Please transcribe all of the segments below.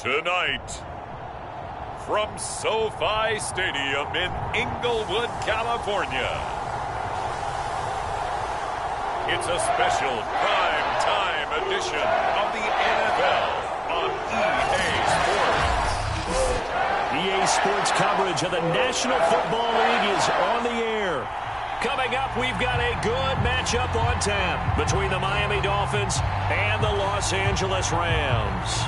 Tonight, from SoFi Stadium in Inglewood, California, it's a special prime-time edition of the NFL on EA Sports. EA Sports coverage of the National Football League is on the air. Coming up, we've got a good matchup on tap between the Miami Dolphins and the Los Angeles Rams.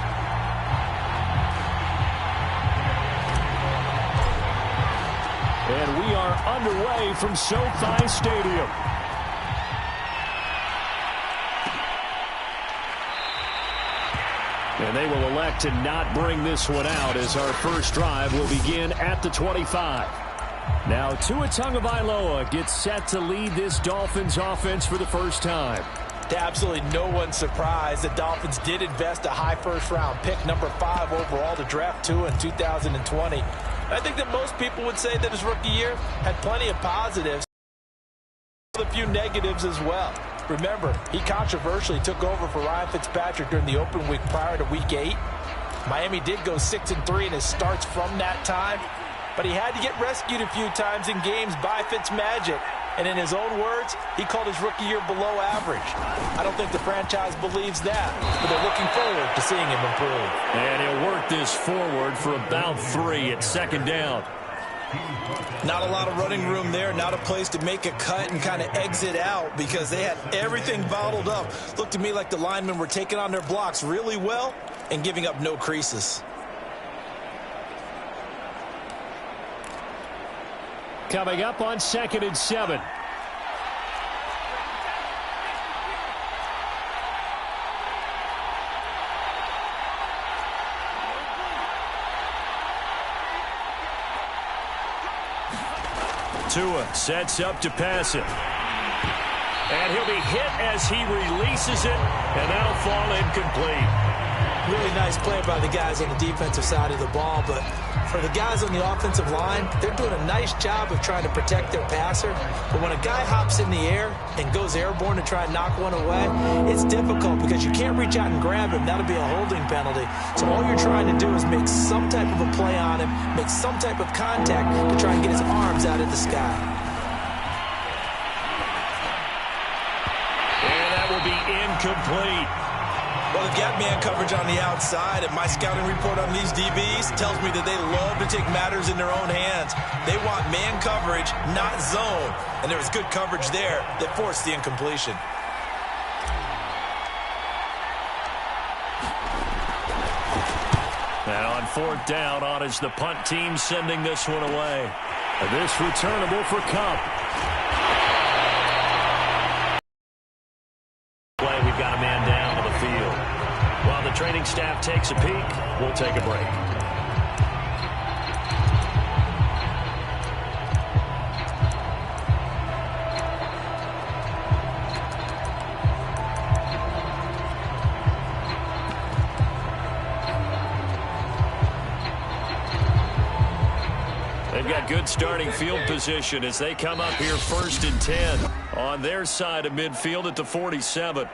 And we are underway from SoFi Stadium. And they will elect to not bring this one out as our first drive will begin at the 25. Now Tua Tagovailoa gets set to lead this Dolphins offense for the first time. To absolutely no one's surprise, the Dolphins did invest a high first-round pick, number 5 overall, to draft Tua in 2020. I think that most people would say that his rookie year had plenty of positives, a few negatives as well. Remember, he controversially took over for Ryan Fitzpatrick during the open week prior to Week 8. Miami did go 6-3 in his starts from that time, but he had to get rescued a few times in games by Fitzmagic. And in his own words, he called his rookie year below average. I don't think the franchise believes that, but they're looking forward to seeing him improve. And he'll work this forward for about 3 at second down. Not a lot of running room there, not a place to make a cut and kind of exit out because they had everything bottled up. Looked to me like the linemen were taking on their blocks really well and giving up no creases. Coming up on 2nd and 7. Tua sets up to pass it. And he'll be hit as he releases it, and that'll fall incomplete. Really nice play by the guys on the defensive side of the ball, but for the guys on the offensive line, they're doing a nice job of trying to protect their passer. But when a guy hops in the air and goes airborne to try and knock one away, it's difficult because you can't reach out and grab him. That'll be a holding penalty. So all you're trying to do is make some type of a play on him, make some type of contact to try and get his arms out of the sky. And that will be incomplete. Well, they've got man coverage on the outside, and my scouting report on these DBs tells me that they love to take matters in their own hands. They want man coverage, not zone. And there was good coverage there that forced the incompletion. And on 4th down, on is the punt team sending this one away. And this returnable for Kupp. We've got a man down on the field. While the training staff takes a peek, we'll take a break. They've got good starting field position as they come up here 1st and 10 on their side of midfield at the 47.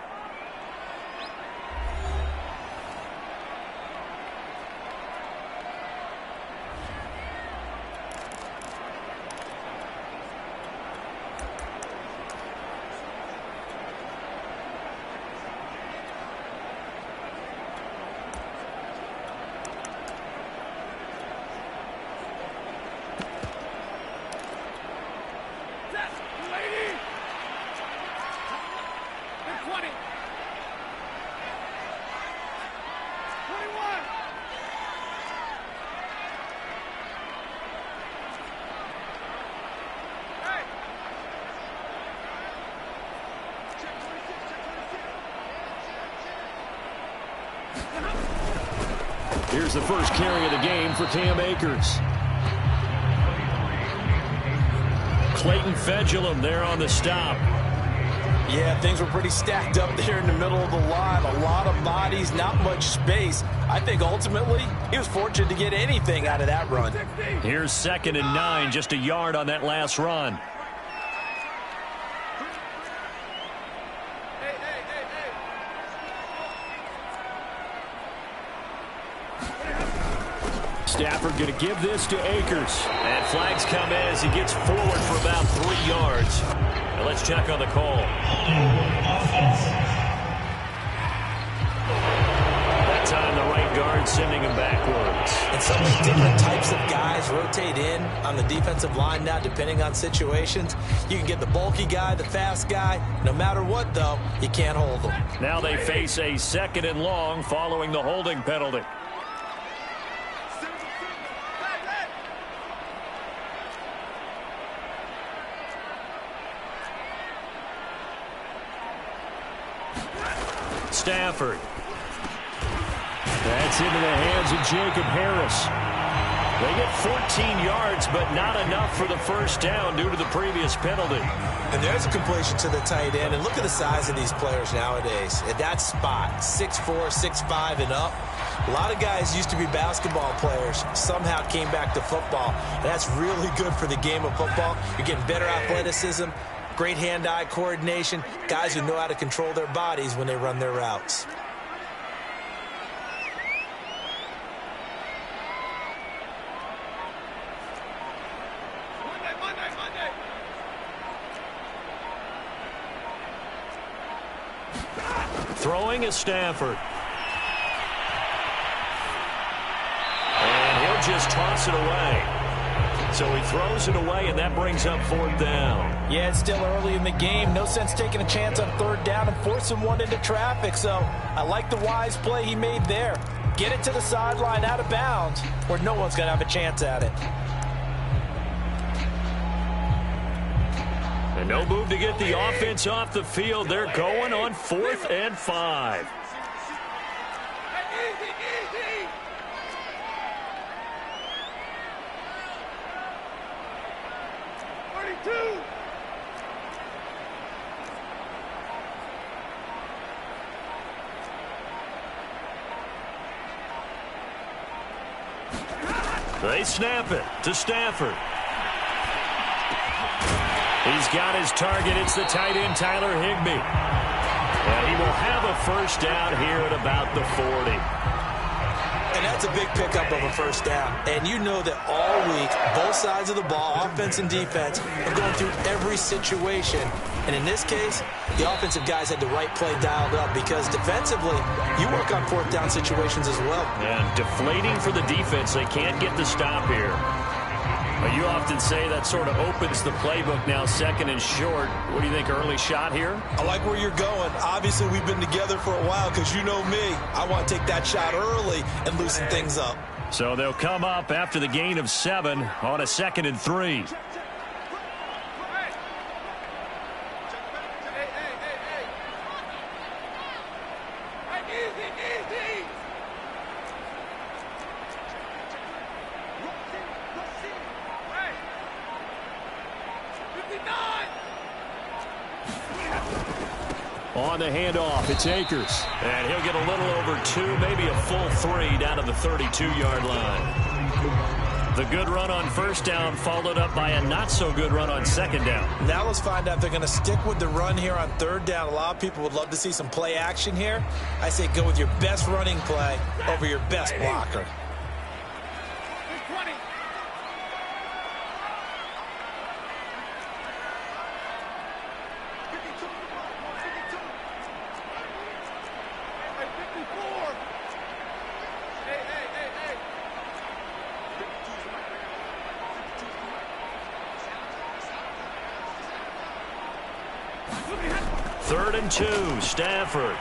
Here's the first carry of the game for Cam Akers. Clayton Fedulum there on the stop. Yeah, things were pretty stacked up there in the middle of the line. A lot of bodies, not much space. I think ultimately he was fortunate to get anything out of that run. Here's 2nd and 9, just a yard on that last run. Stafford going to give this to Akers. And flags come in as he gets forward for about 3 yards. Now let's check on the call. That time the right guard sending him backwards. And so many different types of guys rotate in on the defensive line now depending on situations. You can get the bulky guy, the fast guy. No matter what, though, you can't hold them. Now they face a 2nd and long following the holding penalty. Stafford. That's into the hands of Jacob Harris. They get 14 yards, but not enough for the first down due to the previous penalty. And there's a completion to the tight end. And look at the size of these players nowadays. At that spot, 6'4", 6'5", and up. A lot of guys used to be basketball players, somehow came back to football. And that's really good for the game of football. You're getting better athleticism, great hand-eye coordination, guys who know how to control their bodies when they run their routes. Throwing is Stafford. And he'll just toss it away. So he throws it away, and that brings up 4th down. Yeah, it's still early in the game. No sense taking a chance on 3rd down and forcing one into traffic. So I like the wise play he made there. Get it to the sideline out of bounds where no one's going to have a chance at it. And no move to get the offense off the field. They're going on 4th and 5. They snap it to Stafford. He's got his target. It's the tight end, Tyler Higbee. And he will have a first down here at about the 40. And that's a big pickup of a first down. And you know that all week, both sides of the ball, offense and defense, are going through every situation. And in this case, the offensive guys had the right play dialed up because defensively, you work on 4th down situations as well. And deflating for the defense. They can't get the stop here. But you often say that sort of opens the playbook now, 2nd and short. What do you think, early shot here? I like where you're going. Obviously, we've been together for a while because you know me. I want to take that shot early and loosen things up. So they'll come up after the gain of 7 on a 2nd and 3. On the handoff, it's Akers. And he'll get a little over 2, maybe a full 3 down to the 32-yard line. The good run on first down followed up by a not-so-good run on second down. Now let's find out if they're going to stick with the run here on third down. A lot of people would love to see some play action here. I say go with your best running play over your best blocker. Third and 2, Stafford.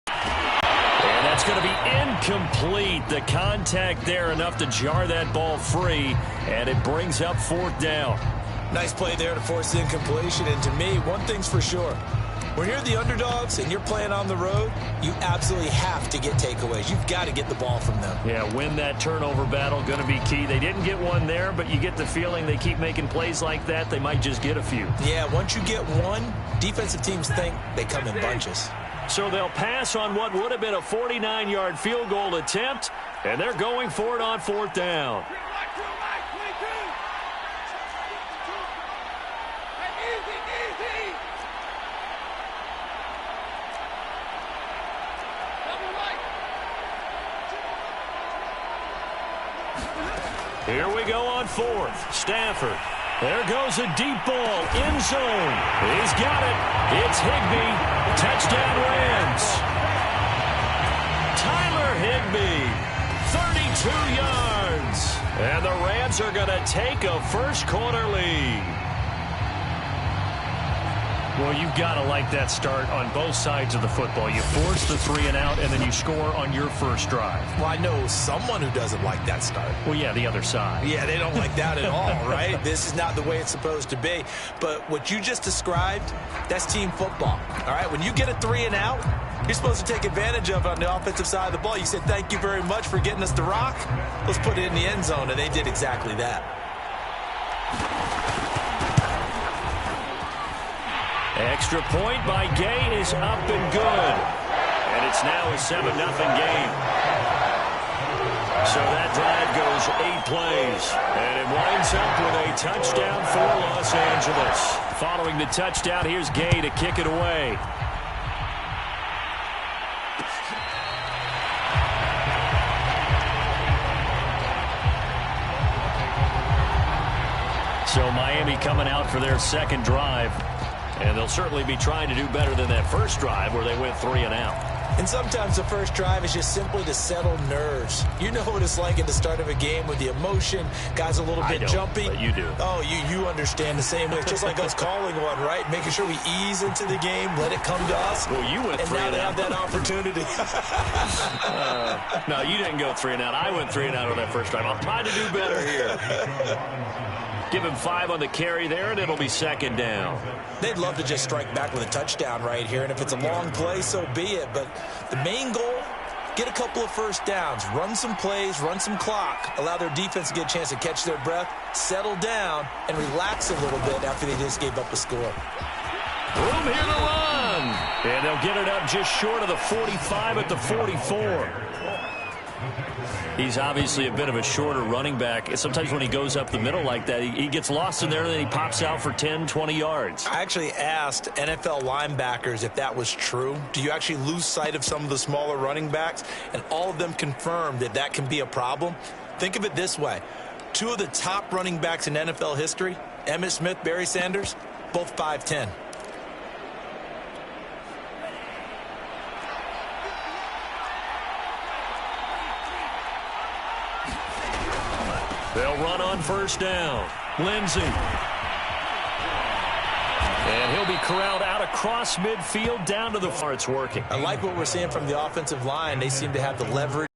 And that's going to be incomplete. The contact there enough to jar that ball free, and it brings up 4th down. Nice play there to force the incompletion. And to me, one thing's for sure. When you're the underdogs and you're playing on the road, you absolutely have to get takeaways. You've got to get the ball from them. Yeah, win that turnover battle, going to be key. They didn't get one there, but you get the feeling they keep making plays like that, they might just get a few. Yeah, once you get one, defensive teams think they come in bunches. So they'll pass on what would have been a 49-yard field goal attempt, and they're going for it on 4th down. Here we go on fourth. Stafford. There goes a deep ball. End zone. He's got it. It's Higbee. Touchdown Rams. Tyler Higbee. 32 yards. And the Rams are going to take a first quarter lead. Well, you've got to like that start on both sides of the football. You force the 3 and out, and then you score on your first drive. Well, I know someone who doesn't like that start. Well, yeah, the other side. Yeah, they don't like that at all, right? This is not the way it's supposed to be. But what you just described, that's team football. All right, when you get a 3 and out, you're supposed to take advantage of it on the offensive side of the ball. You said, thank you very much for getting us the rock. Let's put it in the end zone, and they did exactly that. Extra point by Gay is up and good. And it's now a 7-0 game. So that drive goes 8 plays. And it winds up with a touchdown for Los Angeles. Following the touchdown, here's Gay to kick it away. So Miami coming out for their second drive. And they'll certainly be trying to do better than that first drive where they went 3 and out. And sometimes the first drive is just simply to settle nerves. You know what it's like at the start of a game with the emotion. Guys a little bit jumpy. But you do. Oh, you understand the same way. It's just like us calling one, right? Making sure we ease into the game, let it come to us. Well, you went 3 and out. And now they have that opportunity. No, you didn't go 3 and out. I went 3 and out on that first drive. I'm trying to do better here. Give him 5 on the carry there, and it'll be second down. They'd love to just strike back with a touchdown right here, and if it's a long play, so be it. But the main goal, get a couple of first downs, run some plays, run some clock, allow their defense to get a chance to catch their breath, settle down, and relax a little bit after they just gave up a score. Room here to run. And they'll get it up just short of the 45 at the 44. He's obviously a bit of a shorter running back. Sometimes when he goes up the middle like that, he gets lost in there, and then he pops out for 10, 20 yards. I actually asked NFL linebackers if that was true. Do you actually lose sight of some of the smaller running backs? And all of them confirmed that that can be a problem. Think of it this way. 2 of the top running backs in NFL history, Emmitt Smith, Barry Sanders, both 5'10". They'll run on first down. Lindsey. And he'll be corralled out across midfield down to the far. It's working. I like what we're seeing from the offensive line. They seem to have the leverage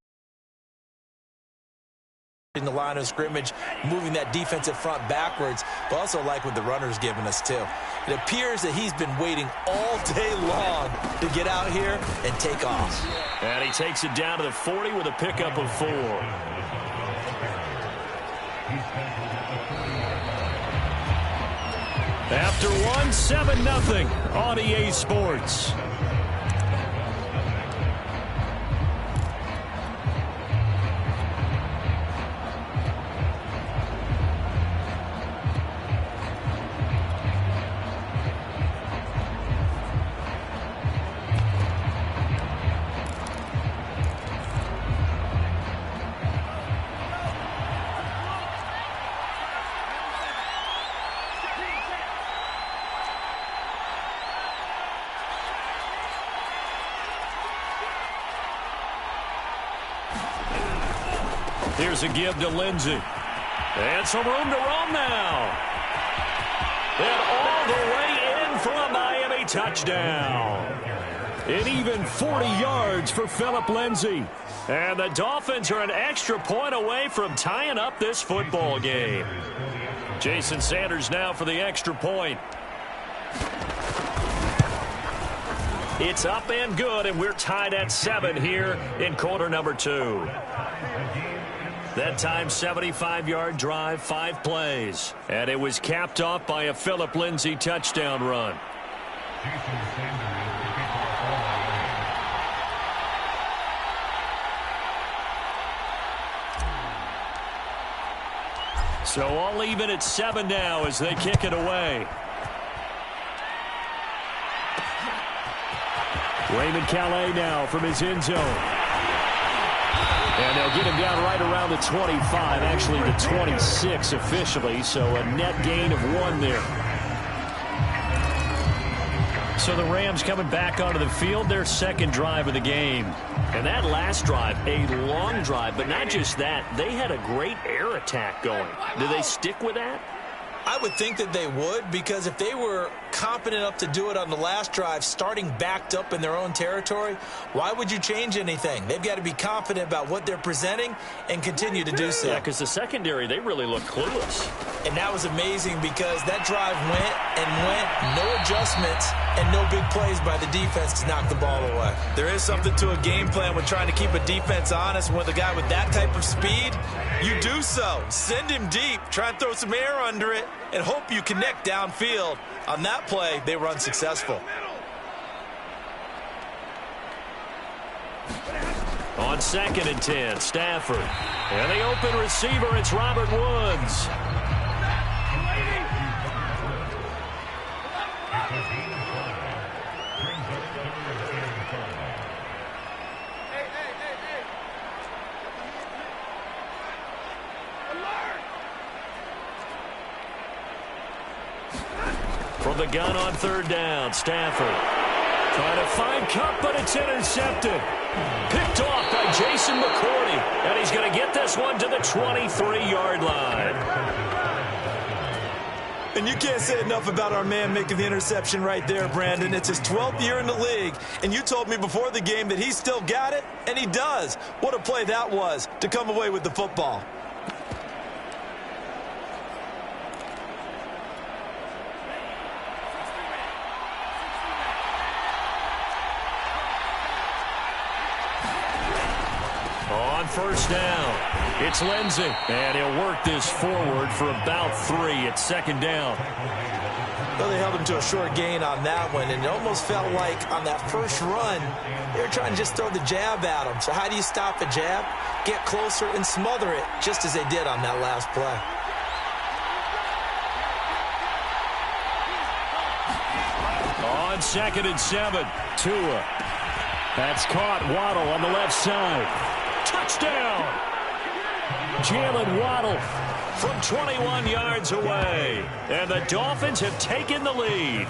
in the line of scrimmage, moving that defensive front backwards, but also like what the runner's giving us too. It appears that he's been waiting all day long to get out here and take off. And he takes it down to the 40 with a pickup of 4. After 1, 7-0 on EA Sports. Here's a give to Lindsey. And some room to roam now. And all the way in for a Miami touchdown. An even 40 yards for Phillip Lindsey. And the Dolphins are an extra point away from tying up this football game. Jason Sanders now for the extra point. It's up and good, and we're tied at 7 here in quarter number 2. That time, 75-yard drive, 5 plays. And it was capped off by a Phillip Lindsey touchdown run. So all even at 7 now as they kick it away. Raymond Calais now from his end zone. And they'll get him down right around the 25, actually the 26 officially, so a net gain of 1 there. So the Rams coming back onto the field, their second drive of the game. And that last drive, a long drive, but not just that, they had a great air attack going. Do they stick with that? I would think that they would, because if they were competent enough to do it on the last drive, starting backed up in their own territory, why would you change anything? They've got to be confident about what they're presenting and continue to do so. Yeah, because the secondary, they really look clueless. And that was amazing because that drive went and went, no adjustments, and no big plays by the defense to knock the ball away. There is something to a game plan with trying to keep a defense honest. With a guy with that type of speed, you do so. Send him deep, try and throw some air under it, and hope you connect downfield. On that play, they were unsuccessful. On 2nd and 10, Stafford. And the open receiver, it's Robert Woods. From the gun on 3rd down, Stafford trying to find Kupp, but it's intercepted. Picked off by Jason McCourty, and he's going to get this one to the 23-yard line. And you can't say enough about our man making the interception right there, Brandon. It's his 12th year in the league, and you told me before the game that he still got it, and he does. What a play that was to come away with the football. On 1st down, it's Lindsey, and he'll work this forward for about 3 at 2nd down. Well, they held him to a short gain on that one, and it almost felt like on that first run, they were trying to just throw the jab at him. So how do you stop a jab? Get closer and smother it, just as they did on that last play. On 2nd and 7, Tua. That's caught. Waddle on the left side. Touchdown! Jalen Waddle from 21 yards away. And the Dolphins have taken the lead.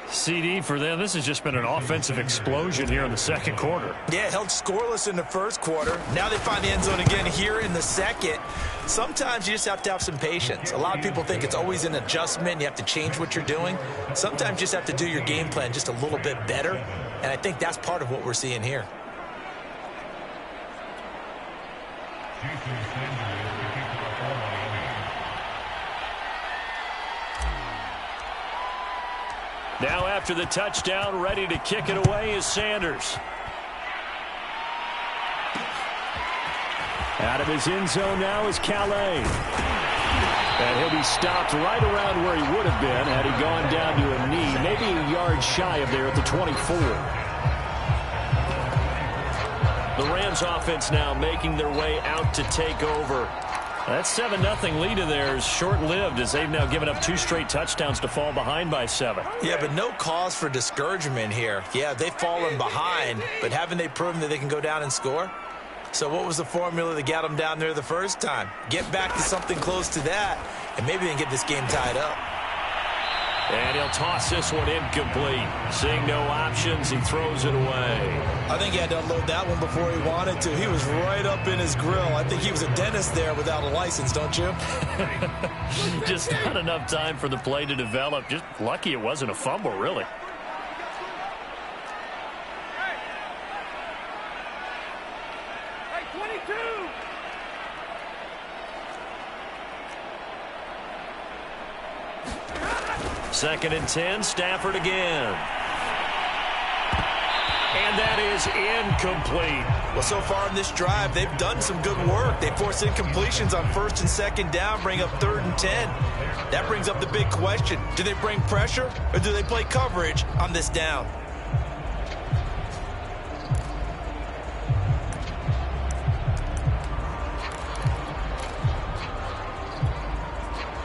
CD for them. This has just been an offensive explosion here in the second quarter. Yeah, held scoreless in the first quarter. Now they find the end zone again here in the second. Sometimes you just have to have some patience. A lot of people think it's always an adjustment. You have to change what you're doing. Sometimes you just have to do your game plan just a little bit better. And I think that's part of what we're seeing here. Now after the touchdown, ready to kick it away is Sanders. Out of his end zone now is Calais. And he'll be stopped right around where he would have been had he gone down to a knee, maybe a yard shy of there at the 24. The Rams offense now making their way out to take over. That 7-0 lead of theirs short-lived as they've now given up 2 straight touchdowns to fall behind by 7. Yeah, but no cause for discouragement here. Yeah, they've fallen behind, but haven't they proven that they can go down and score? So what was the formula that got them down there the first time? Get back to something close to that, and maybe they can get this game tied up. And he'll toss this one incomplete. Seeing no options, he throws it away. I think he had to unload that one before he wanted to. He was right up in his grill. I think he was a dentist there without a license, don't you? Just not enough time for the play to develop. Just lucky it wasn't a fumble, really. Hey, 22! 2nd and 10, Stafford again. And that is incomplete. Well, so far in this drive, they've done some good work. They force incompletions on 1st and 2nd down, bring up 3rd and 10. That brings up the big question. Do they bring pressure or do they play coverage on this down?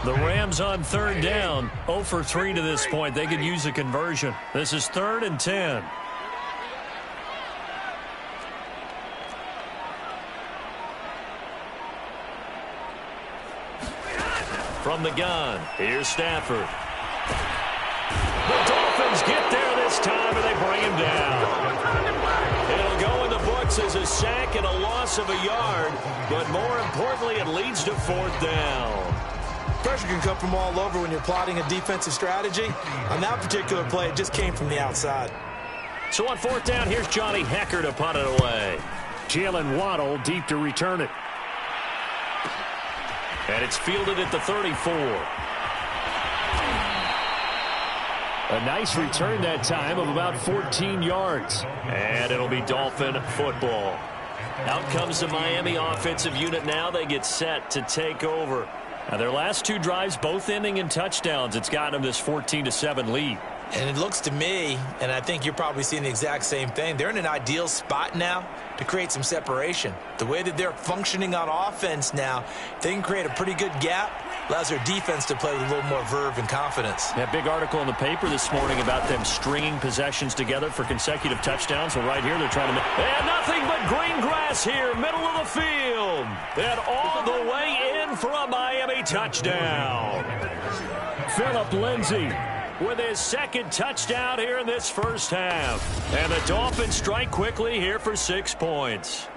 The Rams on 3rd down, 0 for 3 to this point. They could use a conversion. This is 3rd and 10. From the gun, here's Stafford. The Dolphins get there this time, and they bring him down. It'll go in the books as a sack and a loss of a yard, but more importantly, it leads to 4th down. Pressure can come from all over when you're plotting a defensive strategy. On that particular play, it just came from the outside. So on 4th down, here's Johnny Hecker to punt it away. Jalen Waddle deep to return it. And it's fielded at the 34. A nice return that time of about 14 yards. And it'll be Dolphin football. Out comes the Miami offensive unit now. They get set to take over. Now their last 2 drives, both ending in touchdowns. It's gotten them this 14-7 lead. And it looks to me, and I think you're probably seeing the exact same thing, they're in an ideal spot now to create some separation. The way that they're functioning on offense now, they can create a pretty good gap, allows their defense to play with a little more verve and confidence. That big article in the paper this morning about them stringing possessions together for consecutive touchdowns. Well, right here they're trying to make... And nothing but green grass here, middle of the field. And all the way in for a Miami touchdown. Phillip Lindsay with his 2nd touchdown here in this first half. And the Dolphins strike quickly here for 6 points.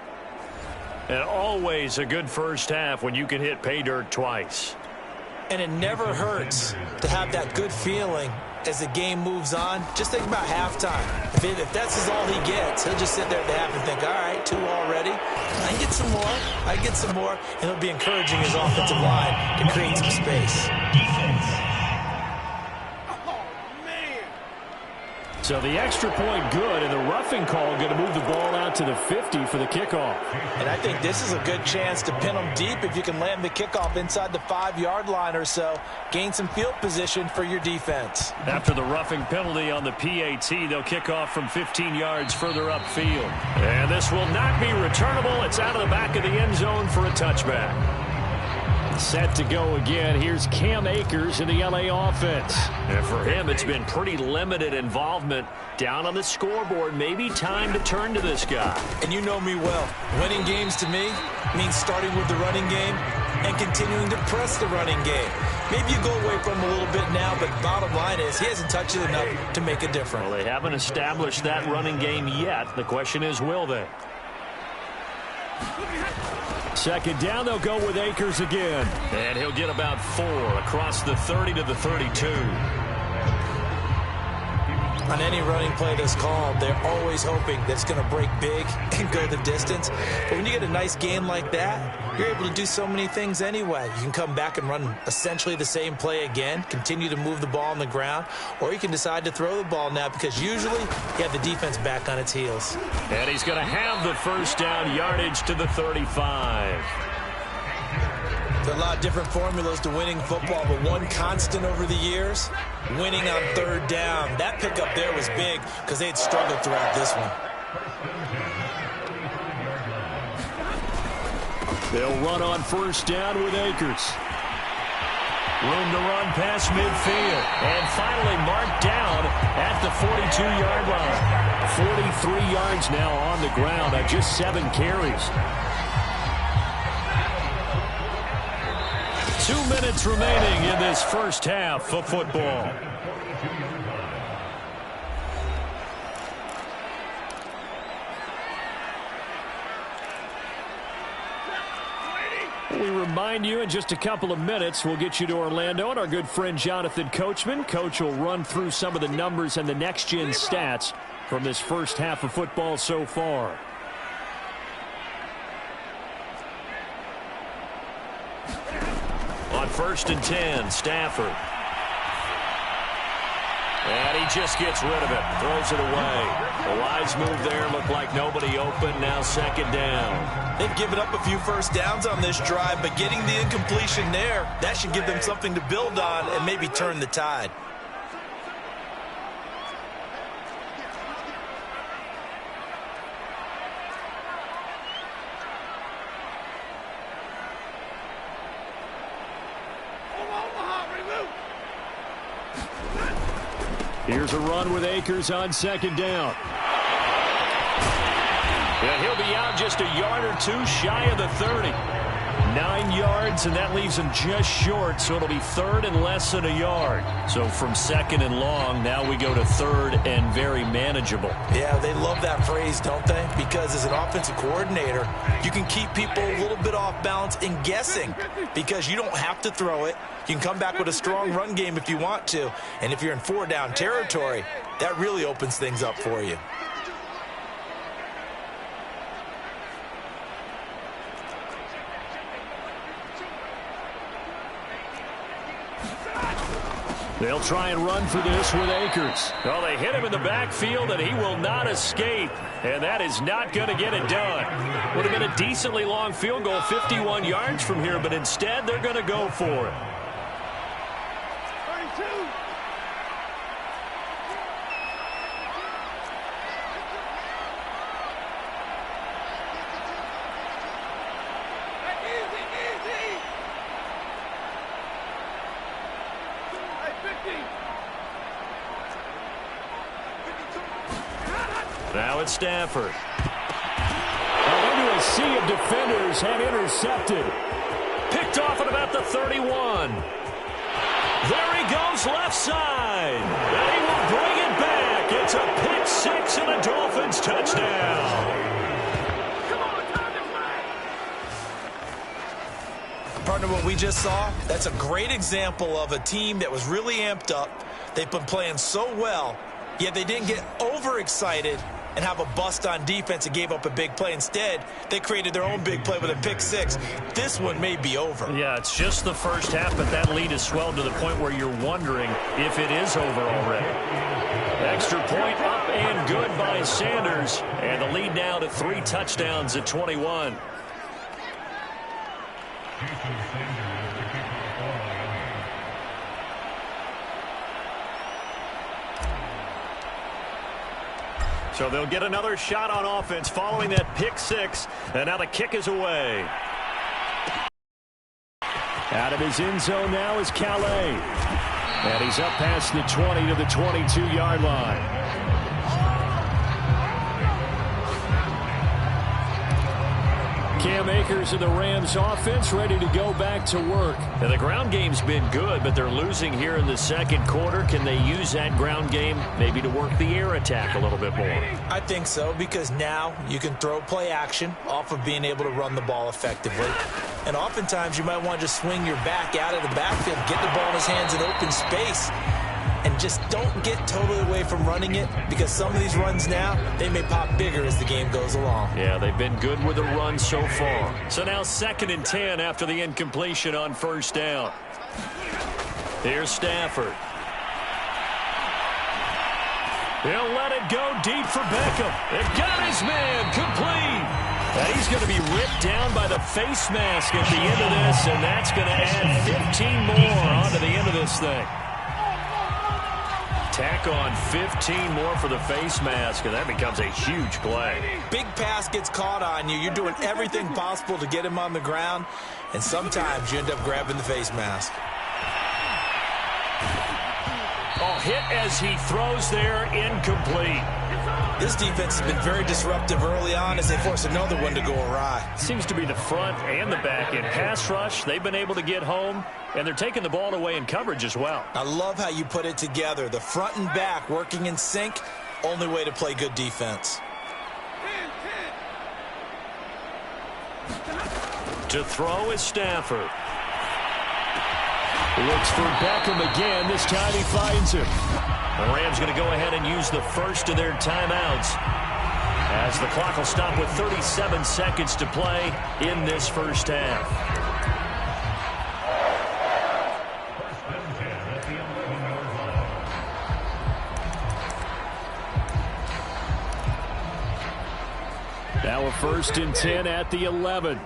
And always a good first half when you can hit pay dirt twice. And it never hurts to have that good feeling as the game moves on. Just think about halftime. If that's all he gets, he'll just sit there at the half and think, all right, 2 already. I can get some more. I can get some more. And he'll be encouraging his offensive line to create some space. So the extra point good, and the roughing call going to move the ball out to the 50 for the kickoff. And I think this is a good chance to pin them deep if you can land the kickoff inside the 5-yard line or so. Gain some field position for your defense. After the roughing penalty on the PAT, they'll kick off from 15 yards further upfield. And this will not be returnable. It's out of the back of the end zone for a touchback. Set to go again. Here's Cam Akers in the LA offense. And for him, it's been pretty limited involvement down on the scoreboard. Maybe time to turn to this guy. And you know me well. Winning games to me means starting with the running game and continuing to press the running game. Maybe you go away from him a little bit now, but bottom line is he hasn't touched it enough to make a difference. Well, they haven't established that running game yet. The question is, will they? 2nd down, they'll go with Akers again. And he'll get about 4 across the 30 to the 32. On any running play that's called, they're always hoping that it's going to break big and go the distance. But when you get a nice game like that, you're able to do so many things anyway. You can come back and run essentially the same play again, continue to move the ball on the ground, or you can decide to throw the ball now because usually you have the defense back on its heels. And he's going to have the first down, yardage to the 35. There are a lot of different formulas to winning football, but one constant over the years, winning on 3rd down. That pickup there was big because they had struggled throughout this one. They'll run on 1st down with Akers. Room to run past midfield. And finally marked down at the 42-yard line. 43 yards now on the ground on just 7 carries. 2 minutes remaining in this first half of football. We remind you in just a couple of minutes, we'll get you to Orlando and our good friend Jonathan Coachman. Coach will run through some of the numbers and the next-gen stats from this first half of football so far. On 1st and 10, Stafford. And he just gets rid of it, throws it away. A wise move there, looked like nobody open, now 2nd down. They've given up a few first downs on this drive, but getting the incompletion there, that should give them something to build on and maybe turn the tide. Here's a run with Akers on 2nd down. And he'll be out just a yard or 2 shy of the 30. 9 yards, and that leaves him just short, so it'll be 3rd and less than a yard. So from 2nd and long, now we go to 3rd and very manageable. Yeah, they love that phrase, don't they? Because as an offensive coordinator, you can keep people a little bit off balance and guessing because you don't have to throw it. You can come back with a strong run game if you want to. And if you're in 4-down territory, that really opens things up for you. They'll try and run for this with Akers. Well, they hit him in the backfield, and he will not escape. And that is not going to get it done. Would have been a decently long field goal, 51 yards from here, but instead they're going to go for it. Now it's Stafford. Into a sea of defenders and intercepted. Picked off at about the 31. There he goes left side. And he will bring it back. It's a pick six and a Dolphins touchdown. Partner, what we just saw, that's a great example of a team that was really amped up. They've been playing so well, yet they didn't get overexcited and have a bust on defense and gave up a big play. Instead, they created their own big play with a pick six. This one may be over. Yeah, it's just the first half, but that lead has swelled to the point where you're wondering if it is over already. Extra point up and good by Sanders. And the lead now to 3 touchdowns at 21. So they'll get another shot on offense following that pick six. And now the kick is away. Out of his end zone now is Calais. And he's up past the 20 to the 22-yard line. Cam Akers of the Rams offense ready to go back to work. And the ground game's been good, but they're losing here in the second quarter. Can they use that ground game maybe to work the air attack a little bit more? I think so, because now you can throw play action off of being able to run the ball effectively. And oftentimes you might want to just swing your back out of the backfield, get the ball in his hands in open space, and just don't get totally away from running it, because some of these runs now, they may pop bigger as the game goes along. Yeah, they've been good with the run so far. So now 2nd and 10 after the incompletion on first down. Here's Stafford. He'll let it go deep for Beckham. They've got his man complete. And he's going to be ripped down by the face mask at the end of this, and that's going to add 15 more onto the end of this thing. Tack on 15 more for the face mask, and that becomes a huge play. Big pass gets caught on you. You're doing everything possible to get him on the ground, and sometimes you end up grabbing the face mask. Oh, hit as he throws there, incomplete. This defense has been very disruptive early on as they force another one to go awry. Seems to be the front and the back in pass rush. They've been able to get home, and they're taking the ball away in coverage as well. I love how you put it together. The front and back working in sync, only way to play good defense. To throw is Stafford. Looks for Beckham again. This time he finds him. The Rams going to go ahead and use the first of their timeouts, as the clock will stop with 37 seconds to play in this first half. Now a 1st and 10 at the 11.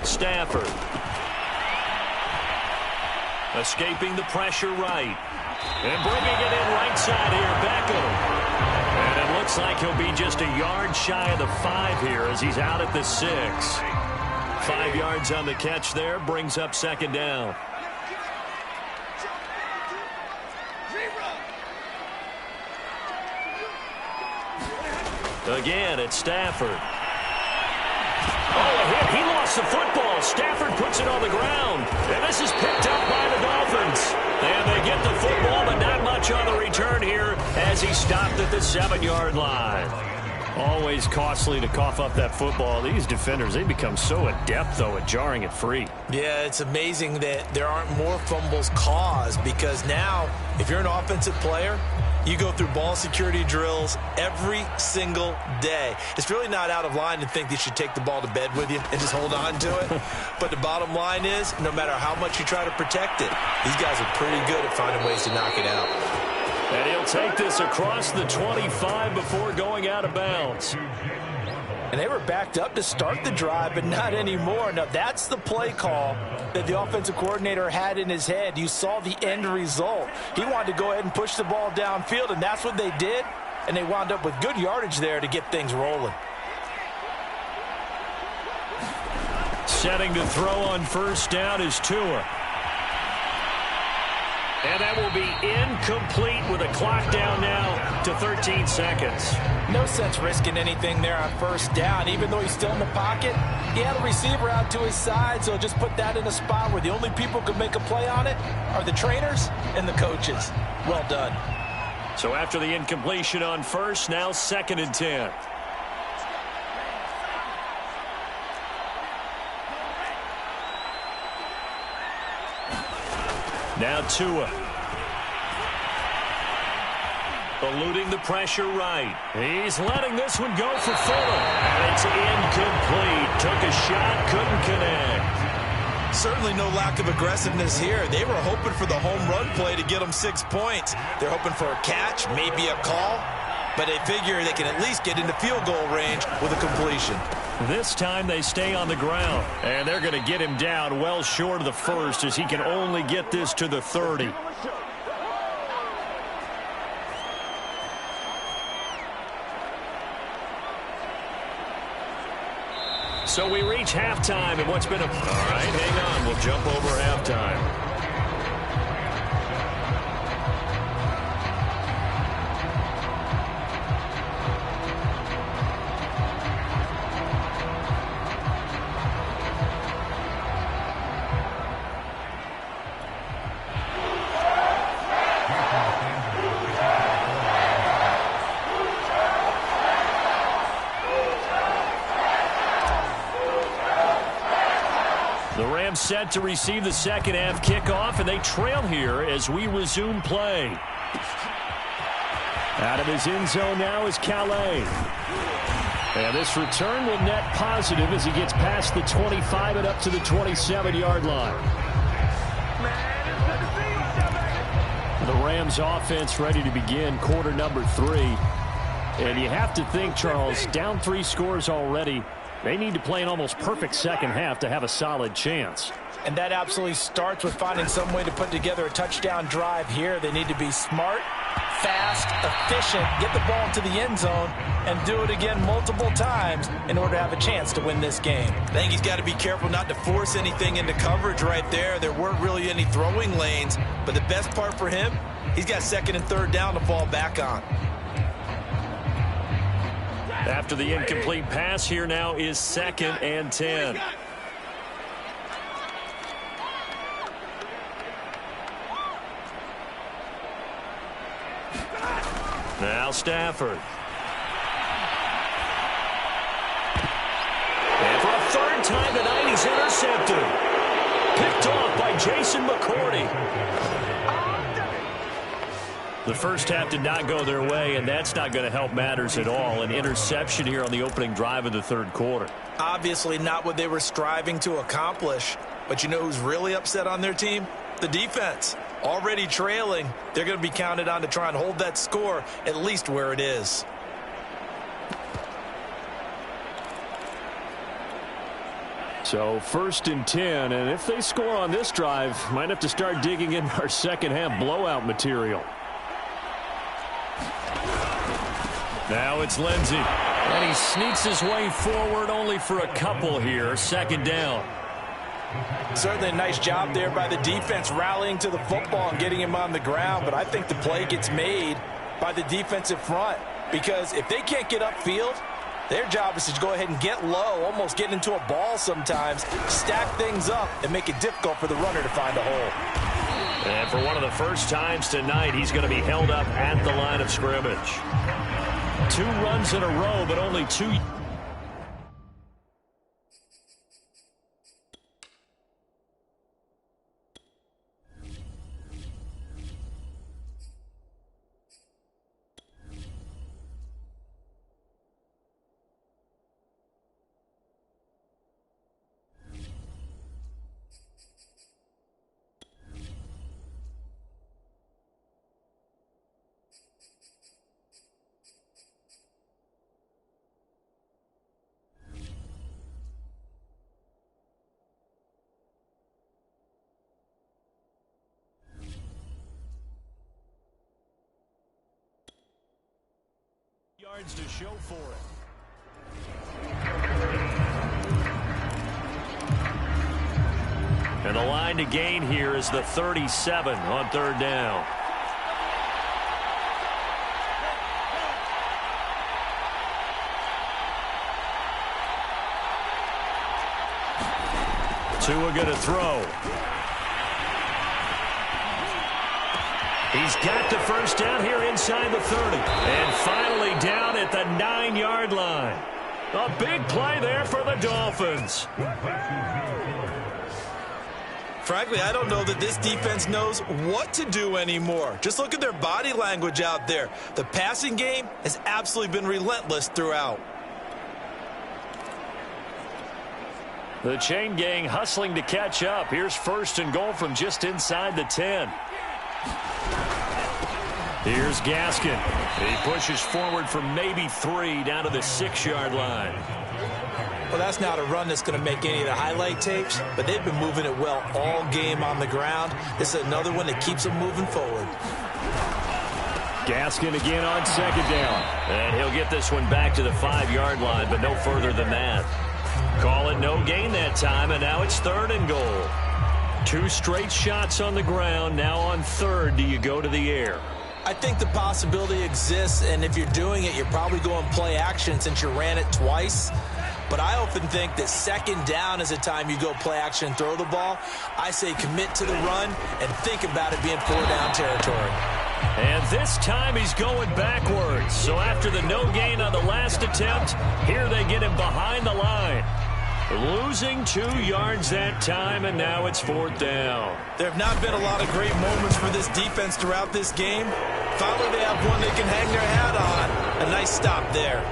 Stafford. Escaping the pressure right. And bringing it in right side here, Beckham. And it looks like he'll be just a yard shy of the 5 here as he's out at the 6. 5 yards on the catch there, brings up second down. Again, it's Stafford. Oh, a hit. He lost the football. Stafford puts it on the ground. And this is picked up by the Dolphins. And they get the football, but not much on the return here as he stopped at the 7-yard line. Always costly to cough up that football. These defenders, they become so adept, though, at jarring it free. Yeah, it's amazing that there aren't more fumbles caused, because now, if you're an offensive player, you go through ball security drills every single day. It's really not out of line to think you should take the ball to bed with you and just hold on to it. But the bottom line is, no matter how much you try to protect it, these guys are pretty good at finding ways to knock it out. And he'll take this across the 25 before going out of bounds. And they were backed up to start the drive, but not anymore. Now, that's the play call that the offensive coordinator had in his head. You saw the end result. He wanted to go ahead and push the ball downfield, and that's what they did. And they wound up with good yardage there to get things rolling. Setting to throw on first down is Tua. And that will be incomplete with a clock down now to 13 seconds. No sense risking anything there on first down. Even though he's still in the pocket, he had a receiver out to his side, so just put that in a spot where the only people who can make a play on it are the trainers and the coaches. Well done. So after the incompletion on first, now 2nd and 10. Now Tua. Eluding the pressure right. He's letting this one go for Fuller. And it's incomplete. Took a shot, couldn't connect. Certainly no lack of aggressiveness here. They were hoping for the home run play to get them 6 points. They're hoping for a catch, maybe a call. But they figure they can at least get into field goal range with a completion. This time they stay on the ground. And they're going to get him down well short of the first, as he can only get this to the 30. So we reach halftime in what's been a... All right, hang on. We'll jump over halftime. Set to receive the second half kickoff, and they trail here as we resume play. Out of his end zone now is Calais. And this return will net positive as he gets past the 25 and up to the 27-yard line. The Rams offense ready to begin quarter number 3. And you have to think, Charles, down 3 scores already. They need to play an almost perfect second half to have a solid chance. And that absolutely starts with finding some way to put together a touchdown drive here. They need to be smart, fast, efficient, get the ball to the end zone, and do it again multiple times in order to have a chance to win this game. I think he's got to be careful not to force anything into coverage right there. There weren't really any throwing lanes, but the best part for him, he's got 2nd and 3rd down to fall back on. After the incomplete pass, here now is 2nd and 10. Now Stafford. And for a 3rd time tonight, he's intercepted. Picked off by Jason McCourty. The first half did not go their way, and that's not going to help matters at all. An interception here on the opening drive of the 3rd quarter. Obviously not what they were striving to accomplish. But you know who's really upset on their team? The defense. Already trailing, they're going to be counted on to try and hold that score at least where it is. So 1st and 10, and if they score on this drive, might have to start digging in our second half blowout material. Now it's Lindsey. And he sneaks his way forward only for a couple here. Second down. Certainly a nice job there by the defense rallying to the football and getting him on the ground. But I think the play gets made by the defensive front. Because if they can't get upfield, their job is to go ahead and get low, almost get into a ball sometimes, stack things up, and make it difficult for the runner to find a hole. And for one of the first times tonight, he's going to be held up at the line of scrimmage. 2 runs in a row, but only 2. Yards to show for it. And the line to gain here is the 37 on third down. Tua going to throw. He's got the first down here inside the 30. And finally down at the 9-yard line. A big play there for the Dolphins. Frankly, I don't know that this defense knows what to do anymore. Just look at their body language out there. The passing game has absolutely been relentless throughout. The chain gang hustling to catch up. Here's first and goal from just inside the 10. Here's Gaskin. He pushes forward for maybe 3 down to the 6-yard line. Well, that's not a run that's going to make any of the highlight tapes, but they've been moving it well all game on the ground. This is another one that keeps them moving forward. Gaskin again on second down. And he'll get this one back to the 5-yard line, but no further than that. Call it no gain that time, and now it's third and goal. 2 straight shots on the ground. Now on third, do you go to the air? I think the possibility exists, and if you're doing it, you're probably going play action since you ran it twice. But I often think that second down is a time you go play action and throw the ball. I say commit to the run and think about it being 4-down territory. And this time he's going backwards. So after the no gain on the last attempt, here they get him behind the line. Losing 2 yards that time, and now it's 4th down. There have not been a lot of great moments for this defense throughout this game. Finally, they have one they can hang their hat on. A nice stop there.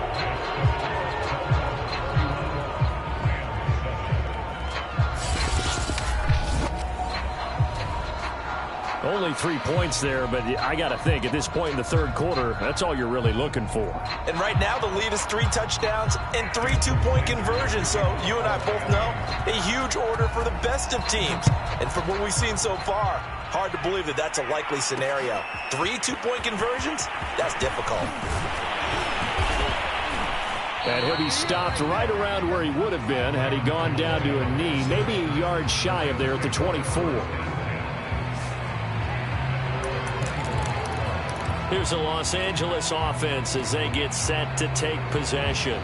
Only 3 points there, but I got to think at this point in the third quarter, that's all you're really looking for. And right now the lead is 3 touchdowns and 3 two-point conversions. So you and I both know a huge order for the best of teams. And from what we've seen so far, hard to believe that that's a likely scenario. 3 two-point conversions? That's difficult. And he'll be stopped right around where he would have been had he gone down to a knee, maybe a yard shy of there at the 24. Here's the Los Angeles offense as they get set to take possession.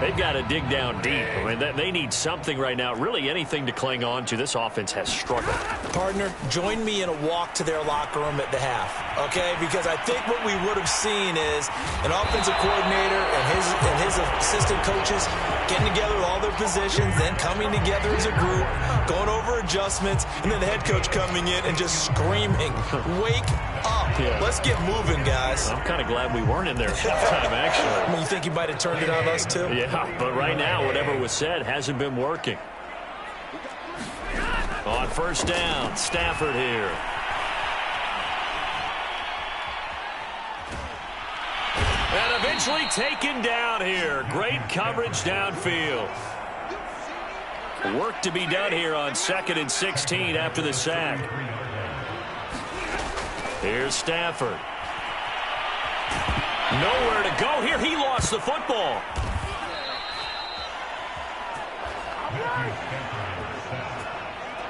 They've got to dig down deep. I mean, they need something right now, really anything to cling on to. This offense has struggled. Partner, join me in a walk to their locker room at the half, okay? Because I think what we would have seen is an offensive coordinator and his assistant coaches getting together with all their positions, then coming together as a group, going over adjustments, and then the head coach coming in and just screaming, wake up. Yeah. Let's get moving, guys. I'm kind of glad we weren't in there that time, actually. I mean, you think he might have turned it on us, too? Yeah, but right now, whatever was said hasn't been working. On first down, Stafford here. And eventually taken down here. Great coverage downfield. Work to be done here on 2nd and 16 after the sack. Here's Stafford. Nowhere to go here. He lost the football.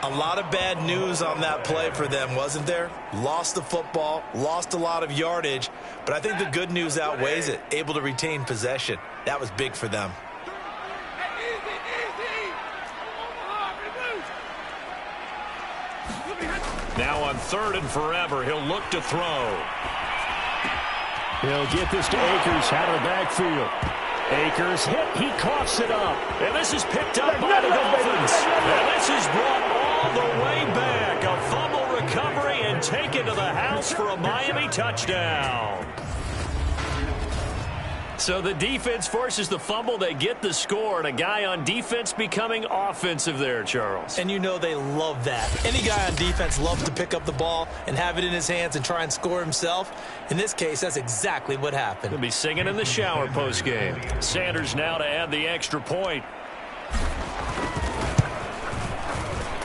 A lot of bad news on that play for them, wasn't there? Lost the football, lost a lot of yardage, but I think the good news outweighs it. Able to retain possession. That was big for them. Now on 3rd and forever, he'll look to throw. He'll get this to Akers out of the backfield. Akers hit. He coughs it up. And this is picked up by the Dolphins. And this is brought all the way back. A fumble recovery and taken to the house for a Miami touchdown. So the defense forces the fumble. They get the score, and a guy on defense becoming offensive there, Charles. And you know they love that. Any guy on defense loves to pick up the ball and have it in his hands and try and score himself. In this case, that's exactly what happened. He'll be singing in the shower postgame. Sanders now to add the extra point.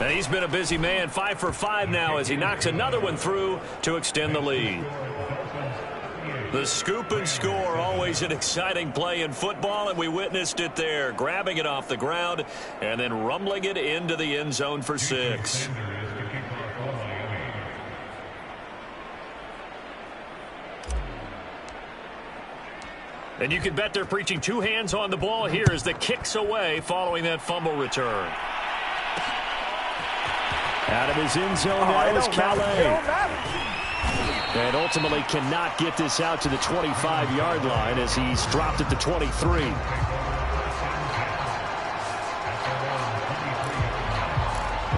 And he's been a busy man, 5 for 5 now as he knocks another one through to extend the lead. The scoop and score, always an exciting play in football, and we witnessed it there, grabbing it off the ground and then rumbling it into the end zone for 6. And you can bet they're preaching 2 hands on the ball here as the kicks away following that fumble return. Out of his end zone now is Calais. And ultimately cannot get this out to the 25-yard line as he's dropped at the 23.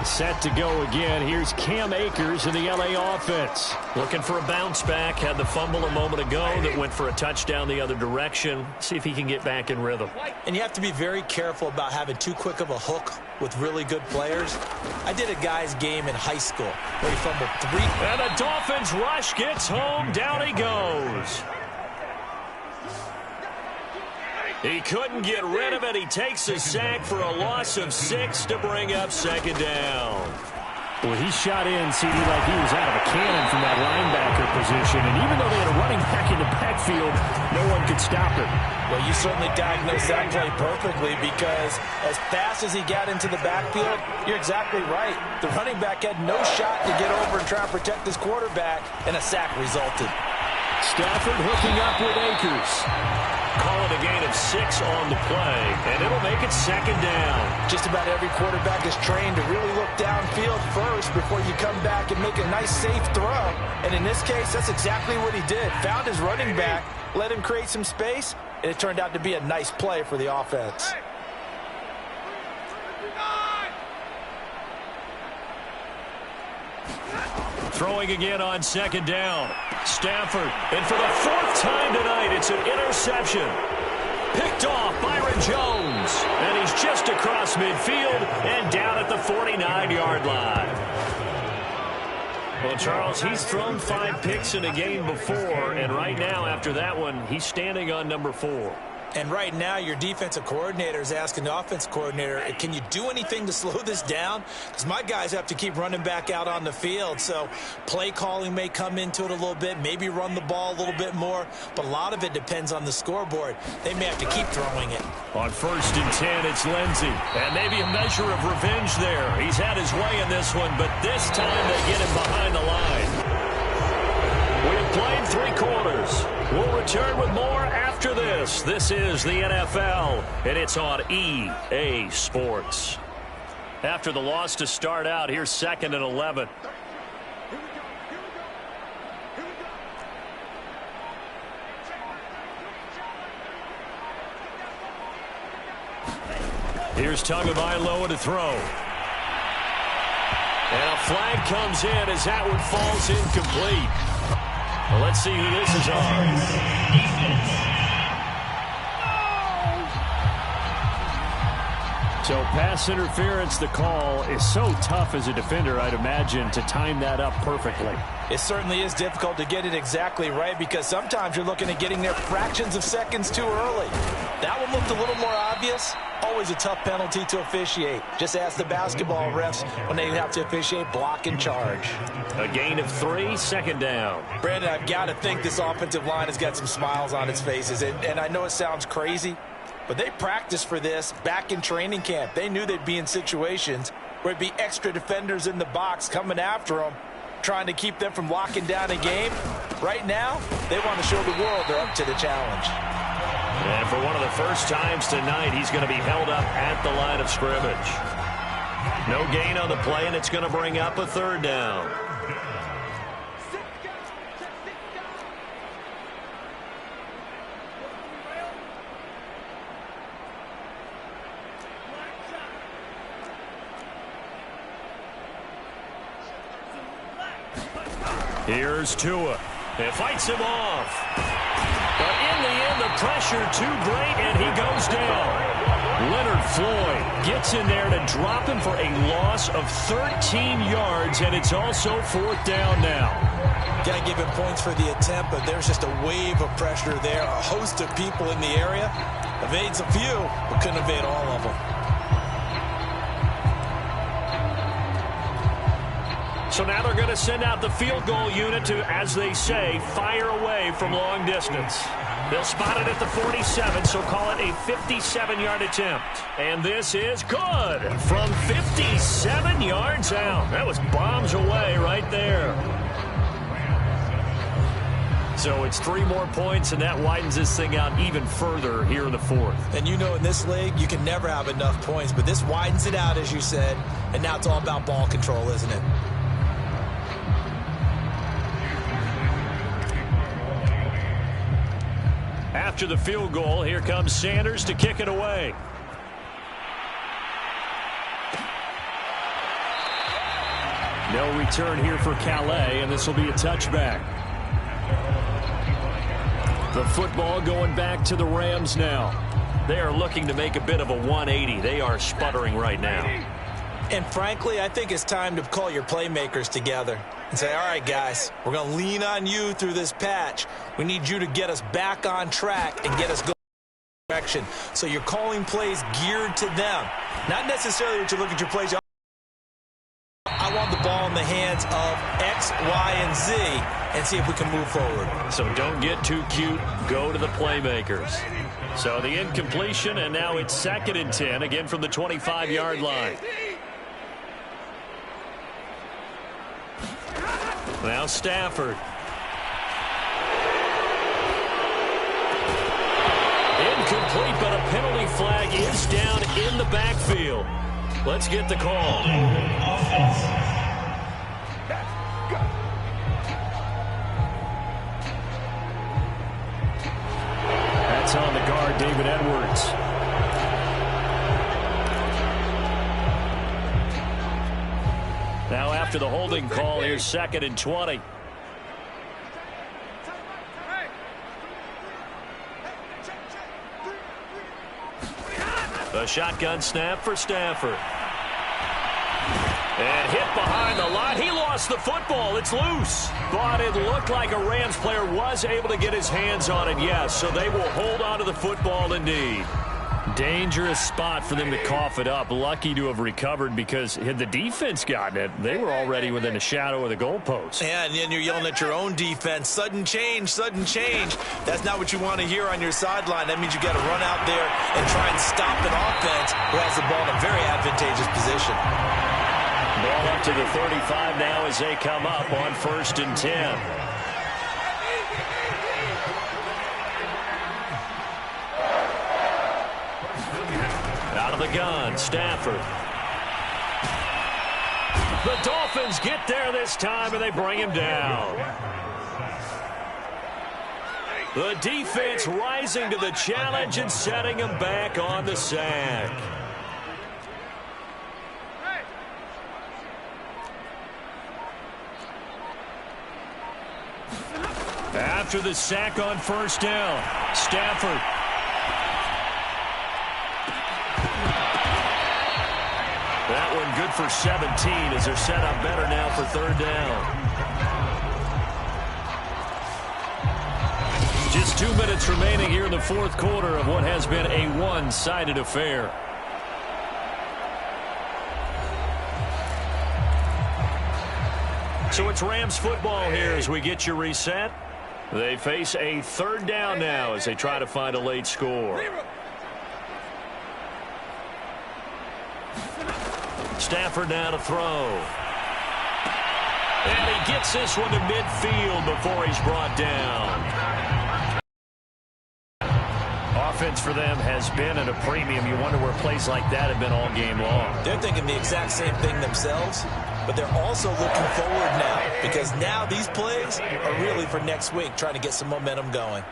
Set to go again. Here's Cam Akers in the LA offense. Looking for a bounce back. Had the fumble a moment ago that went for a touchdown the other direction. See if he can get back in rhythm. And you have to be very careful about having too quick of a hook with really good players. I did a guy's game in high school where he fumbled 3. And the Dolphins rush gets home. Down he goes. He couldn't get rid of it. He takes a sack for a loss of 6 to bring up 2nd down. Well, he shot in, CD, like he was out of a cannon from that linebacker position. And even though they had a running back in the backfield, no one could stop him. Well, you certainly diagnosed that play perfectly because as fast as he got into the backfield, you're exactly right. The running back had no shot to get over and try and protect his quarterback, and a sack resulted. Stafford hooking up with Akers. Call it a gain of 6 on the play, and it'll make it 2nd down. Just about every quarterback is trained to really look downfield first before you come back and make a nice, safe throw. And in this case, that's exactly what he did. Found his running back, let him create some space, and it turned out to be a nice play for the offense. Throwing again on 2nd down. Stafford, and for the 4th time tonight, it's an interception. Picked off Byron Jones, and he's just across midfield and down at the 49-yard line. Well, Charles, he's thrown 5 picks in a game before, and right now, after that one, he's standing on number 4. And right now, your defensive coordinator is asking the offense coordinator, can you do anything to slow this down? Because my guys have to keep running back out on the field. So play calling may come into it a little bit, maybe run the ball a little bit more. But a lot of it depends on the scoreboard. They may have to keep throwing it. On 1st and 10, it's Lindsey. And maybe a measure of revenge there. He's had his way in this one, but this time they get him behind the line. We've played 3 quarters. We'll return with more after this. This is the NFL, and it's on EA Sports. After the loss to start out, here's 2nd and 11. Here's Tagovailoa to throw. And a flag comes in as that one falls incomplete. Well, let's see who this is on. So pass interference, the call is so tough as a defender, I'd imagine, to time that up perfectly. It certainly is difficult to get it exactly right because sometimes you're looking at getting there fractions of seconds too early. That one looked a little more obvious. Always a tough penalty to officiate. Just ask the basketball refs when they have to officiate block and charge. A gain of 3, second down. Brandon, I've got to think this offensive line has got some smiles on its faces. And I know it sounds crazy, but they practiced for this back in training camp. They knew they'd be in situations where it'd be extra defenders in the box coming after them, trying to keep them from locking down a game. Right now, they want to show the world they're up to the challenge. And for one of the first times tonight, he's going to be held up at the line of scrimmage. No gain on the play, and it's going to bring up a third down. Here's Tua. It fights him off. But in the end, the pressure too great, and he goes down. Leonard Floyd gets in there to drop him for a loss of 13 yards, and it's also fourth down now. Got to give him points for the attempt, but there's just a wave of pressure there. A host of people in the area. Evades a few, but couldn't evade all of them. So now they're going to send out the field goal unit to, as they say, fire away from long distance. They'll spot it at the 47, so call it a 57-yard attempt. And this is good from 57 yards out. That was bombs away right there. So it's 3 more points, and that widens this thing out even further here in the fourth. And you know in this league, you can never have enough points, but this widens it out, as you said, and now it's all about ball control, isn't it? After the field goal, here comes Sanders to kick it away. No return here for Calais, and this will be a touchback. The football going back to the Rams now. They are looking to make a bit of a 180. They are sputtering right now. And frankly, I think it's time to call your playmakers together and say, all right, guys, we're going to lean on you through this patch. We need you to get us back on track and get us going in the direction. So you're calling plays geared to them. Not necessarily that you look at your plays. I want the ball in the hands of X, Y, and Z and see if we can move forward. So don't get too cute. Go to the playmakers. So the incompletion, and now it's 2nd and 10, again from the 25-yard line. Now Stafford. Incomplete, but a penalty flag is down in the backfield. Let's get the call. That's on the guard, David Edwards. Now after the holding call, here's 2nd and 20. The shotgun snap for Stafford. And hit behind the line. He lost the football. It's loose. But it looked like a Rams player was able to get his hands on it, yes. So they will hold on to the football indeed. Dangerous spot for them to cough it up. Lucky to have recovered because had the defense gotten it, they were already within a shadow of the goalpost. Yeah, and then you're yelling at your own defense. Sudden change, sudden change. That's not what you want to hear on your sideline. That means you got to run out there and try and stop an offense who has the ball in a very advantageous position. Ball up to the 35 now as they come up on 1st and 10. Out of the gun, Stafford. The Dolphins get there this time, and they bring him down. The defense rising to the challenge and setting him back on the sack. After the sack on 1st down, Stafford. That one good for 17 as they're set up better now for 3rd down. Just 2 minutes remaining here in the fourth quarter of what has been a one-sided affair. So it's Rams football here as we get you reset. They face a third down now as they try to find a late score. Stafford now to throw. And he gets this one to midfield before he's brought down. Offense for them has been at a premium. You wonder where plays like that have been all game long. They're thinking the exact same thing themselves, but they're also looking forward now because now these plays are really for next week, trying to get some momentum going.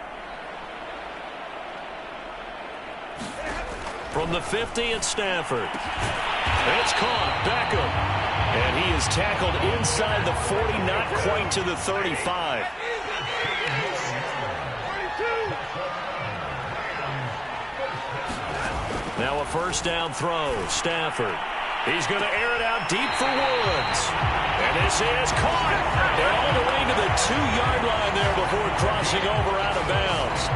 From the 50, it's Stafford. It's caught. Beckham. And he is tackled inside the 40, not quite to the 35. Now a first down throw. Stafford. He's going to air it out deep for Woods. And this is caught. And all the way to the 2-yard line there before crossing over out of bounds.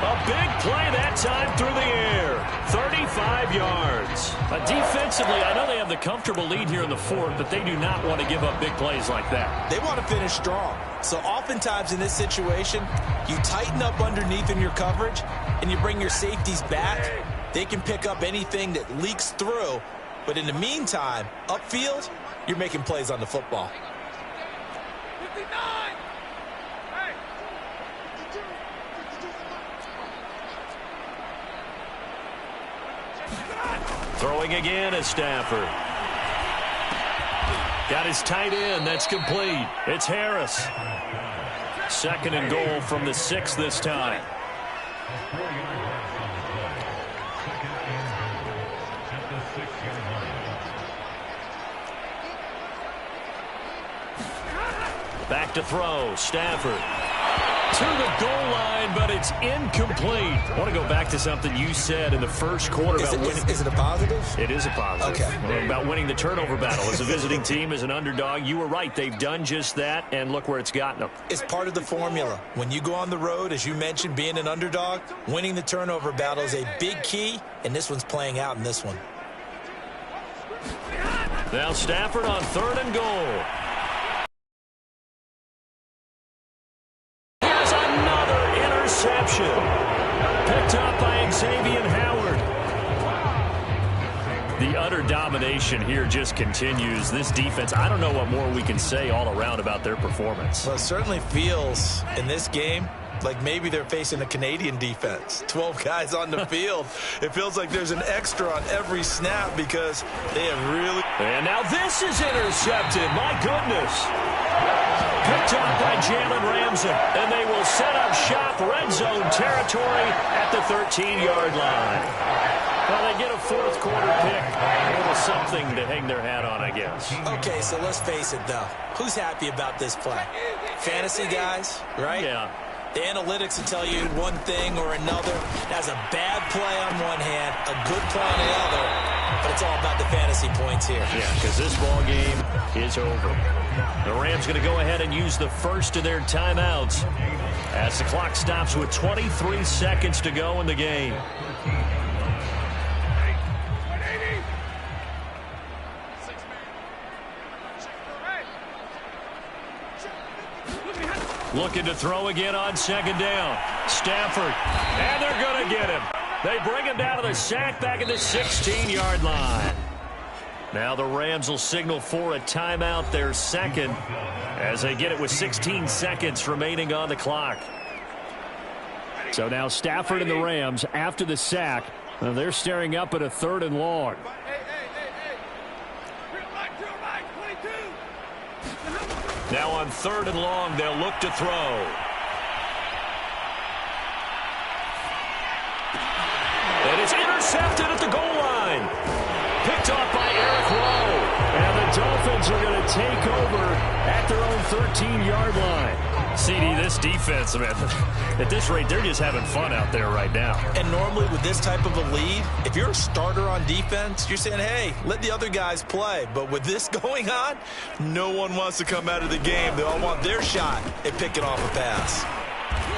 A big play that time through the air. 35 yards. Defensively, I know they have the comfortable lead here in the fourth, but they do not want to give up big plays like that. They want to finish strong. So oftentimes in this situation, you tighten up underneath in your coverage, and you bring your safeties back. They can pick up anything that leaks through. But in the meantime, upfield, you're making plays on the football. 59! Hey! Throwing again is Stafford. Got his tight end. That's complete. It's Harris. Second and goal from the 6 this time. Back to throw. Stafford to the goal line, but it's incomplete. I want to go back to something you said in the first quarter about winning. Is it a positive? It is a positive. Okay. About winning the turnover battle as a visiting team, as an underdog. You were right. They've done just that, and look where it's gotten them. It's part of the formula. When you go on the road, as you mentioned, being an underdog, winning the turnover battle is a big key, and this one's playing out in this one. Now Stafford on third and goal. Interception. Picked up by Xavier Howard. The utter domination here just continues. This defense, I don't know what more we can say all around about their performance. Well, it certainly feels in this game like maybe they're facing a Canadian defense. 12 guys on the field. It feels like there's an extra on every snap because they have really... And now this is intercepted. My goodness. Picked up by Jalen Ramsey. And they will set up shop red zone territory at the 13-yard line. Well, they get a fourth quarter pick. A little something to hang their hat on, I guess. Okay, so let's face it, though. Who's happy about this play? Fantasy guys, right? Yeah. The analytics will tell you one thing or another. That's a bad play on one hand, a good play on the other, but it's all about the fantasy points here. Yeah, because this ball game is over. The Rams going to go ahead and use the first of their timeouts as the clock stops with 23 seconds to go in the game. Looking to throw again on second down. Stafford. And they're going to get him. They bring him down to the sack back at the 16-yard line. Now the Rams will signal for a timeout, their second, as they get it with 16 seconds remaining on the clock. So now Stafford and the Rams, after the sack, they're staring up at a third and long. Now on third and long, they'll look to throw. And it's intercepted at the goal line. Picked off by Eric Rowe. And the Dolphins are going to take over at their own 13-yard line. CD, this defense, man, at this rate, they're just having fun out there right now. And normally with this type of a lead, if you're a starter on defense, you're saying, hey, let the other guys play. But with this going on, no one wants to come out of the game. They all want their shot at picking off a pass.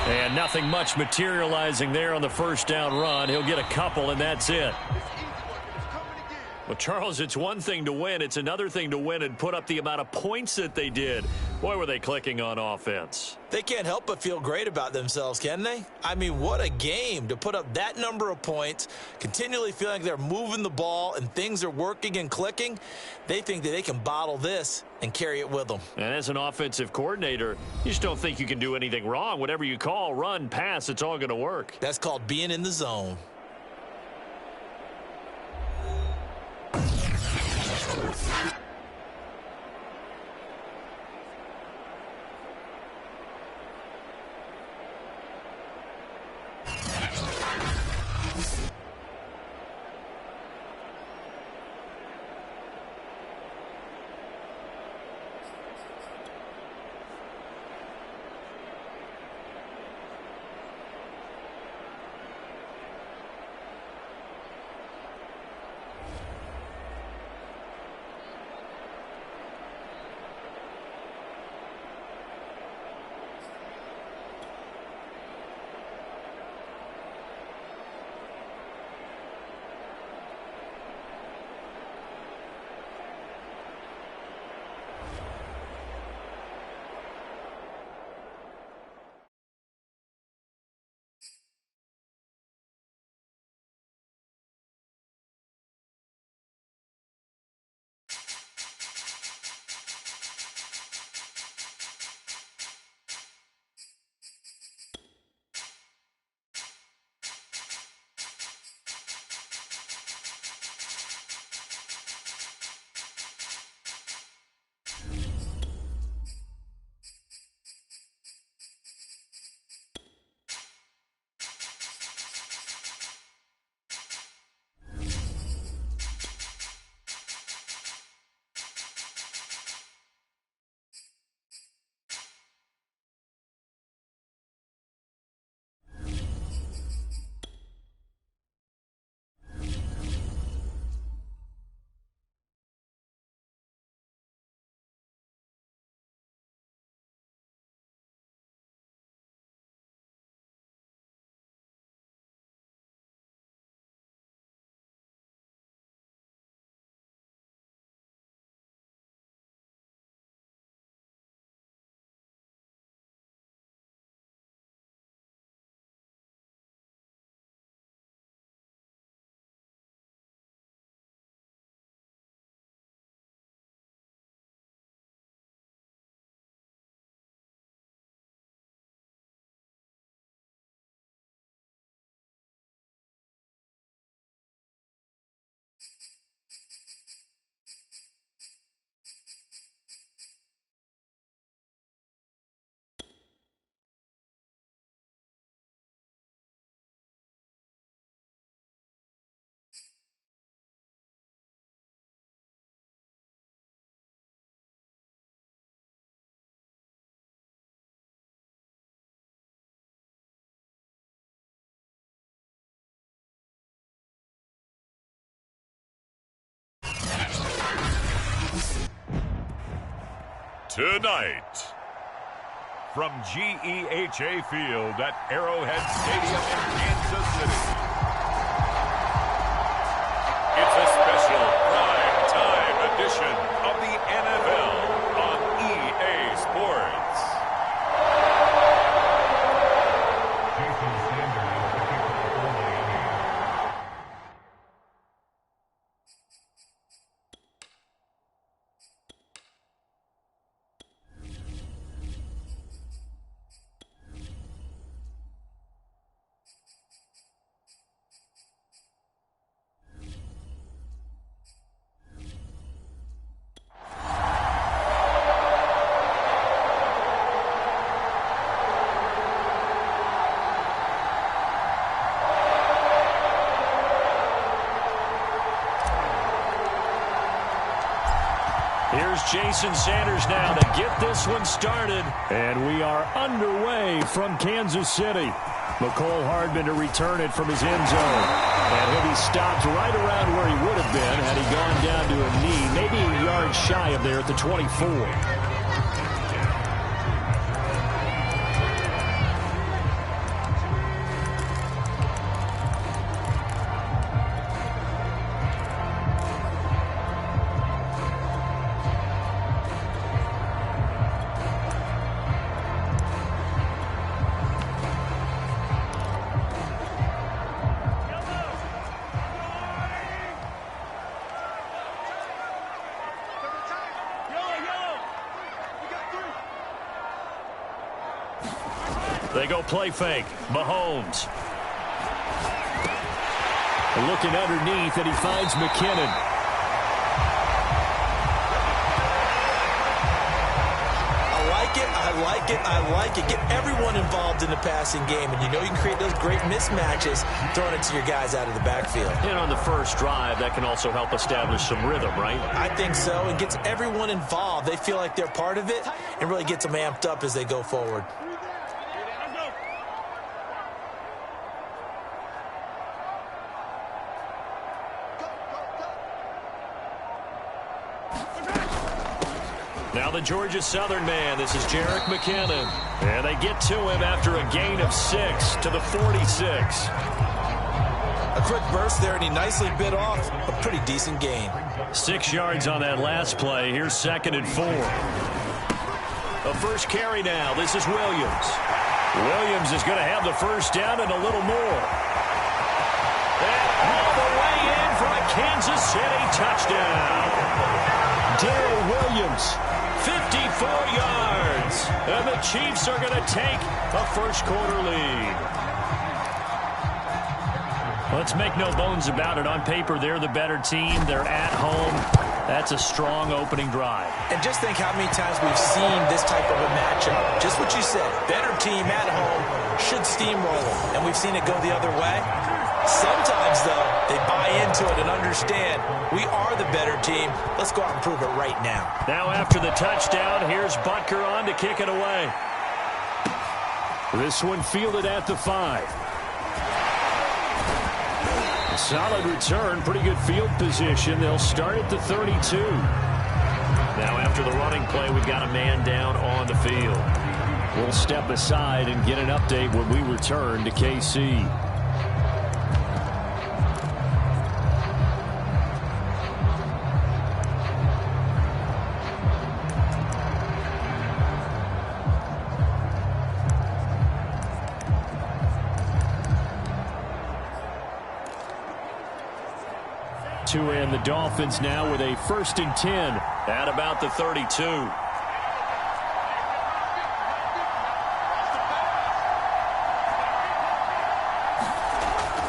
And nothing much materializing there on the first down run. He'll get a couple, and that's it. Well, Charles, it's one thing to win. It's another thing to win and put up the amount of points that they did. Boy, were they clicking on offense. They can't help but feel great about themselves, can they? I mean, what a game to put up that number of points, continually feeling like they're moving the ball and things are working and clicking. They think that they can bottle this and carry it with them. And as an offensive coordinator, you just don't think you can do anything wrong. Whatever you call, run, pass, it's all going to work. That's called being in the zone. Tonight, from GEHA Field at Arrowhead Stadium in Kansas City, it's a special prime time edition of the NFL on EA Sports. Here's Jason Sanders now to get this one started. And we are underway from Kansas City. McCole Hardman to return it from his end zone. And he'll be stopped right around where he would have been had he gone down to a knee, maybe a yard shy of there at the 24. They go play fake. Mahomes. Looking underneath, and he finds McKinnon. I like it. Get everyone involved in the passing game, and you know you can create those great mismatches throwing it to your guys out of the backfield. And on the first drive, that can also help establish some rhythm, right? I think so. It gets everyone involved. They feel like they're part of it and really gets them amped up as they go forward. Now the Georgia Southern man. This is Jerick McKinnon. And they get to him after a gain of 6 to the 46. A quick burst there, and he nicely bit off a pretty decent gain. 6 yards on that last play. Here's 2nd and 4. A first carry now. This is Williams. Williams is going to have the first down and a little more. And all the way in for a Kansas City touchdown. Darrell Williams, 54 yards. And the Chiefs are going to take a first quarter lead. Let's make no bones about it. On paper, they're the better team. They're at home. That's a strong opening drive. And just think how many times we've seen this type of a matchup. Just what you said. Better team at home should steamroll them. And we've seen it go the other way. Sometimes, though, they buy into it and understand we are the better team. Let's go out and prove it right now. Now after the touchdown, here's Butker on to kick it away. This one fielded at the 5. Solid return, pretty good field position. They'll start at the 32. Now after the running play, we've got a man down on the field. We'll step aside and get an update when we return to KC. And the Dolphins now with a 1st and 10 at about the 32.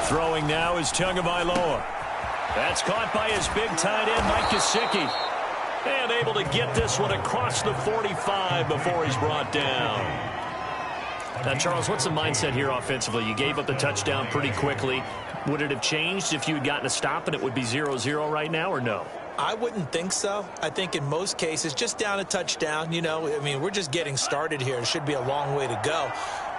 Throwing now is Tagovailoa. That's caught by his big tight end, Mike Gesicki. And able to get this one across the 45 before he's brought down. Now, Charles, what's the mindset here offensively? You gave up the touchdown pretty quickly. Would it have changed if you had gotten a stop and it would be 0-0 right now, or no? I wouldn't think so. I think in most cases, just down a touchdown, you know, I mean, we're just getting started here. It should be a long way to go.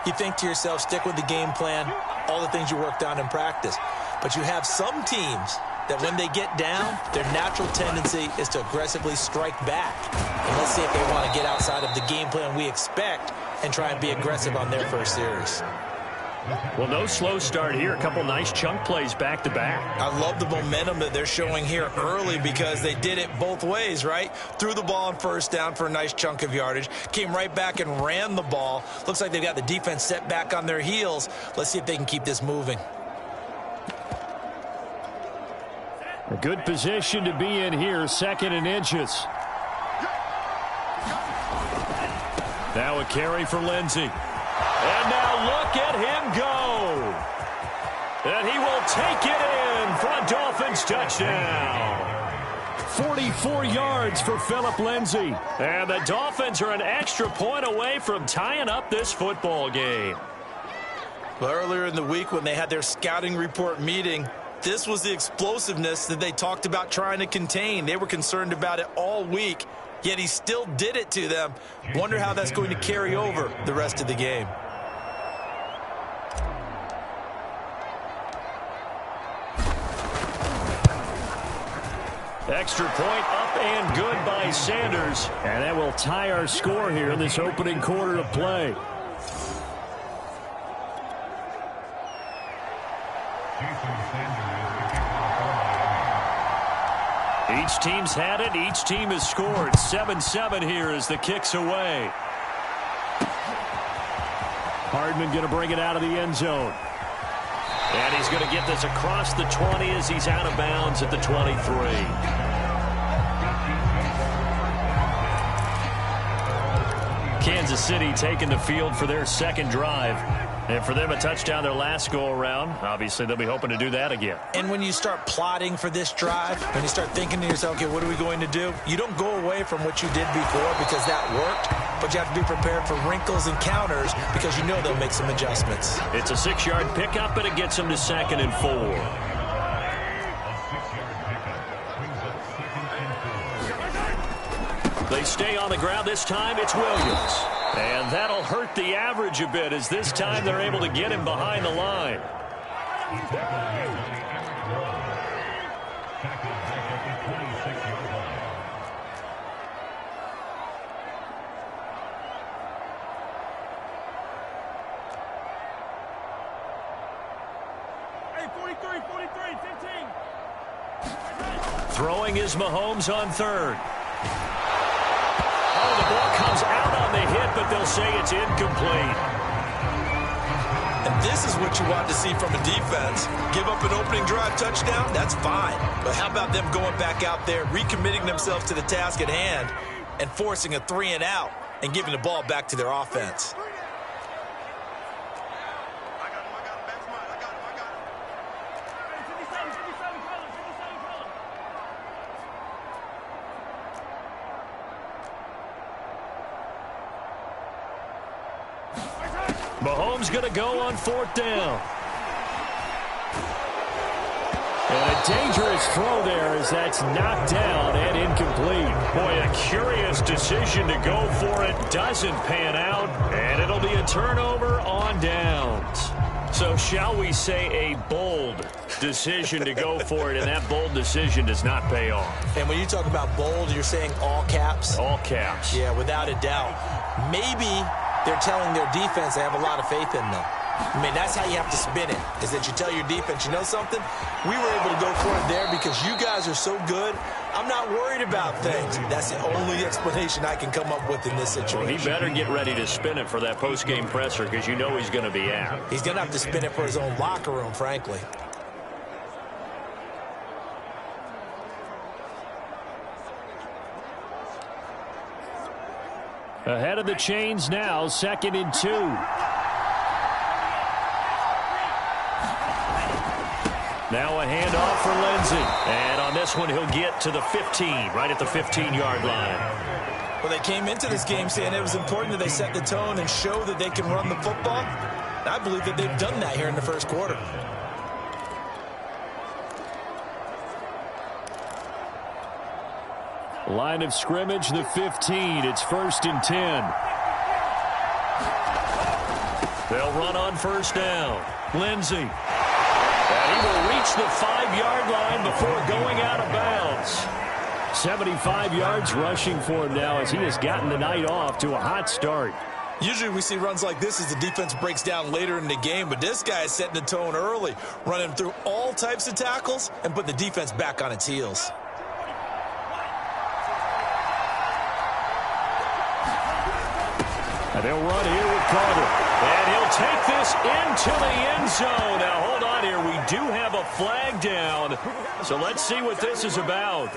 You think to yourself, stick with the game plan, all the things you worked on in practice. But you have some teams that when they get down, their natural tendency is to aggressively strike back. And let's see if they want to get outside of the game plan we expect and try and be aggressive on their first series. Well, no slow start here. A couple nice chunk plays back-to-back. I love the momentum that they're showing here early because they did it both ways, right? Threw the ball on first down for a nice chunk of yardage. Came right back and ran the ball. Looks like they've got the defense set back on their heels. Let's see if they can keep this moving. A good position to be in here, 2nd and inches. Now a carry for Lindsey. And now look at him go. And he will take it in for a Dolphins touchdown. 44 yards for Phillip Lindsey. And the Dolphins are an extra point away from tying up this football game. Well, earlier in the week when they had their scouting report meeting, this was the explosiveness that they talked about trying to contain. They were concerned about it all week, yet he still did it to them. Wonder how that's going to carry over the rest of the game. Extra point up and good by Sanders. And that will tie our score here in this opening quarter of play. Each team's had it. Each team has scored. 7-7 here as the kick's away. Hardman going to bring it out of the end zone. And he's going to get this across the 20 as he's out of bounds at the 23. Kansas City taking the field for their second drive. And for them, a touchdown their last go-around. Obviously, they'll be hoping to do that again. And when you start plotting for this drive, when you start thinking to yourself, okay, what are we going to do? You don't go away from what you did before because that worked, but you have to be prepared for wrinkles and counters because you know they'll make some adjustments. It's a 6-yard pickup, and it gets them to 2nd and 4. They stay on the ground. This time it's Williams. And that'll hurt the average a bit as this time they're able to get him behind the line. Hey, 43, 15. Throwing is Mahomes on 3rd. Oh, the ball comes out on the hit, but they'll say it's incomplete. And this is what you want to see from a defense. Give up an opening drive touchdown, that's fine. But how about them going back out there, recommitting themselves to the task at hand, and forcing a 3-and-out and giving the ball back to their offense? Mahomes going to go on 4th down. And a dangerous throw there as that's knocked down and incomplete. Boy, a curious decision to go for it. Doesn't pan out, and it'll be a turnover on downs. So shall we say a bold decision to go for it, and that bold decision does not pay off. And when you talk about bold, you're saying all caps? All caps. Yeah, without a doubt. Maybe they're telling their defense they have a lot of faith in them. I mean, that's how you have to spin it, is that you tell your defense, you know something? We were able to go for it there because you guys are so good. I'm not worried about things. That's the only explanation I can come up with in this situation. Well, he better get ready to spin it for that post-game presser because you know he's going to be out. He's going to have to spin it for his own locker room, frankly. Ahead of the chains now, 2nd and 2. Now a handoff for Lindsey. And on this one, he'll get to the 15, right at the 15-yard line. Well, they came into this game saying it was important that they set the tone and show that they can run the football. I believe that they've done that here in the first quarter. Line of scrimmage, the 15. It's 1st and 10. They'll run on 1st down. Lindsey. And he will reach the 5-yard line before going out of bounds. 75 yards rushing for him now as he has gotten the night off to a hot start. Usually we see runs like this as the defense breaks down later in the game, but this guy is setting the tone early, running through all types of tackles and putting the defense back on its heels. And they'll run here with Carter. And he'll take this into the end zone. Now, hold on here. We do have a flag down. So let's see what this is about.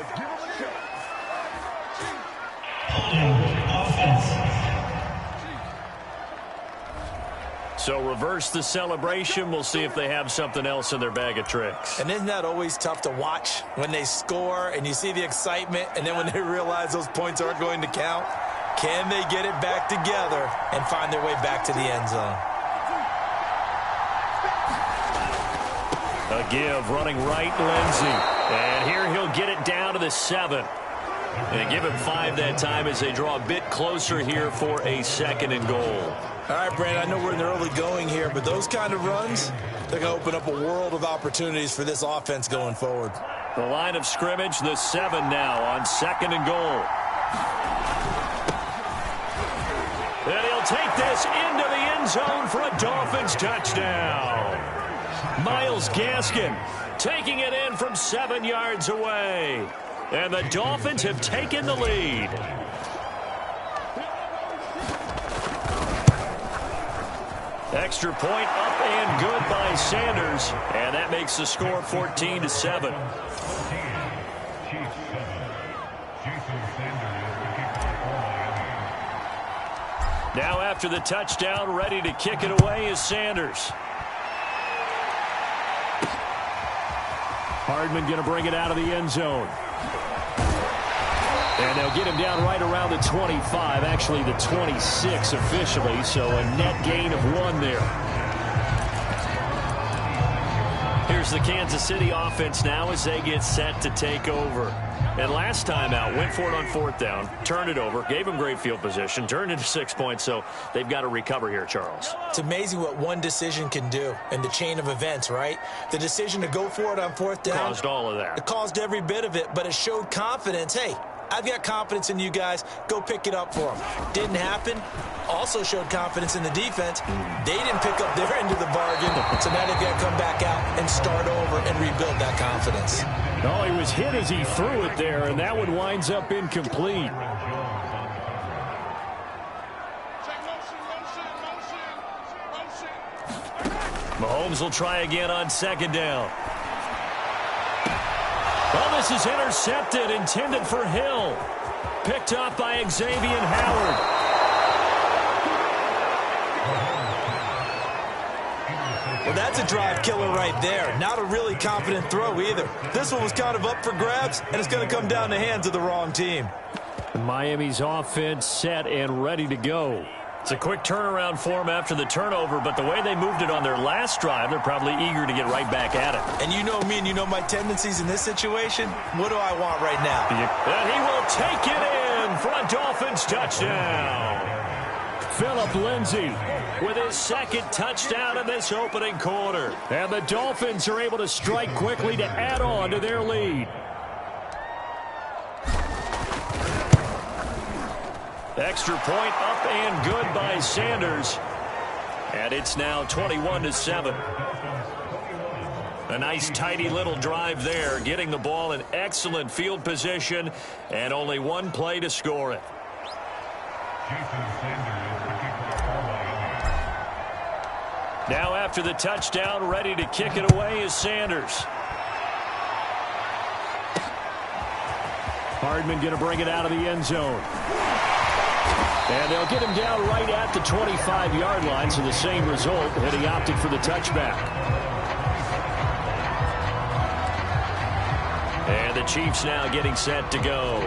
So reverse the celebration. We'll see if they have something else in their bag of tricks. And isn't that always tough to watch when they score and you see the excitement and then when they realize those points aren't going to count? Can they get it back together and find their way back to the end zone? A give running right, Lindsey. And here he'll get it down to the 7. And give him 5 that time as they draw a bit closer here for a 2nd and goal. All right, Brandon, I know we're in the early going here, but those kind of runs, they're going to open up a world of opportunities for this offense going forward. The line of scrimmage, the 7 now on 2nd and goal. And he'll take this into the end zone for a Dolphins touchdown. Myles Gaskin taking it in from 7 yards away. And the Dolphins have taken the lead. Extra point up and good by Sanders. And that makes the score 14-7. Now after the touchdown, ready to kick it away is Sanders. Hardman going to bring it out of the end zone. And they'll get him down right around the 25, actually the 26 officially, so a net gain of 1 there. Here's the Kansas City offense now as they get set to take over. And last time out, went for it on 4th down, turned it over, gave them great field position, turned into 6 points, so they've got to recover here, Charles. It's amazing what one decision can do in the chain of events, right? The decision to go for it on 4th down. Caused all of that. It caused every bit of it, but it showed confidence. Hey, I've got confidence in you guys. Go pick it up for them. Didn't happen. Also showed confidence in the defense. They didn't pick up their end of the bargain, so now they've got to come back out and start over and rebuild that confidence. Oh, he was hit as he threw it there, and that one winds up incomplete. Mahomes will try again on 2nd down. Well, this is intercepted, intended for Hill. Picked up by Xavier Howard. Well, that's a drive killer right there. Not a really confident throw either. This one was kind of up for grabs, and it's going to come down the hands of the wrong team. Miami's offense set and ready to go. It's a quick turnaround for them after the turnover, but the way they moved it on their last drive, they're probably eager to get right back at it. And you know me and you know my tendencies in this situation. What do I want right now? And he will take it in for a Dolphins touchdown. Phillip Lindsay with his 2nd touchdown in this opening quarter. And the Dolphins are able to strike quickly to add on to their lead. Extra point up and good by Sanders. And it's now 21-7. A nice tidy little drive there, getting the ball in excellent field position and only 1 play to score it. Now after the touchdown, ready to kick it away is Sanders. Hardman going to bring it out of the end zone. And they'll get him down right at the 25-yard line, so the same result, and he opted for the touchback. And the Chiefs now getting set to go.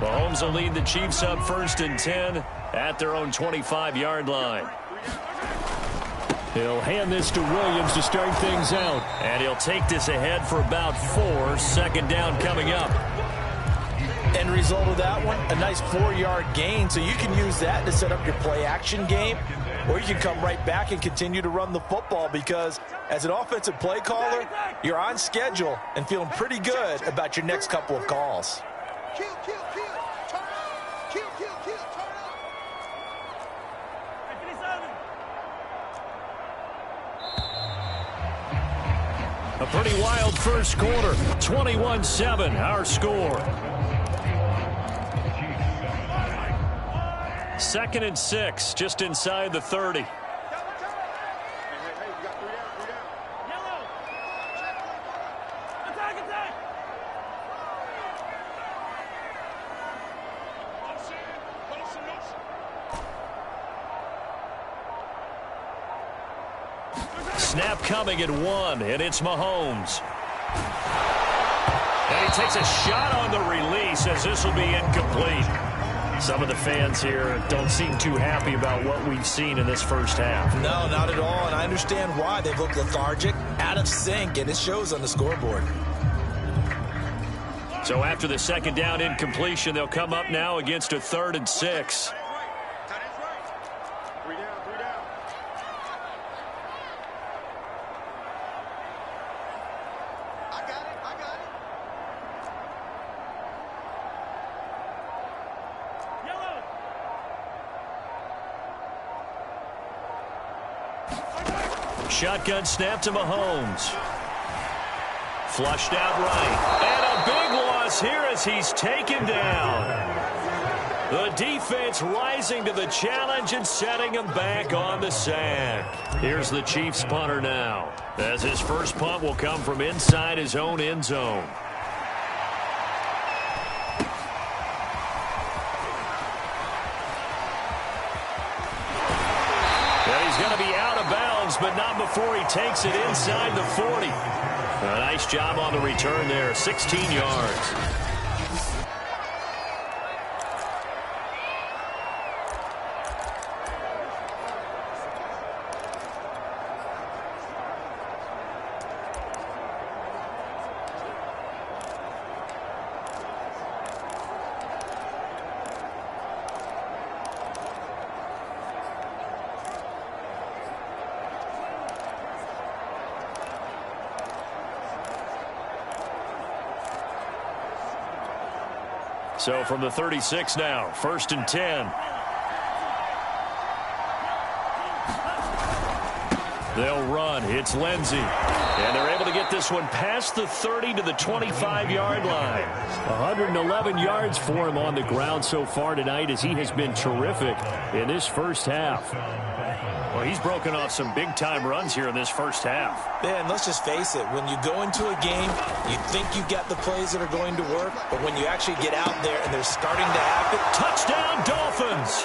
Mahomes will lead the Chiefs up 1st and 10 at their own 25-yard line. He'll hand this to Williams to start things out. And he'll take this ahead for about 4. 2nd down coming up. End result of that one, a nice 4-yard gain, so you can use that to set up your play-action game, or you can come right back and continue to run the football because as an offensive play caller, you're on schedule and feeling pretty good about your next couple of calls. Kill, kill, kill. Turn up. Kill, kill, kill. Turn up. A pretty wild first quarter. 21-7, our score. 2nd and 6, just inside the 30. Snap coming at 1, and it's Mahomes. And he takes a shot on the release as this will be incomplete. Some of the fans here don't seem too happy about what we've seen in this first half. No, not at all, and I understand why. They've looked lethargic, out of sync, and it shows on the scoreboard. So after the 2nd down incompletion, they'll come up now against a 3rd and 6. Shotgun snap to Mahomes. Flushed out right. And a big loss here as he's taken down. The defense rising to the challenge and setting him back on the sack. Here's the Chiefs punter now, as his first punt will come from inside his own end zone. And he's going to be out of bounds, but not before he takes it inside the 40. A nice job on the return there, 16 yards. So from the 36 now, 1st and 10. They'll run. It's Lindsey. And they're able to get this one past the 30 to the 25-yard line. 111 yards for him on the ground so far tonight, as he has been terrific in this first half. Well, he's broken off some big-time runs here in this first half. Yeah, and let's just face it. When you go into a game, you think you've got the plays that are going to work, but when you actually get out there and they're starting to happen. Touchdown, Dolphins!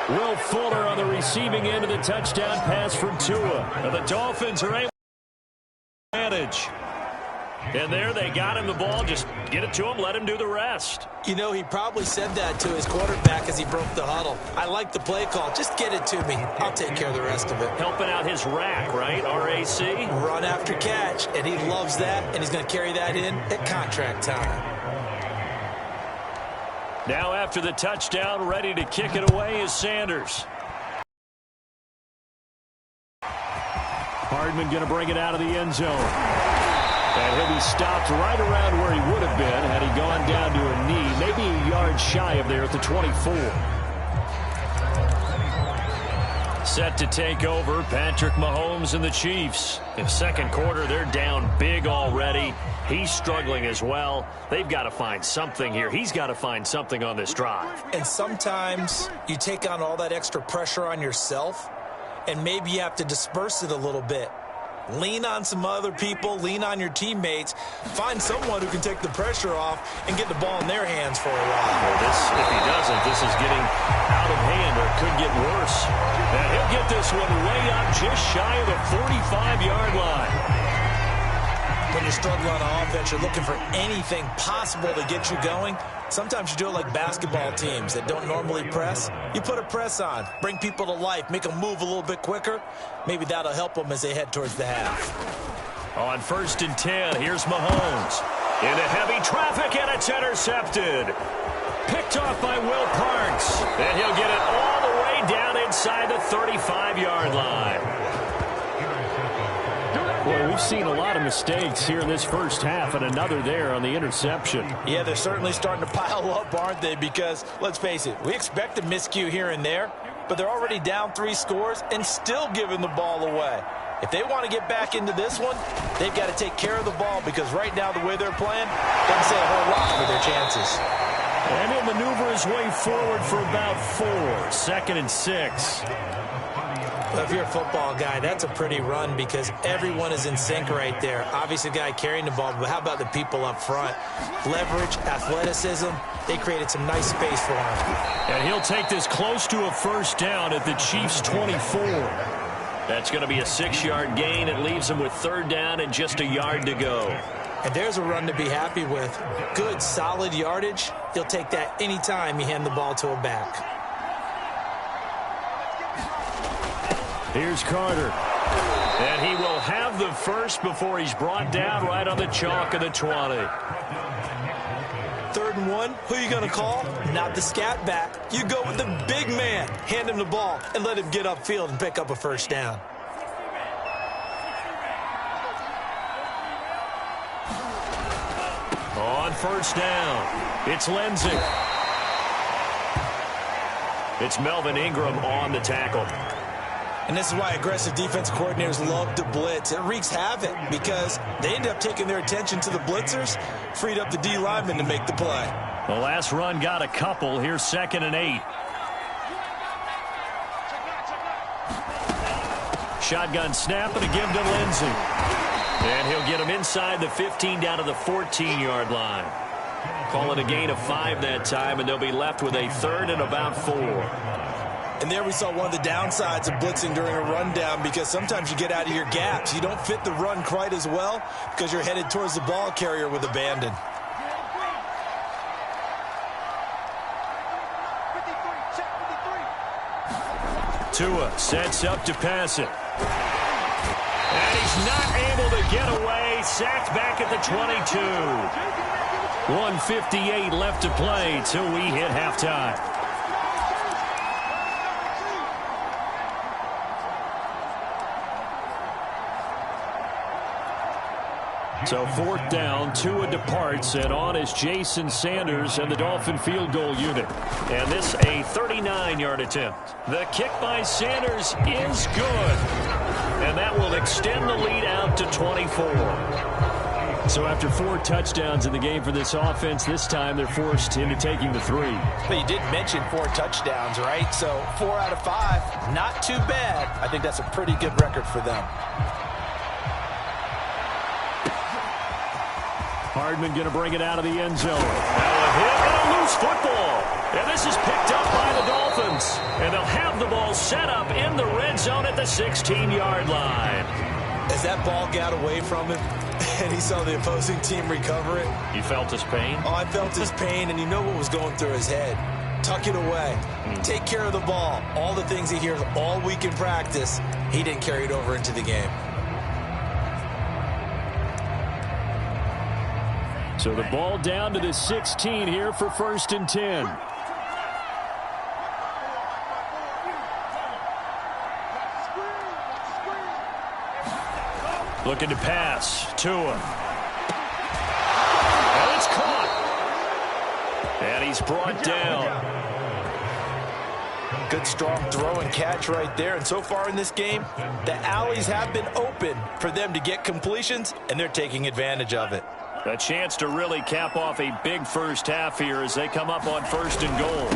Will Fuller on the receiving end of the touchdown pass from Tua. And the Dolphins are able to manage. And there they got him the ball. Just get it to him, let him do the rest. You know, he probably said that to his quarterback as he broke the huddle. I like the play call. Just get it to me. I'll take care of the rest of it. Helping out his rack, right? RAC? Run after catch, and he loves that, and he's going to carry that in at contract time. Now after the touchdown, ready to kick it away is Sanders. Hardman going to bring it out of the end zone. And he'll be stopped right around where he would have been had he gone down to a knee, maybe a yard shy of there at the 24. Set to take over, Patrick Mahomes and the Chiefs. In the second quarter, they're down big already. He's struggling as well. They've got to find something here. He's got to find something on this drive. And sometimes you take on all that extra pressure on yourself, and maybe you have to disperse it a little bit. Lean on some other people, lean on your teammates, find someone who can take the pressure off and get the ball in their hands for a while. Well, if he doesn't, this is getting out of hand, or it could get worse. And he'll get this one way up just shy of the 45-yard line. When you're struggling on offense, you're looking for anything possible to get you going. Sometimes you do it like basketball teams that don't normally press. You put a press on, bring people to life, make them move a little bit quicker. Maybe that'll help them as they head towards the half. On 1st and 10, here's Mahomes. Into heavy traffic, and it's intercepted. Picked off by Will Parks. And he'll get it all the way down inside the 35-yard line. Boy, we've seen a lot of mistakes here in this first half, and another there on the interception. Yeah, they're certainly starting to pile up, aren't they? Because, let's face it, we expect a miscue here and there, but they're already down 3 scores and still giving the ball away. If they want to get back into this one, they've got to take care of the ball, because right now the way they're playing doesn't say a whole lot for their chances. And he'll maneuver his way forward for about 4. 2nd and 6. Well, if you're a football guy, that's a pretty run because everyone is in sync right there. Obviously, the guy carrying the ball, but how about the people up front? Leverage, athleticism, they created some nice space for him. And he'll take this close to a first down at the Chiefs' 24. That's going to be a 6-yard gain. It leaves him with 3rd down and just a yard to go. And there's a run to be happy with. Good, solid yardage. He'll take that anytime you hand the ball to a back. Here's Carter. And he will have the first before he's brought down right on the chalk of the 20. 3rd and 1, who are you going to call? Not the scat back. You go with the big man. Hand him the ball and let him get upfield and pick up a first down. On 1st down, it's Lindsey. It's Melvin Ingram on the tackle. And this is why aggressive defense coordinators love to blitz. It wreaks havoc because they end up taking their attention to the blitzers, freed up the D lineman to make the play. The last run got a couple. Here's 2nd and 8. Shotgun snap and a give to Lindsey. And he'll get him inside the 15 down to the 14-yard line. Call it a gain of 5 that time, and they'll be left with a 3rd and about 4. And there we saw one of the downsides of blitzing during a rundown, because sometimes you get out of your gaps. You don't fit the run quite as well because you're headed towards the ball carrier with abandon. Tua sets up to pass it. And he's not able to get away. Sacked back at the 22. 1:58 left to play till we hit halftime. So 4th down, Tua departs, and on is Jason Sanders and the Dolphin field goal unit. And this a 39-yard attempt. The kick by Sanders is good. And that will extend the lead out to 24. So after 4 touchdowns in the game for this offense, this time they're forced into taking the 3. But you did mention 4 touchdowns, right? So 4 out of 5, not too bad. I think that's a pretty good record for them. Hardman going to bring it out of the end zone. Now a hit and a loose football. And this is picked up by the Dolphins. And they'll have the ball set up in the red zone at the 16-yard line. As that ball got away from him and he saw the opposing team recover it. You felt his pain? Oh, I felt his pain, and you know what was going through his head. Tuck it away. Take care of the ball. All the things he hears all week in practice, he didn't carry it over into the game. So the ball down to the 16 here for 1st and 10. Looking to pass. Tua. And it's caught. And he's brought down. Good strong throw and catch right there. And so far in this game, the alleys have been open for them to get completions, and they're taking advantage of it. A chance to really cap off a big first half here as they come up on 1st and goal.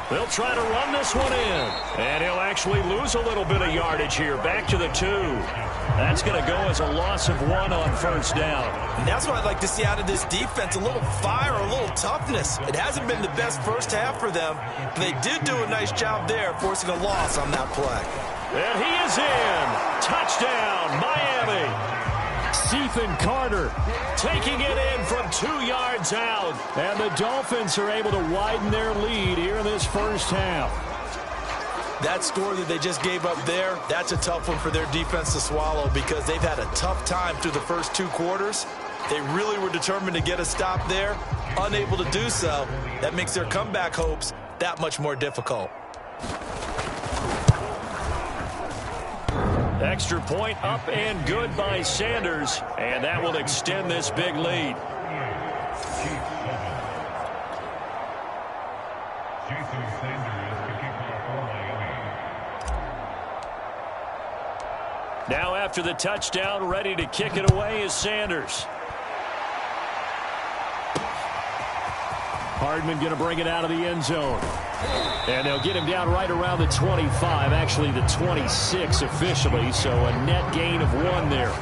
They'll try to run this one in. And he'll actually lose a little bit of yardage here. Back to the 2. That's going to go as a loss of 1 on 1st down. And that's what I'd like to see out of this defense. A little fire, a little toughness. It hasn't been the best first half for them, but they did do a nice job there, forcing a loss on that play. And he is in. Touchdown, Miami. Stephen Carter taking it in from 2 yards out. And the Dolphins are able to widen their lead here in this first half. That score that they just gave up there, that's a tough one for their defense to swallow, because they've had a tough time through the first 2 quarters. They really were determined to get a stop there, unable to do so. That makes their comeback hopes that much more difficult. Extra point up and good by Sanders, and that will extend this big lead. Now after the touchdown, ready to kick it away is Sanders. Hardman going to bring it out of the end zone. And they'll get him down right around the 25, actually the 26 officially, so a net gain of 1 there.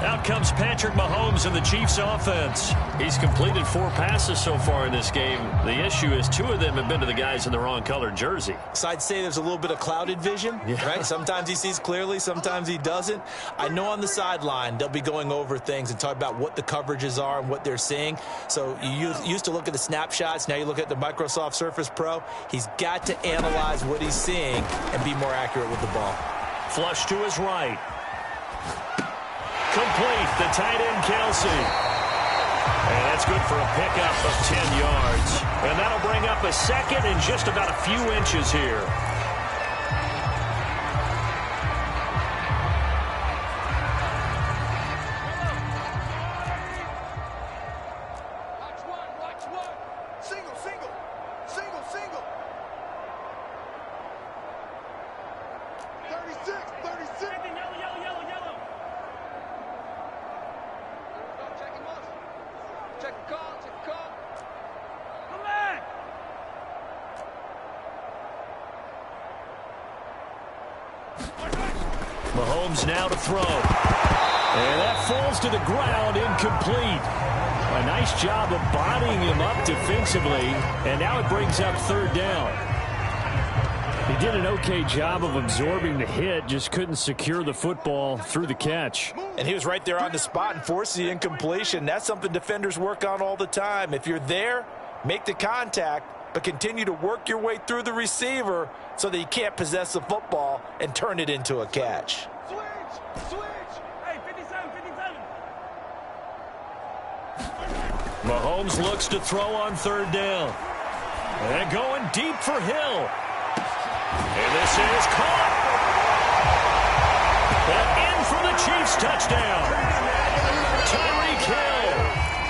Out comes Patrick Mahomes in the Chiefs offense. He's completed 4 passes so far in this game. The issue is 2 of them have been to the guys in the wrong colored jersey. So I'd say there's a little bit of clouded vision, right? Sometimes he sees clearly, sometimes he doesn't. I know on the sideline they'll be going over things and talk about what the coverages are and what they're seeing. So you used to look at the snapshots. Now you look at the Microsoft Surface Pro. He's got to analyze what he's seeing and be more accurate with the ball. Flush to his right. Complete, the tight end, Kelsey. And that's good for a pickup of 10 yards. And that'll bring up a second and just about a few inches here. Mahomes now to throw. And that falls to the ground, incomplete. A nice job of bodying him up defensively, and now it brings up third down. He did an okay job of absorbing the hit, just couldn't secure the football through the catch. And he was right there on the spot and forced the incompletion. That's something defenders work on all the time. If you're there, make the contact, but continue to work your way through the receiver so that you can't possess the football and turn it into a catch. Switch! Hey, 57, 57. Mahomes looks to throw on third down. And going deep for Hill. And this is caught. And in for the Chiefs touchdown. Tyreek Hill,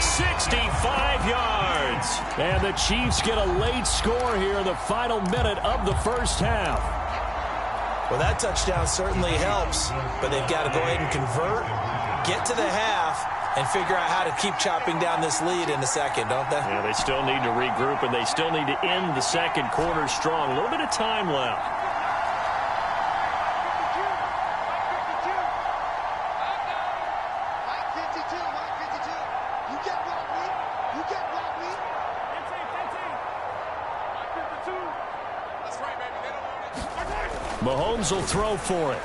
65 yards. And the Chiefs get a late score here in the final minute of the first half. Well, that touchdown certainly helps, but they've got to go ahead and convert, get to the half, and figure out how to keep chopping down this lead in the second, don't they? Yeah, they still need to regroup, and they still need to end the second quarter strong. A little bit of time left. Mahomes will throw for it.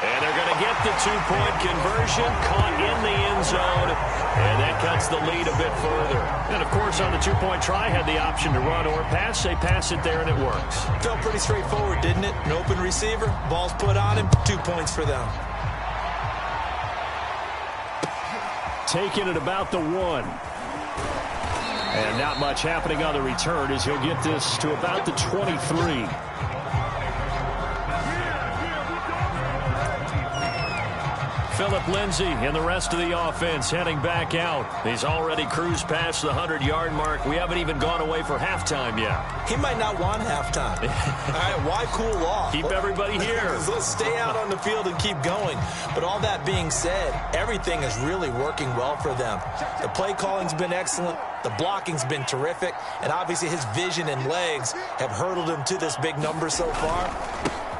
And they're going to get the two-point conversion, caught in the end zone, and that cuts the lead a bit further. And, of course, on the two-point try, had the option to run or pass. They pass it there, and it works. Felt pretty straightforward, didn't it? An open receiver, ball's put on him, 2 points for them. Taking it about the 1. And not much happening on the return as he'll get this to about the 23. Phillip Lindsay and the rest of the offense heading back out. He's already cruised past the 100-yard mark. We haven't even gone away for halftime yet. He might not want halftime. All right, why cool off? Keep everybody here. Let's stay out on the field and keep going. But all that being said, everything is really working well for them. The play calling's been excellent. The blocking's been terrific. And obviously his vision and legs have hurdled him to this big number so far.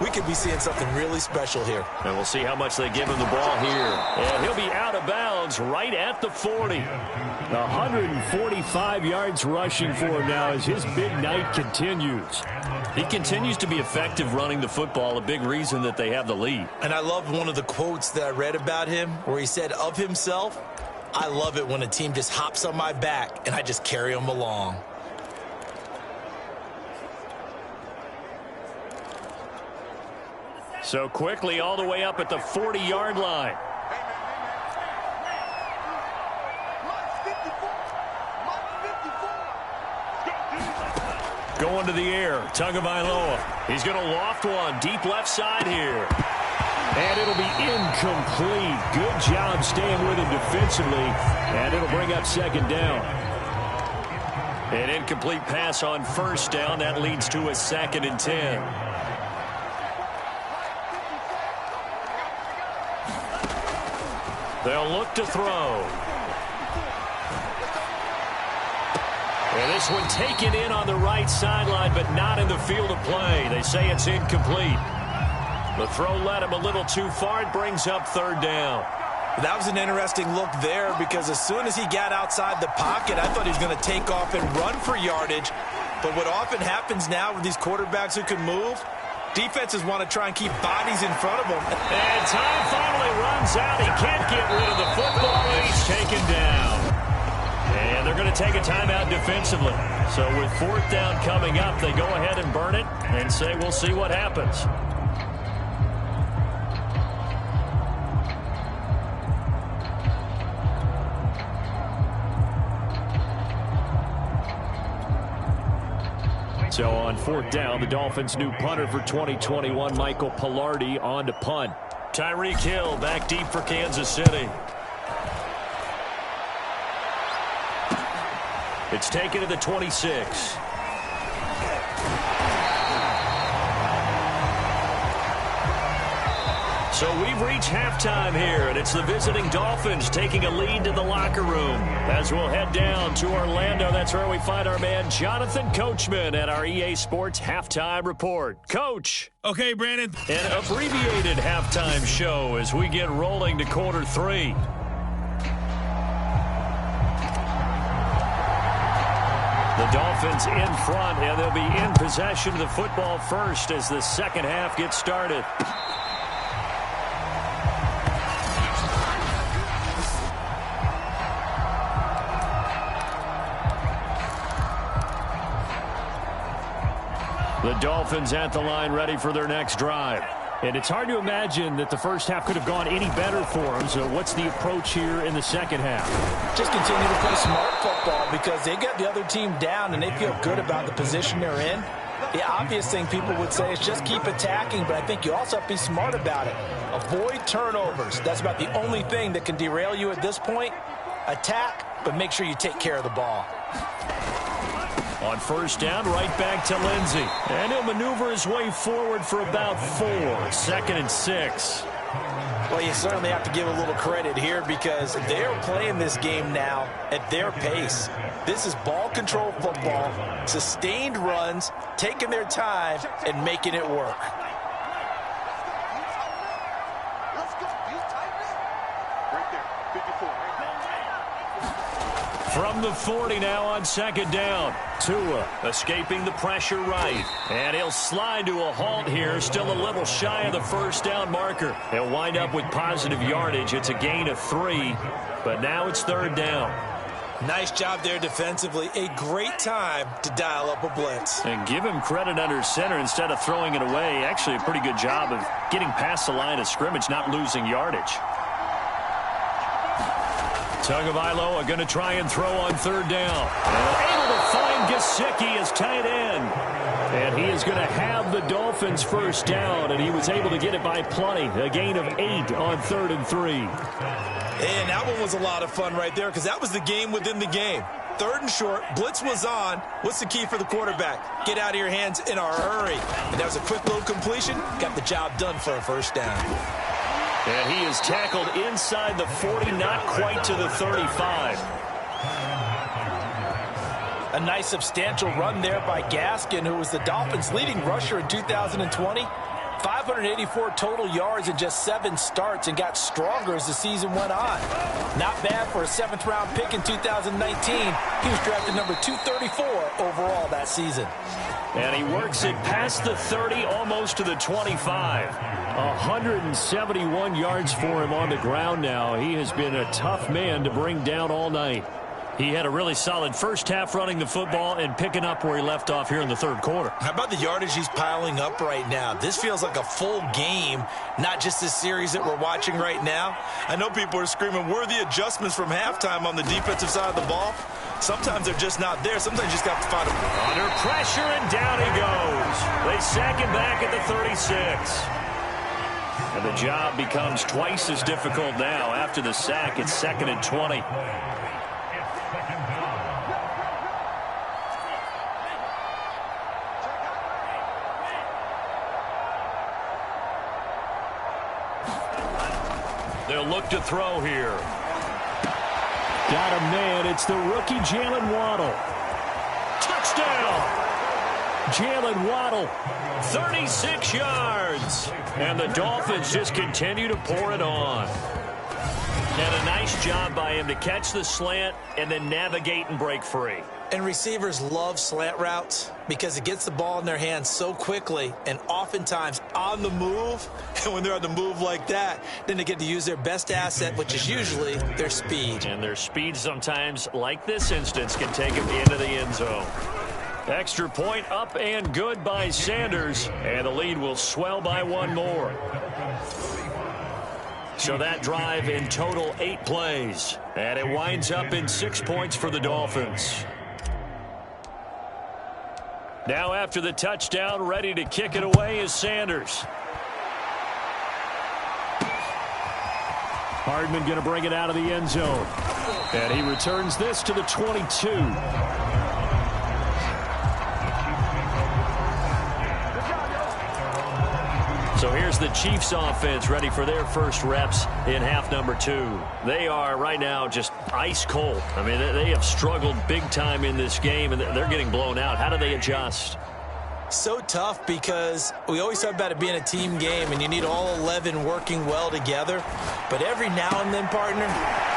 We could be seeing something really special here. And we'll see how much they give him the ball here. And he'll be out of bounds right at the 40. 145 yards rushing for him now as his big night continues. He continues to be effective running the football, a big reason that they have the lead. And I love one of the quotes that I read about him where he said of himself, "I love it when a team just hops on my back and I just carry them along." So quickly all the way up at the 40-yard line. Going to the air, Tagovailoa. He's going to loft one, deep left side here. And it'll be incomplete. Good job staying with him defensively. And it'll bring up second down. An incomplete pass on first down. That leads to a 2nd and 10. They'll look to throw. And this one taken in on the right sideline, but not in the field of play. They say it's incomplete. The throw led him a little too far. It brings up third down. That was an interesting look there because as soon as he got outside the pocket, I thought he was going to take off and run for yardage. But what often happens now with these quarterbacks who can move, defenses want to try and keep bodies in front of them. And time finally runs out. He can't get rid of the football, and he's taken down. And they're going to take a timeout defensively. So with 4th down coming up, they go ahead and burn it and say we'll see what happens. So on 4th down, the Dolphins' new punter for 2021, Michael Pilardi, on to punt. Tyreek Hill back deep for Kansas City. It's taken to the 26. So we've reached halftime here, and it's the visiting Dolphins taking a lead to the locker room. As we'll head down to Orlando, that's where we find our man Jonathan Coachman at our EA Sports Halftime Report. Coach. Okay, Brandon. An abbreviated halftime show as we get rolling to quarter three. The Dolphins in front, and they'll be in possession of the football first as the second half gets started. The Dolphins at the line ready for their next drive. And it's hard to imagine that the first half could have gone any better for them. So what's the approach here in the second half? Just continue to play smart football because they got the other team down and they feel good about the position they're in. The obvious thing people would say is just keep attacking, but I think you also have to be smart about it. Avoid turnovers. That's about the only thing that can derail you at this point. Attack, but make sure you take care of the ball. On first down, right back to Lindsey. And he'll maneuver his way forward for about 4. 2nd and 6. Well, you certainly have to give a little credit here because they're playing this game now at their pace. This is ball control football, sustained runs, taking their time, and making it work. From the 40 now on second down. Tua escaping the pressure right. And he'll slide to a halt here, still a little shy of the first down marker. He'll wind up with positive yardage. It's a gain of 3, but now it's third down. Nice job there defensively. A great time to dial up a blitz. And give him credit under center instead of throwing it away. Actually a pretty good job of getting past the line of scrimmage, not losing yardage. Tagovailoa going to try and throw on third down. Able to find Gesicki as tight end. And he is going to have the Dolphins first down, and he was able to get it by plenty. A gain of 8 on 3rd and 3. And that one was a lot of fun right there because that was the game within the game. 3rd and short, blitz was on. What's the key for the quarterback? Get out of your hands in a hurry. And that was a quick little completion. Got the job done for a first down. And he is tackled inside the 40, not quite to the 35. A nice substantial run there by Gaskin, who was the Dolphins' leading rusher in 2020. 584 total yards in just 7 starts and got stronger as the season went on. Not bad for a 7th-round pick in 2019. He was drafted number 234 overall that season. And he works it past the 30, almost to the 25. 171 yards for him on the ground now. He has been a tough man to bring down all night. He had a really solid first half running the football and picking up where he left off here in the 3rd quarter. How about the yardage he's piling up right now? This feels like a full game, not just this series that we're watching right now. I know people are screaming, worthy adjustments from halftime on the defensive side of the ball. Sometimes they're just not there. Sometimes you just got to find them. Under pressure, and down he goes. They sack him back at the 36. And the job becomes twice as difficult now. After the sack, it's 2nd and 20. They'll look to throw here. Got a man. It's the rookie Jalen Waddle. Touchdown! Jalen Waddle, 36 yards. And the Dolphins just continue to pour it on. And a nice job by him to catch the slant and then navigate and break free. And receivers love slant routes because it gets the ball in their hands so quickly and oftentimes on the move. And when they're on the move like that, then they get to use their best asset, which is usually their speed. And their speed sometimes, like this instance, can take them into the end zone. Extra point up and good by Sanders. And the lead will swell by 1 more. So that drive in total 8 plays. And it winds up in 6 points for the Dolphins. Now after the touchdown, ready to kick it away is Sanders. Hardman going to bring it out of the end zone. And he returns this to the 22. So here's the Chiefs offense ready for their first reps in half number 2. They are right now just ice cold. I mean, they have struggled big time in this game, and they're getting blown out. How do they adjust? So tough because we always talk about it being a team game and you need all 11 working well together. But every now and then, partner,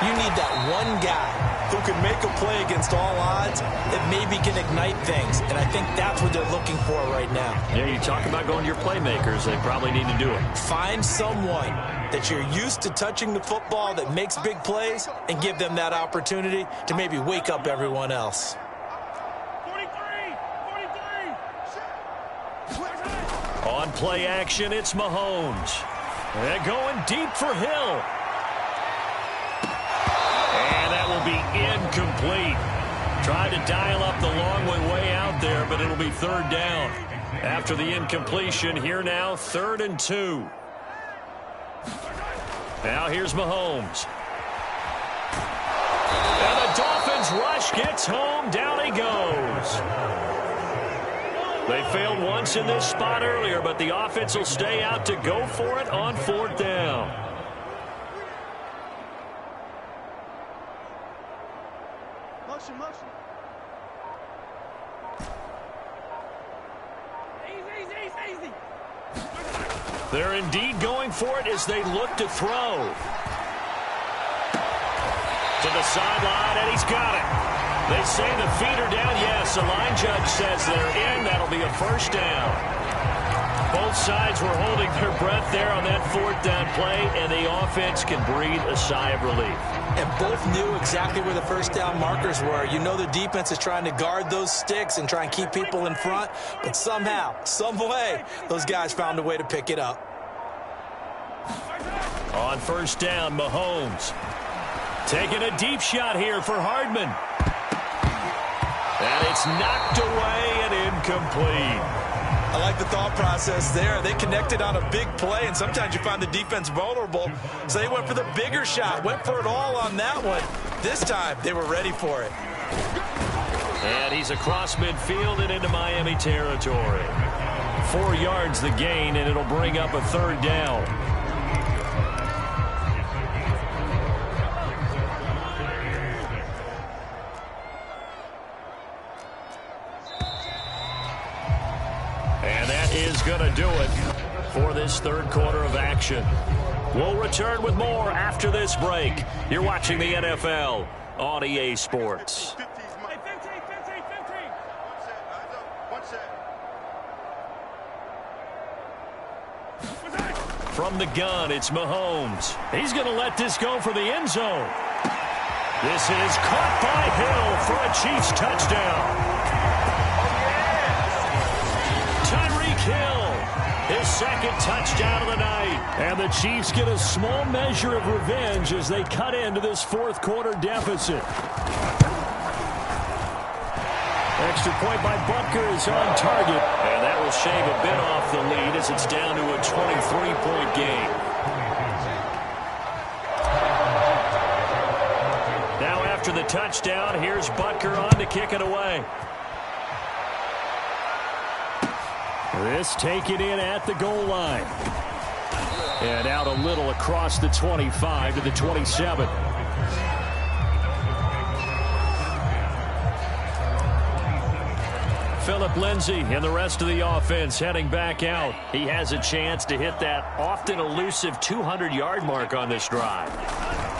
you need that one guy who can make a play against all odds that maybe can ignite things. And I think that's what they're looking for right now. Yeah, you talk about going to your playmakers. They probably need to do it. Find someone that you're used to touching the football that makes big plays and give them that opportunity to maybe wake up everyone else. On play action, it's Mahomes. They're going deep for Hill. And that will be incomplete. Tried to dial up the long way out there, but it'll be third down. After the incompletion, here now, 3rd and 2. Now here's Mahomes. And the Dolphins rush gets home. Down he goes. They failed once in this spot earlier, but the offense will stay out to go for it on 4th down. Motion, motion. Easy. They're indeed going for it as they look to throw. To the sideline, and he's got it. They say the feet are down. Yes, the line judge says they're in. That'll be a first down. Both sides were holding their breath there on that 4th down play, and the offense can breathe a sigh of relief. And both knew exactly where the first down markers were. You know the defense is trying to guard those sticks and try and keep people in front, but somehow, some way, those guys found a way to pick it up. On first down, Mahomes. Taking a deep shot here for Hardman. And it's knocked away and incomplete. I like the thought process there. They connected on a big play, and sometimes you find the defense vulnerable. So they went for the bigger shot, went for it all on that one. This time, they were ready for it. And he's across midfield and into Miami territory. 4 yards the gain, and it'll bring up a 3rd down. And that is going to do it for this 3rd quarter of action. We'll return with more after this break. You're watching the NFL on EA Sports. 15. One set. From the gun, it's Mahomes. He's going to let this go for the end zone. This is caught by Hill for a Chiefs touchdown. Hill, his 2nd touchdown of the night. And the Chiefs get a small measure of revenge as they cut into this 4th quarter deficit. Extra point by Butker is on target. And that will shave a bit off the lead as it's down to a 23-point game. Now after the touchdown, here's Butker on to kick it away. This taken in at the goal line. And out a little across the 25 to the 27. Phillip Lindsay and the rest of the offense heading back out. He has a chance to hit that often elusive 200-yard mark on this drive.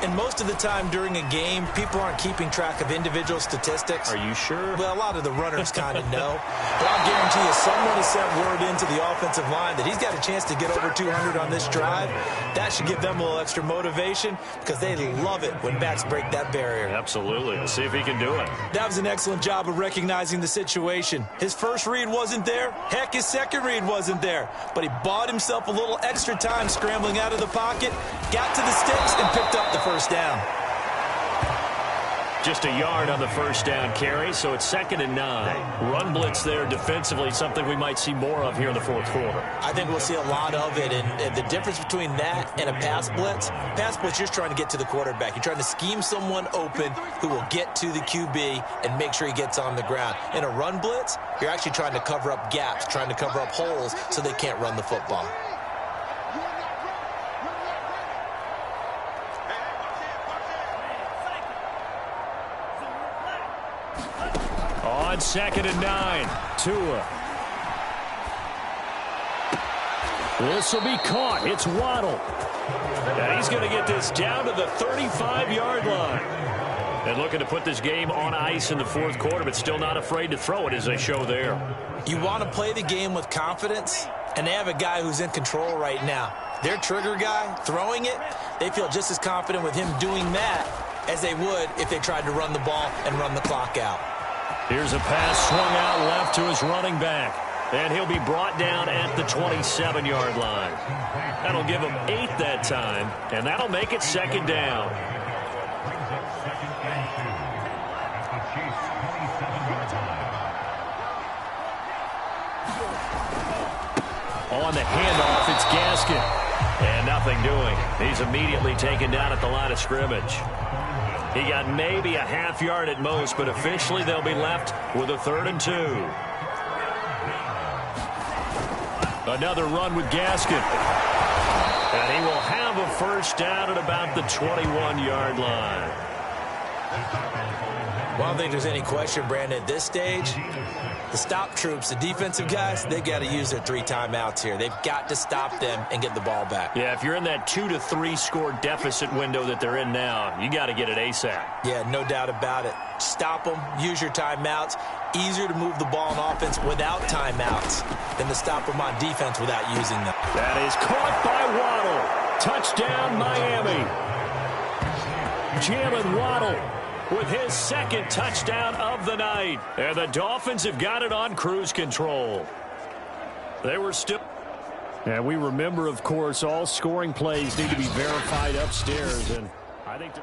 And most of the time during a game, people aren't keeping track of individual statistics. Are you sure? Well, a lot of the runners kind of know. But I'll guarantee you someone has sent word into the offensive line that he's got a chance to get over 200 on this drive. That should give them a little extra motivation because they love it when backs break that barrier. Absolutely. Let's see if he can do it. That was an excellent job of recognizing the situation. His first read wasn't there. Heck, his second read wasn't there. But he bought himself a little extra time scrambling out of the pocket, got to the sticks, and picked up the first down. Just a yard on the first down carry, so it's 2nd and 9. Run blitz there defensively, something we might see more of here in the 4th quarter. I think we'll see a lot of it, and the difference between that and a pass blitz, you're just trying to get to the quarterback. You're trying to scheme someone open who will get to the QB and make sure he gets on the ground. In a run blitz, you're actually trying to cover up gaps, trying to cover up holes so they can't run the football. on 2nd and 9. Tua. This will be caught. It's Waddle. And he's going to get this down to the 35-yard line. And looking to put this game on ice in the fourth quarter, but still not afraid to throw it as they show there. You want to play the game with confidence, and they have a guy who's in control right now. Their trigger guy, throwing it, they feel just as confident with him doing that as they would if they tried to run the ball and run the clock out. Here's a pass swung out left to his running back. And he'll be brought down at the 27-yard line. That'll give him 8 that time, and that'll make it 2nd down. On the handoff, it's Gaskin. And nothing doing. He's immediately taken down at the line of scrimmage. He got maybe a half yard at most, but officially they'll be left with a 3rd and 2. Another run with Gaskin. And he will have a first down at about the 21-yard line. Well, I don't think there's any question, Brandon, at this stage, the stop troops, the defensive guys, they got to use their 3 timeouts here. They've got to stop them and get the ball back. Yeah, if you're in that 2 to 3 score deficit window that they're in now, you got to get it ASAP. Yeah, no doubt about it. Stop them, use your timeouts. Easier to move the ball on offense without timeouts than to stop them on defense without using them. That is caught by Waddle. Touchdown, Miami. Jalen Waddle with his 2nd touchdown of the night. And the Dolphins have got it on cruise control. They were still... And we remember, of course, all scoring plays need to be verified upstairs. And I think...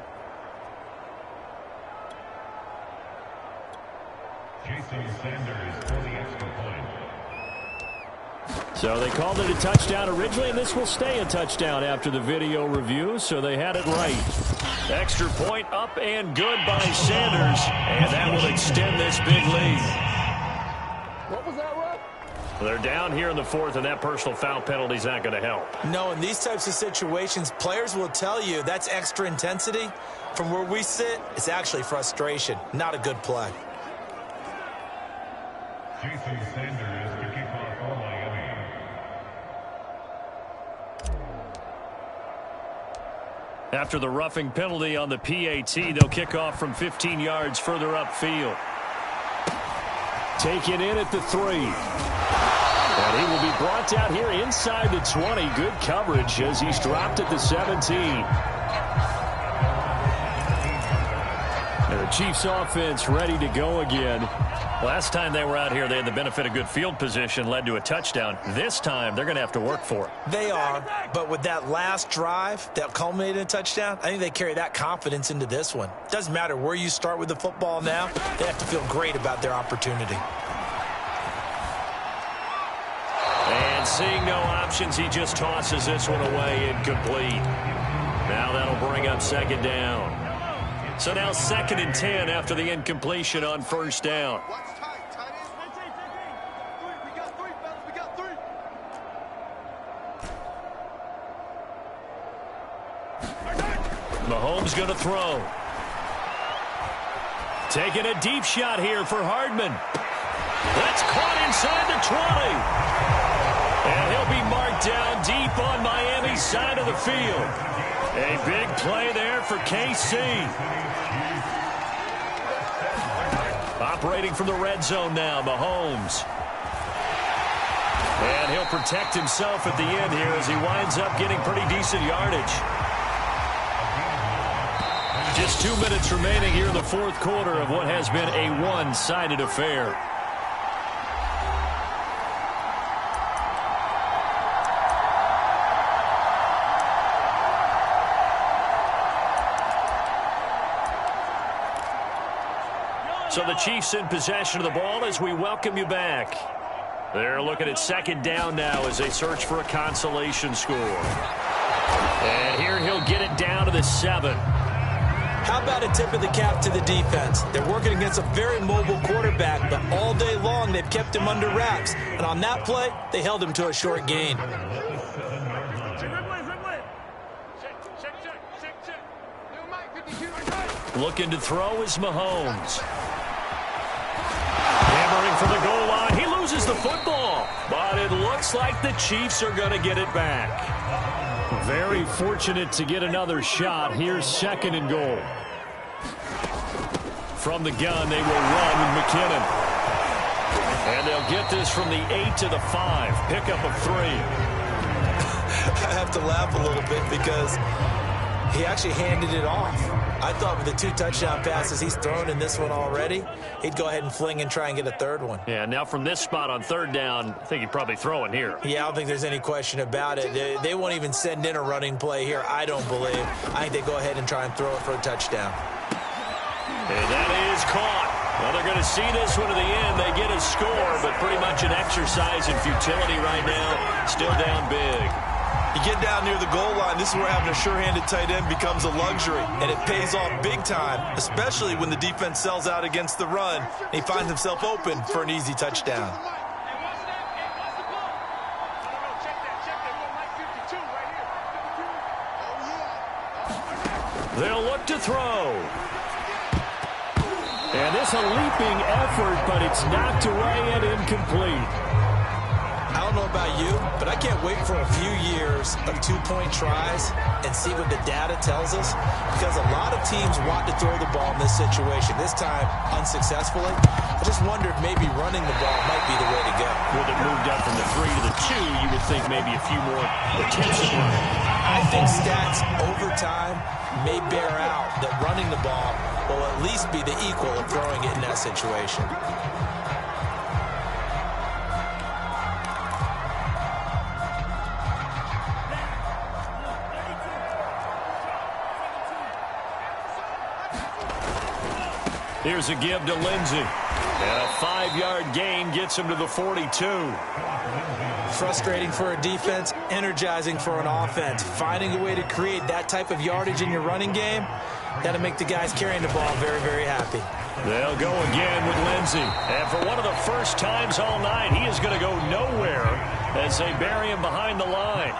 So they called it a touchdown originally, and this will stay a touchdown after the video review, so they had it right. Extra point up and good by Sanders, and that will extend this big lead. What was that, Rob? They're down here in the 4th, and that personal foul penalty is not going to help. No, in these types of situations, players will tell you that's extra intensity. From where we sit, it's actually frustration, not a good play. Jason Sanders to kick off for Miami. After the roughing penalty on the PAT, they'll kick off from 15 yards further upfield. Taken in at the 3. And he will be brought down here inside the 20. Good coverage as he's dropped at the 17. And the Chiefs offense ready to go again. Last time they were out here, they had the benefit of good field position, led to a touchdown. This time, they're going to have to work for it. They are, but with that last drive that culminated in a touchdown, I think they carry that confidence into this one. Doesn't matter where you start with the football now, they have to feel great about their opportunity. And seeing no options, he just tosses this one away incomplete. Now that'll bring up 2nd down. So now 2nd and 10 after the incompletion on 1st down. Watch tight, tight end. We got 3, fellas. We got 3. Mahomes going to throw. Taking a deep shot here for Hardman. That's caught inside the 20. And he'll be marked down deep on Miami's side of the field. A big play there for KC. Operating from the red zone now, Mahomes. And he'll protect himself at the end here as he winds up getting pretty decent yardage. Just 2 minutes remaining here in the 4th quarter of what has been a one-sided affair. So the Chiefs in possession of the ball as we welcome you back. They're looking at 2nd down now as they search for a consolation score. And here he'll get it down to the 7. How about a tip of the cap to the defense? They're working against a very mobile quarterback, but all day long they've kept him under wraps. And on that play, they held him to a short gain. Looking to throw is Mahomes. for the goal line. He loses the football, but it looks like the Chiefs are going to get it back. Very fortunate to get another shot. Here's 2nd and goal. From the gun, they will run with McKinnon. And they'll get this from the 8 to the 5. Pickup of 3. I have to laugh a little bit because he actually handed it off. I thought with the 2 touchdown passes he's thrown in this one already, he'd go ahead and fling and try and get a 3rd one. Yeah, now from this spot on 3rd down, I think he'd probably throw it here. Yeah, I don't think there's any question about it. They won't even send in a running play here, I don't believe. I think they go ahead and try and throw it for a touchdown. And that is caught. Well, they're going to see this one to the end. They get a score, but pretty much an exercise in futility right now. Still down big. You get down near the goal line, this is where having a sure-handed tight end becomes a luxury, and it pays off big time, especially when the defense sells out against the run, and he finds himself open for an easy touchdown. They'll look to throw. And this a leaping effort, but it's knocked away and incomplete. I don't know about you, but I can't wait for a few years of 2-point tries and see what the data tells us, because a lot of teams want to throw the ball in this situation, this time unsuccessfully. I just wonder if maybe running the ball might be the way to go. With it moved up from the 3 to the 2, you would think maybe a few more attempts at running. I think stats over time may bear out that running the ball will at least be the equal of throwing it in that situation. Here's a give to Lindsey. And a 5-yard gain gets him to the 42. Frustrating for a defense, energizing for an offense. Finding a way to create that type of yardage in your running game, got to make the guys carrying the ball very, very happy. They'll go again with Lindsey. And for one of the first times all night, he is going to go nowhere as they bury him behind the line.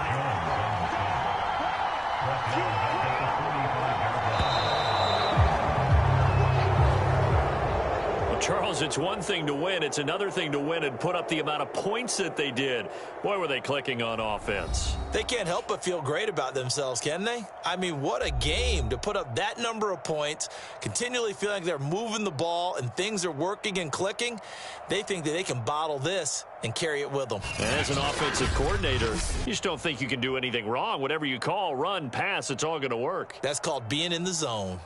Charles, it's one thing to win. It's another thing to win and put up the amount of points that they did. Boy, were they clicking on offense. They can't help but feel great about themselves, can they? I mean, what a game to put up that number of points, continually feeling like they're moving the ball and things are working and clicking. They think that they can bottle this and carry it with them. And as an offensive coordinator, you just don't think you can do anything wrong. Whatever you call, run, pass, it's all going to work. That's called being in the zone.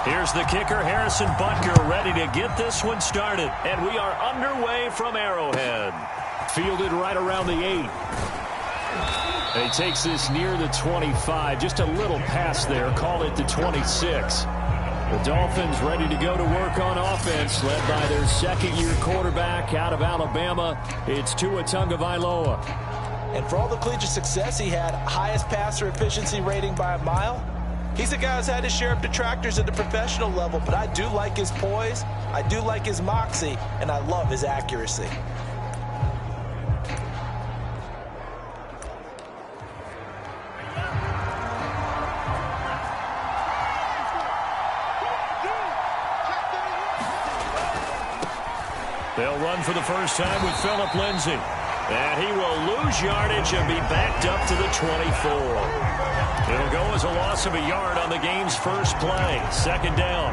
Here's the kicker, Harrison Butker, ready to get this one started. And we are underway from Arrowhead. Fielded right around the 8. And he takes this near the 25. Just a little pass there. Call it the 26. The Dolphins ready to go to work on offense, led by their second-year quarterback out of Alabama. It's Tua Tagovailoa. And for all the collegiate success he had, highest passer efficiency rating by a mile, he's a guy who's had his share of detractors at the professional level, but I do like his poise, I do like his moxie, and I love his accuracy. They'll run for the first time with Phillip Lindsay. And he will lose yardage and be backed up to the 24. It'll go as a loss of a yard on the game's first play. Second down.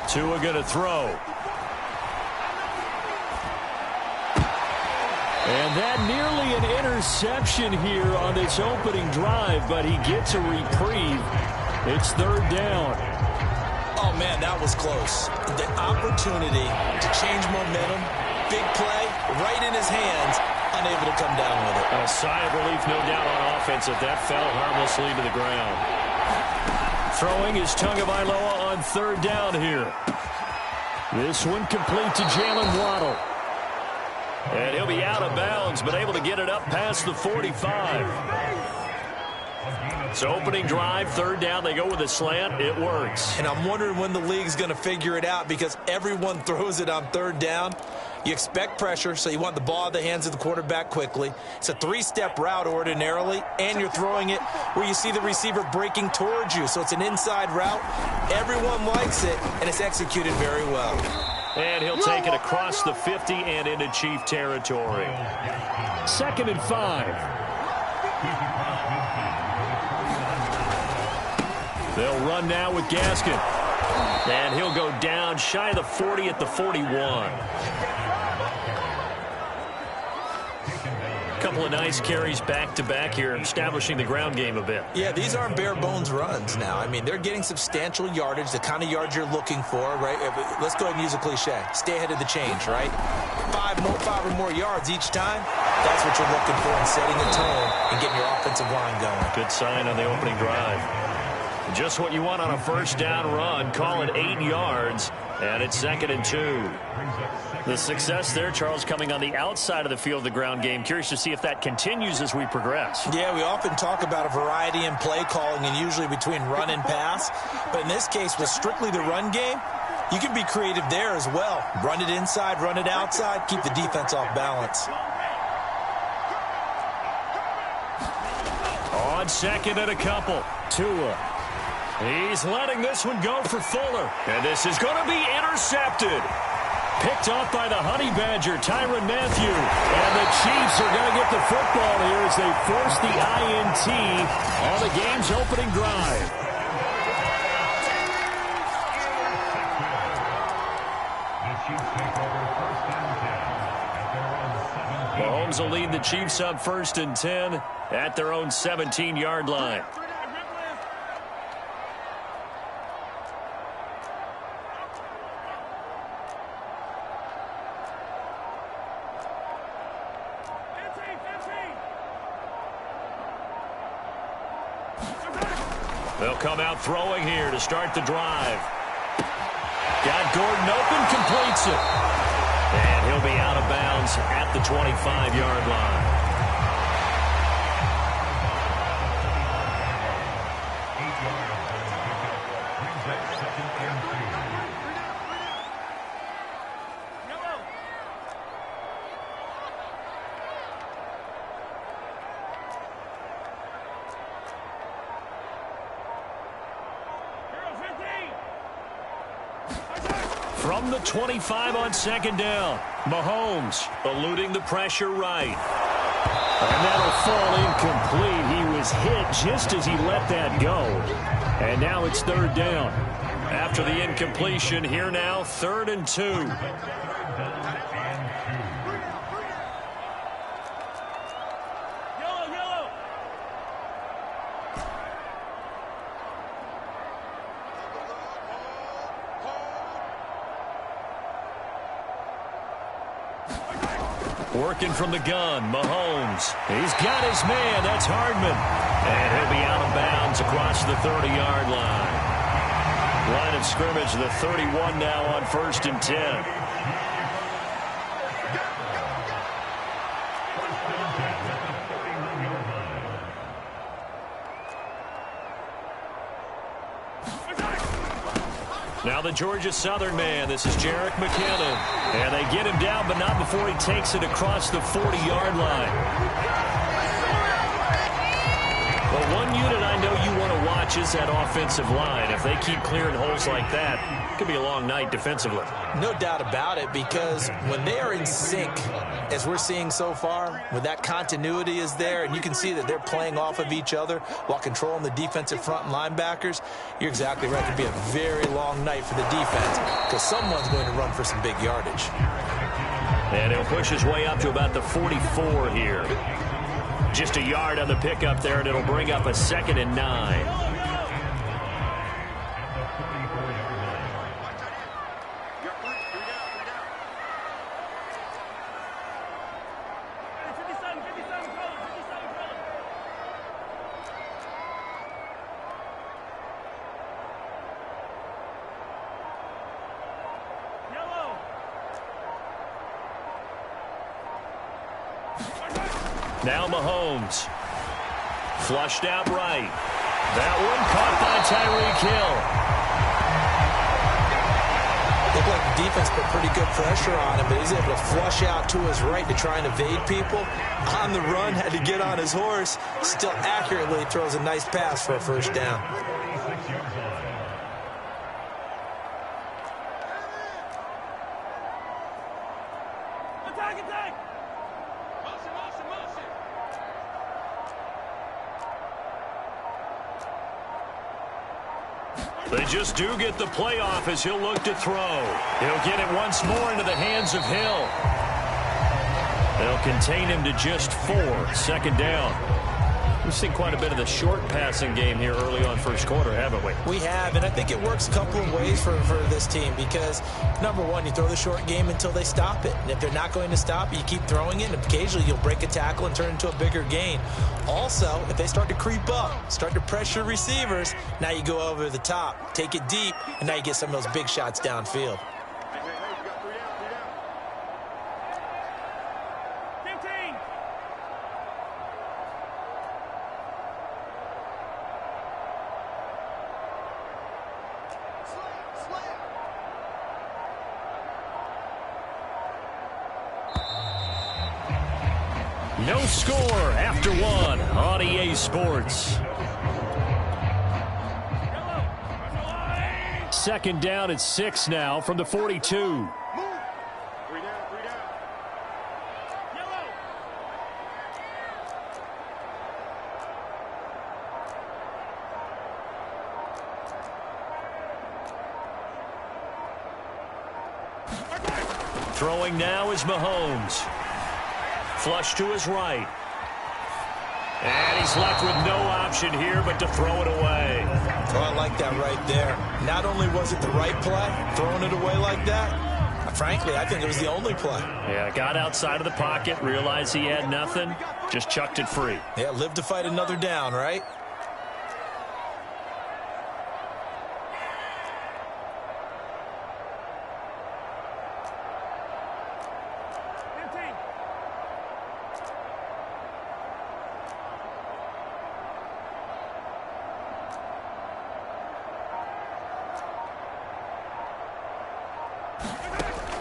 Tua going to throw. And that nearly an interception here on its opening drive, but he gets a reprieve. It's third down. Oh, man, that was close. The opportunity to change momentum, big play, right in his hands, unable to come down with it. A sigh of relief, no doubt, on offense if that fell harmlessly to the ground. Throwing is Tagovailoa on third down here. This one complete to Jalen Waddle. And he'll be out of bounds, but able to get it up past the 45. So opening drive, third down, they go with a slant. It works. And I'm wondering when the league's going to figure it out because everyone throws it on third down. You expect pressure, so you want the ball in the hands of the quarterback quickly. It's a three-step route ordinarily, and you're throwing it where you see the receiver breaking towards you. So it's an inside route. Everyone likes it, and it's executed very well. And he'll take it across the 50 and into Chief territory. 2nd and 5. They'll run now with Gaskin. And he'll go down shy of the 40 at the 41. Couple of nice carries back-to-back here, establishing the ground game a bit. Yeah, these aren't bare-bones runs now. I mean, they're getting substantial yardage, the kind of yards you're looking for, right? Let's go ahead and use a cliche. Stay ahead of the change, right? Five or more yards each time, that's what you're looking for in setting a tone and getting your offensive line going. Good sign on the opening drive. Just what you want on a first down run. Call it 8 yards, and it's 2nd and 2. The success there, Charles, coming on the outside of the field of the ground game. Curious to see if that continues as we progress. Yeah, we often talk about a variety in play calling and usually between run and pass. But in this case, with strictly the run game, you can be creative there as well. Run it inside, run it outside, keep the defense off balance. On 2nd and a couple. Tua. He's letting this one go for Fuller. And this is going to be intercepted. Picked off by the Honey Badger, Tyrann Mathieu. And the Chiefs are going to get the football here as they force the INT on the game's opening drive. Mahomes will lead the Chiefs up 1st and 10 at their own 17-yard line. They'll come out throwing here to start the drive. Got Gordon open, completes it. And he'll be out of bounds at the 25-yard line. From the 25 on 2nd down, Mahomes eluding the pressure right. And that'll fall incomplete. He was hit just as he let that go. And now it's 3rd down. After the incompletion, here now, 3rd and 2. Working from the gun, Mahomes. He's got his man. That's Hardman. And he'll be out of bounds across the 30-yard line. Line of scrimmage, the 31 now on 1st and 10. Now the Georgia Southern man. This is Jerick McKinnon. And they get him down, but not before he takes it across the 40-yard line. Well, one unit I know you want to watch is that offensive line. If they keep clearing holes like that, it could be a long night defensively. No doubt about it, because when they are in sync, as we're seeing so far, when that continuity is there, and you can see that they're playing off of each other while controlling the defensive front and linebackers, you're exactly right. It could be a very long night for the defense because someone's going to run for some big yardage. And he'll push his way up to about the 44 here. Just a yard on the pickup there, and it'll bring up a 2nd and 9. Now Mahomes. Flushed out right. That one caught by Tyreek Hill. Looked like the defense put pretty good pressure on him, but he's able to flush out to his right to try and evade people. On the run, had to get on his horse. Still accurately throws a nice pass for a first down. 46 yards line. They just do get the playoff as he'll look to throw. He'll get it once more into the hands of Hill. They'll contain him to just 4. Second down. We've seen quite a bit of the short passing game here early on first quarter, haven't we? We have, and I think it works a couple of ways for this team because, number one, you throw the short game until they stop it. And if they're not going to stop it, you keep throwing it, and occasionally you'll break a tackle and turn it into a bigger gain. Also, if they start to creep up, start to pressure receivers, now you go over the top, take it deep, and now you get some of those big shots downfield. No score after 1 on EA Sports. Second down at 6 now from the 42. Throwing now is Mahomes. Flush to his right. And he's left with no option here but to throw it away. Oh, I like that right there. Not only was it the right play, throwing it away like that, frankly, I think it was the only play. Yeah, got outside of the pocket, realized he had nothing, just chucked it free. Yeah, live to fight another down, right?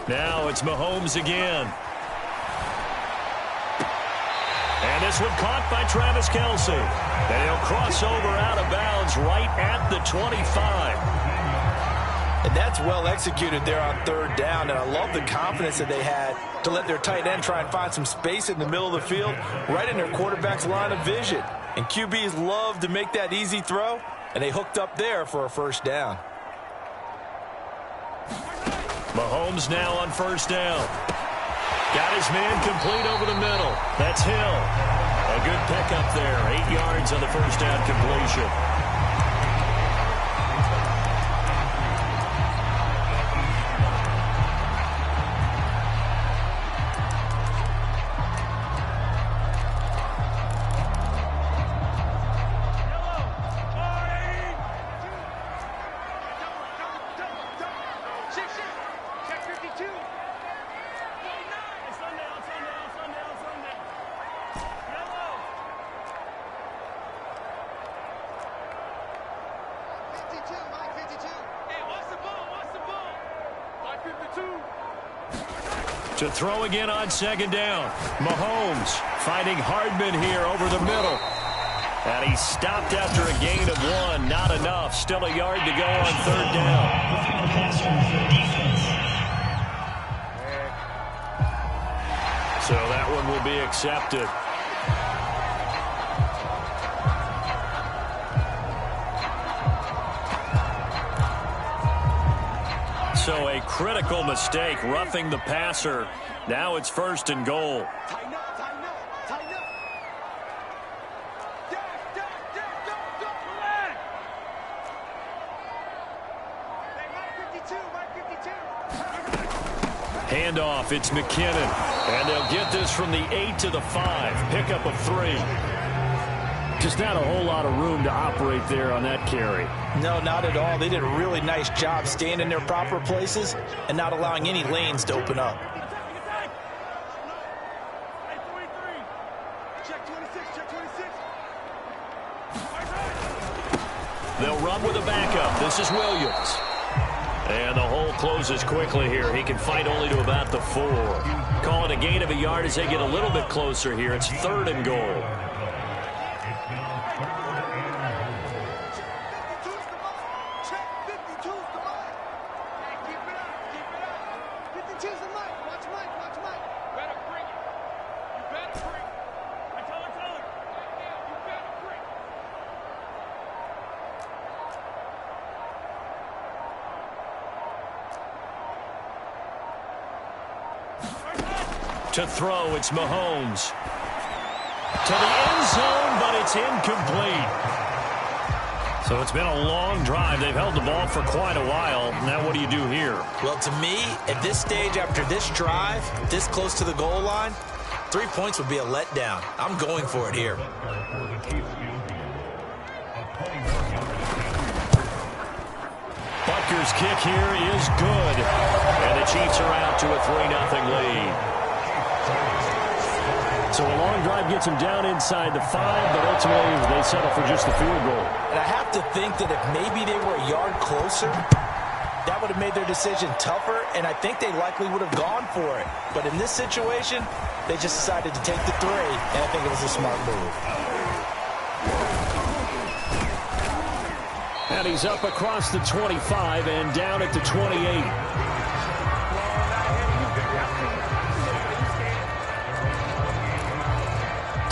Now it's Mahomes again. And this one caught by Travis Kelce. And he'll cross over out of bounds right at the 25. And that's well executed there on third down. And I love the confidence that they had to let their tight end try and find some space in the middle of the field, right in their quarterback's line of vision. And QBs love to make that easy throw, and they hooked up there for a first down. Mahomes now on first down. Got his man complete over the middle. That's Hill. A good pickup there. 8 yards on the first down completion. To throw again on second down. Mahomes finding Hardman here over the middle. And he stopped after a gain of 1. Not enough. Still a yard to go on third down. So that one will be accepted. So a critical mistake, roughing the passer. Now it's first and goal. Tighten up, tighten up, tighten up. Go. Hey, Mike 52. Handoff, it's McKinnon. And they'll get this from the 8 to the 5. Pickup of 3. Just not a whole lot of room to operate there on that carry. No, not at all. They did a really nice job staying in their proper places and not allowing any lanes to open up. Check They'll run with a backup. This is Williams. And the hole closes quickly here. He can fight only to about the 4. Call it a gain of a yard as they get a little bit closer here. It's 3rd and goal. To throw, it's Mahomes. To the end zone, but it's incomplete. So it's been a long drive. They've held the ball for quite a while. Now what do you do here? Well, to me, at this stage, after this drive, this close to the goal line, 3 points would be a letdown. I'm going for it here. Butker's kick here is good. And the Chiefs are out to a 3-0 lead. So a long drive gets them down inside the 5, but ultimately they settle for just the field goal. And I have to think that if maybe they were a yard closer, that would have made their decision tougher, and I think they likely would have gone for it. But in this situation, they just decided to take the 3, and I think it was a smart move. And he's up across the 25 and down at the 28.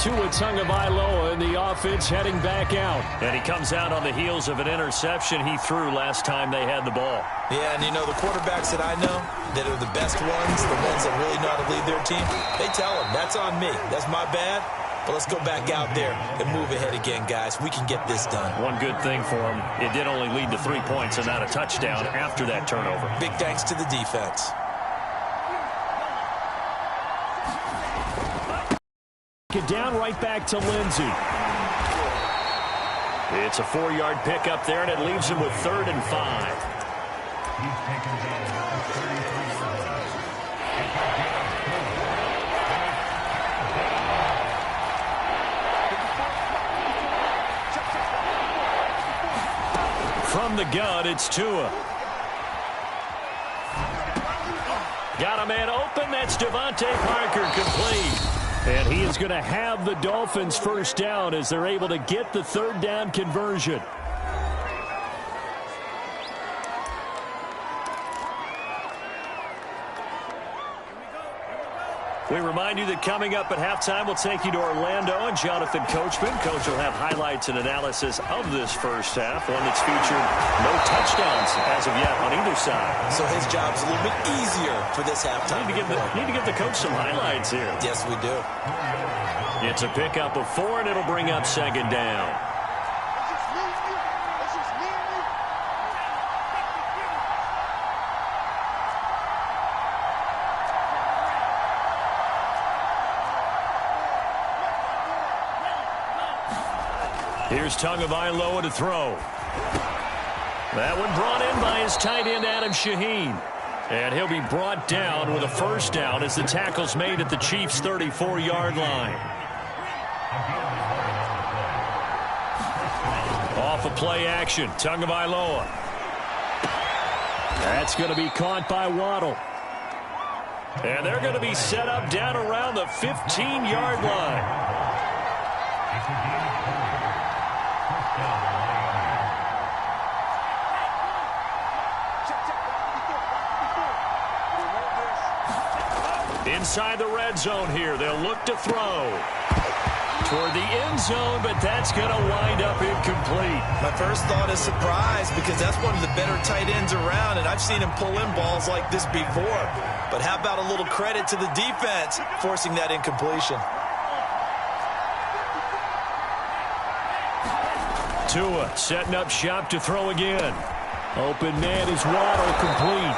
Tua Tagovailoa in the offense heading back out. And he comes out on the heels of an interception he threw last time they had the ball. Yeah, and you know, the quarterbacks that I know that are the best ones, the ones that really know how to lead their team, they tell them, that's on me. That's my bad. But let's go back out there and move ahead again, guys. We can get this done. One good thing for him, it did only lead to 3 points and not a touchdown after that turnover. Big thanks to the defense. Get down right back to Lindsey. It's a 4-yard pickup there, and it leaves him with 3rd and 5. From the gun, it's Tua. Got a man open. That's Devontae Parker, complete. And he is going to have the Dolphins first down as they're able to get the 3rd down conversion. We remind you that coming up at halftime, we'll take you to Orlando and Jonathan Coachman. Coach will have highlights and analysis of this first half, one that's featured no touchdowns as of yet on either side. So his job's a little bit easier for this halftime. Need to give the coach some highlights here. Yes, we do. It's a pickup of 4, and it'll bring up 2nd down. Here's Tagovailoa to throw. That one brought in by his tight end, Adam Shaheen. And he'll be brought down with a first down as the tackle's made at the Chiefs' 34-yard line. Off of play action, Tagovailoa. That's going to be caught by Waddle. And they're going to be set up down around the 15-yard line. Inside the red zone here, they'll look to throw toward the end zone, but that's going to wind up incomplete. My first thought is surprise, because that's one of the better tight ends around, and I've seen him pull in balls like this before. But how about a little credit to the defense forcing that incompletion? Tua setting up shop to throw again. Open man is Waddle, complete.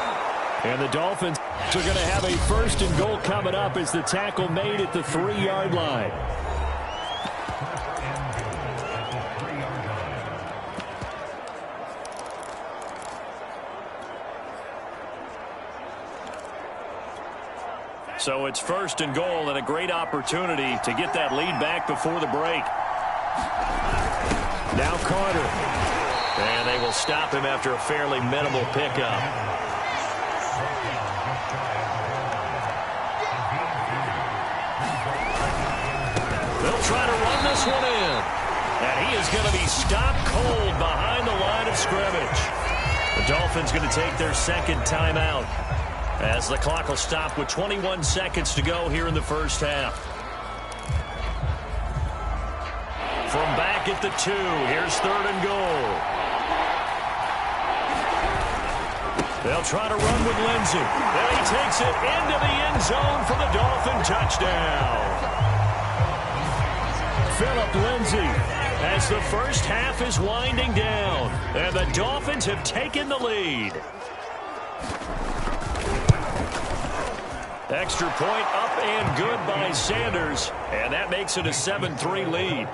And the Dolphins are going to have a 1st and goal coming up as the tackle made at the 3-yard line. So it's 1st and goal and a great opportunity to get that lead back before the break. Now Carter. And they will stop him after a fairly minimal pickup. They'll try to run this one in. And he is going to be stopped cold behind the line of scrimmage. The Dolphins going to take their second timeout as the clock will stop with 21 seconds to go here in the first half. From back at the 2, here's 3rd and goal. They'll try to run with Lindsey. And he takes it into the end zone for the Dolphin touchdown. Philip Lindsey, as the first half is winding down, and the Dolphins have taken the lead. Extra point up and good by Sanders, and that makes it a 7-3 lead.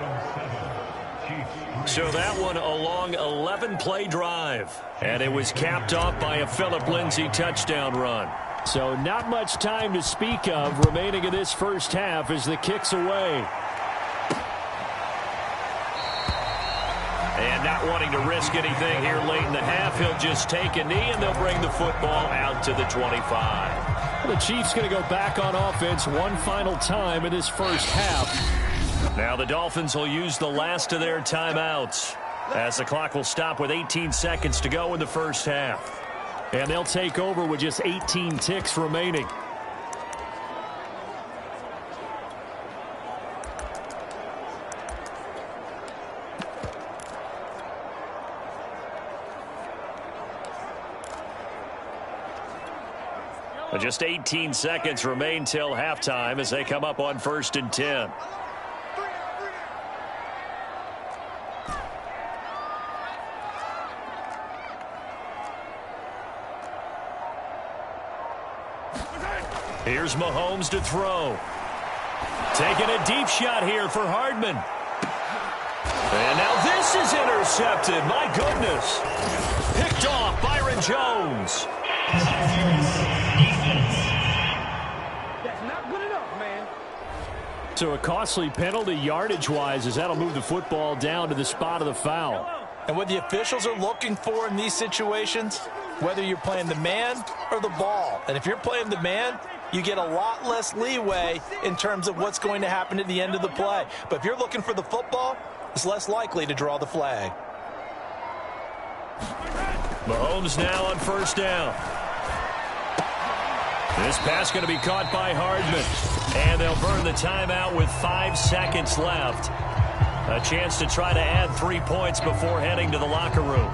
So that one a long 11-play drive, and it was capped off by a Philip Lindsey touchdown run. So not much time to speak of remaining in this first half as the kick's away. And not wanting to risk anything here late in the half, he'll just take a knee, and they'll bring the football out to the 25. The Chiefs going to go back on offense one final time in this first half. Now the Dolphins will use the last of their timeouts as the clock will stop with 18 seconds to go in the first half. And they'll take over with just 18 ticks remaining. Just 18 seconds remain till halftime as they come up on 1st and 10. Here's Mahomes to throw. Taking a deep shot here for Hardman. And now this is intercepted. My goodness. Picked off Byron Jones. That's not good enough, man. So a costly penalty yardage-wise as that'll move the football down to the spot of the foul. And what the officials are looking for in these situations, whether you're playing the man or the ball. And if you're playing the man, you get a lot less leeway in terms of what's going to happen at the end of the play. But if you're looking for the football, it's less likely to draw the flag. Mahomes now on 1st down. This pass going to be caught by Hardman. And they'll burn the timeout with 5 seconds left. A chance to try to add 3 points before heading to the locker room.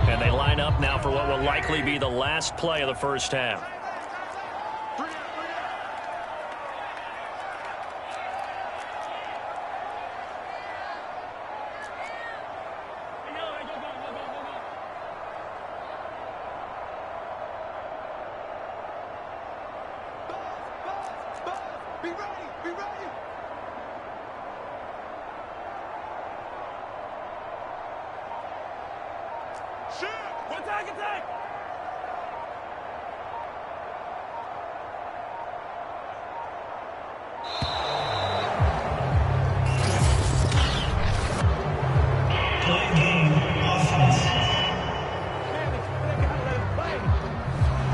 And they line up now for what will likely be the last play of the first half. Be ready, be ready. Shoot! Attack, attack!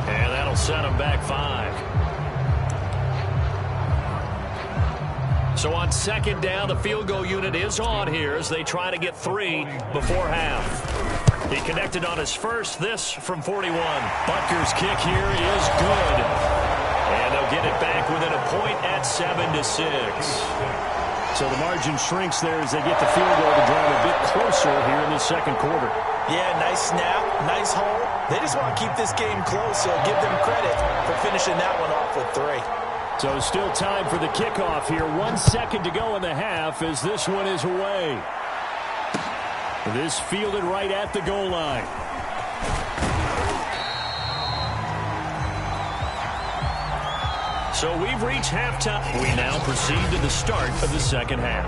And that'll set them back 5. So on 2nd down, the field goal unit is on here as they try to get 3 before half. He connected on his first, this from 41. Butker's kick here is good. And they'll get it back within a point at 7-6. So the margin shrinks there as they get the field goal to drive a bit closer here in the second quarter. Yeah, nice snap, nice hole. They just want to keep this game close, so give them credit for finishing that one off with 3. So still time for the kickoff here. 1 second to go in the half as this one is away. This fielded right at the goal line. So we've reached halftime. We now proceed to the start of the second half.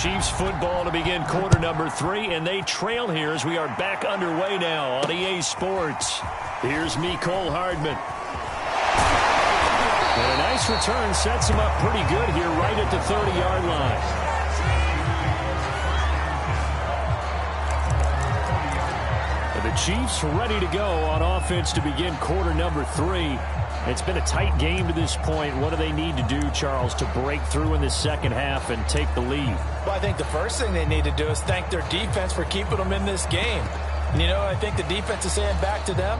Chiefs football to begin quarter number 3, and they trail here as we are back underway now on EA Sports. Here's Mecole Hardman. And a nice return sets him up pretty good here right at the 30-yard line. The Chiefs ready to go on offense to begin quarter number 3. It's been a tight game to this point. What do they need to do, Charles, to break through in the second half and take the lead? Well, I think the first thing they need to do is thank their defense for keeping them in this game. And, I think the defense is saying back to them,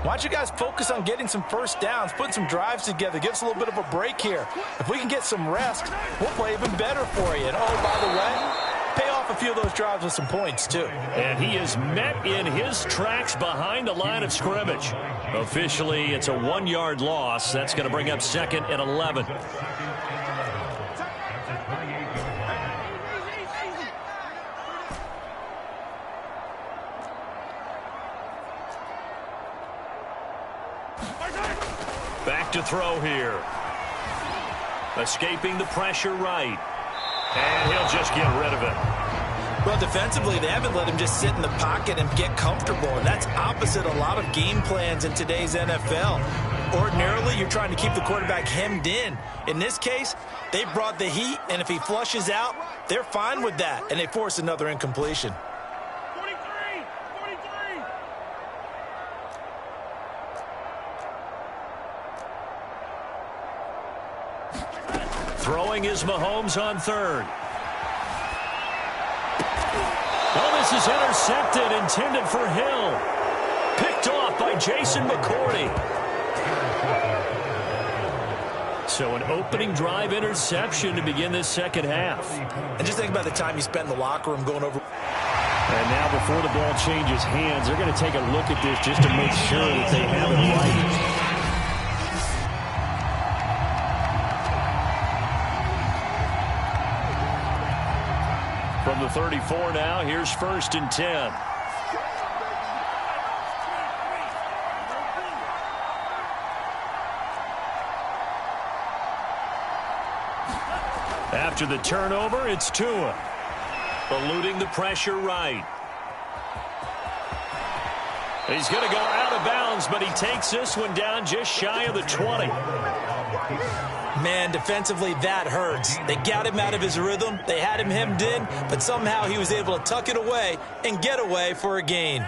why don't you guys focus on getting some first downs, putting some drives together, give us a little bit of a break here. If we can get some rest, we'll play even better for you. And, by the way, pay off a few of those drives with some points, too. And he is met in his tracks behind the line of scrimmage. Officially, it's a 1-yard loss. That's going to bring up 2nd and 11. Back to throw here. Escaping the pressure right. And he'll just get rid of it. Well, defensively, they haven't let him just sit in the pocket and get comfortable, and that's opposite a lot of game plans in today's NFL. Ordinarily, you're trying to keep the quarterback hemmed in. In this case, they brought the heat, and if he flushes out, they're fine with that, and they force another incompletion. 43! Throwing is Mahomes on 3rd. Oh, this is intercepted, intended for Hill. Picked off by Jason McCourty. So an opening drive interception to begin this second half. And just think about the time you spent in the locker room going over. And now before the ball changes hands, they're going to take a look at this just to make sure that they have it right. From the 34 now, here's 1st and 10. After the turnover, it's Tua. Eluding the pressure right. He's going to go out of bounds, but he takes this one down just shy of the 20. Man, defensively, that hurts. They got him out of his rhythm. They had him hemmed in, but somehow he was able to tuck it away and get away for a gain.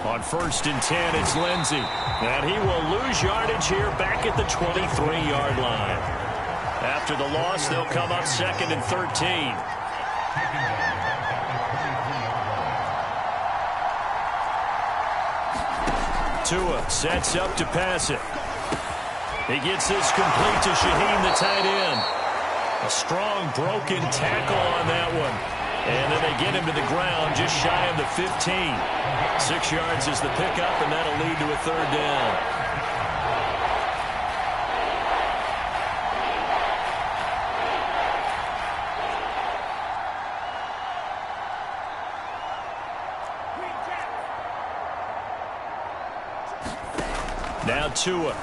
On 1st and 10, it's Lindsey. And he will lose yardage here back at the 23-yard line. After the loss, they'll come up 2nd and 13. Tua sets up to pass it. He gets this complete to Shaheem, the tight end. A strong broken tackle on that one. And then they get him to the ground just shy of the 15. 6 yards is the pickup, and that'll lead to a 3rd down. Now Tua.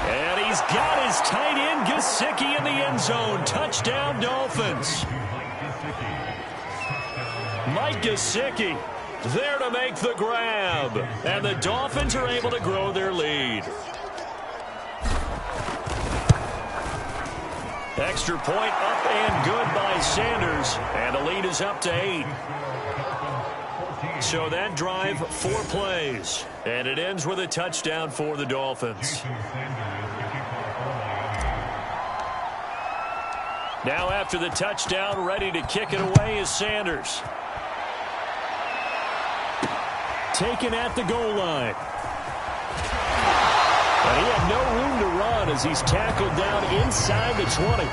And he's got his tight end Gesicki in the end zone. Touchdown, Dolphins. Mike Gesicki there to make the grab. And the Dolphins are able to grow their lead. Extra point up and good by Sanders. And the lead is up to 8. So that drive, 4 plays. And it ends with a touchdown for the Dolphins. Now after the touchdown, ready to kick it away is Sanders. Taken at the goal line. And he had no room to run as he's tackled down inside the 20.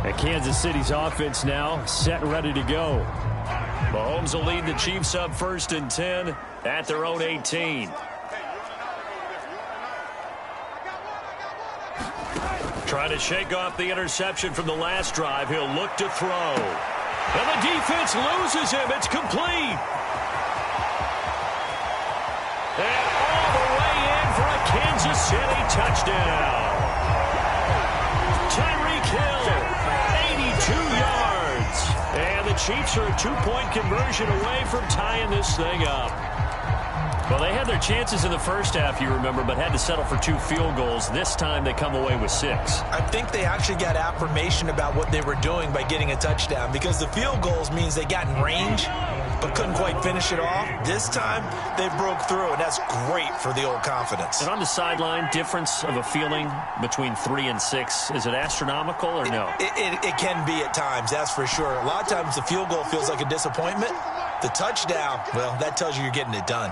And Kansas City's offense now set and ready to go. Mahomes will lead the Chiefs up 1st and 10 at their own 18. Trying to shake off the interception from the last drive. He'll look to throw. And the defense loses him. It's complete. And all the way in for a Kansas City touchdown. Tyreek Hill, 82 yards. And the Chiefs are a 2-point conversion away from tying this thing up. Well, they had their chances in the first half, you remember, but had to settle for 2 field goals. This time they come away with 6. I think they actually got affirmation about what they were doing by getting a touchdown, because the field goals means they got in range but couldn't quite finish it off. This time they broke through, and that's great for the old confidence. And on the sideline, difference of a feeling between 3 and 6, is it astronomical or no? It can be at times, that's for sure. A lot of times the field goal feels like a disappointment. The touchdown, well, that tells you you're getting it done.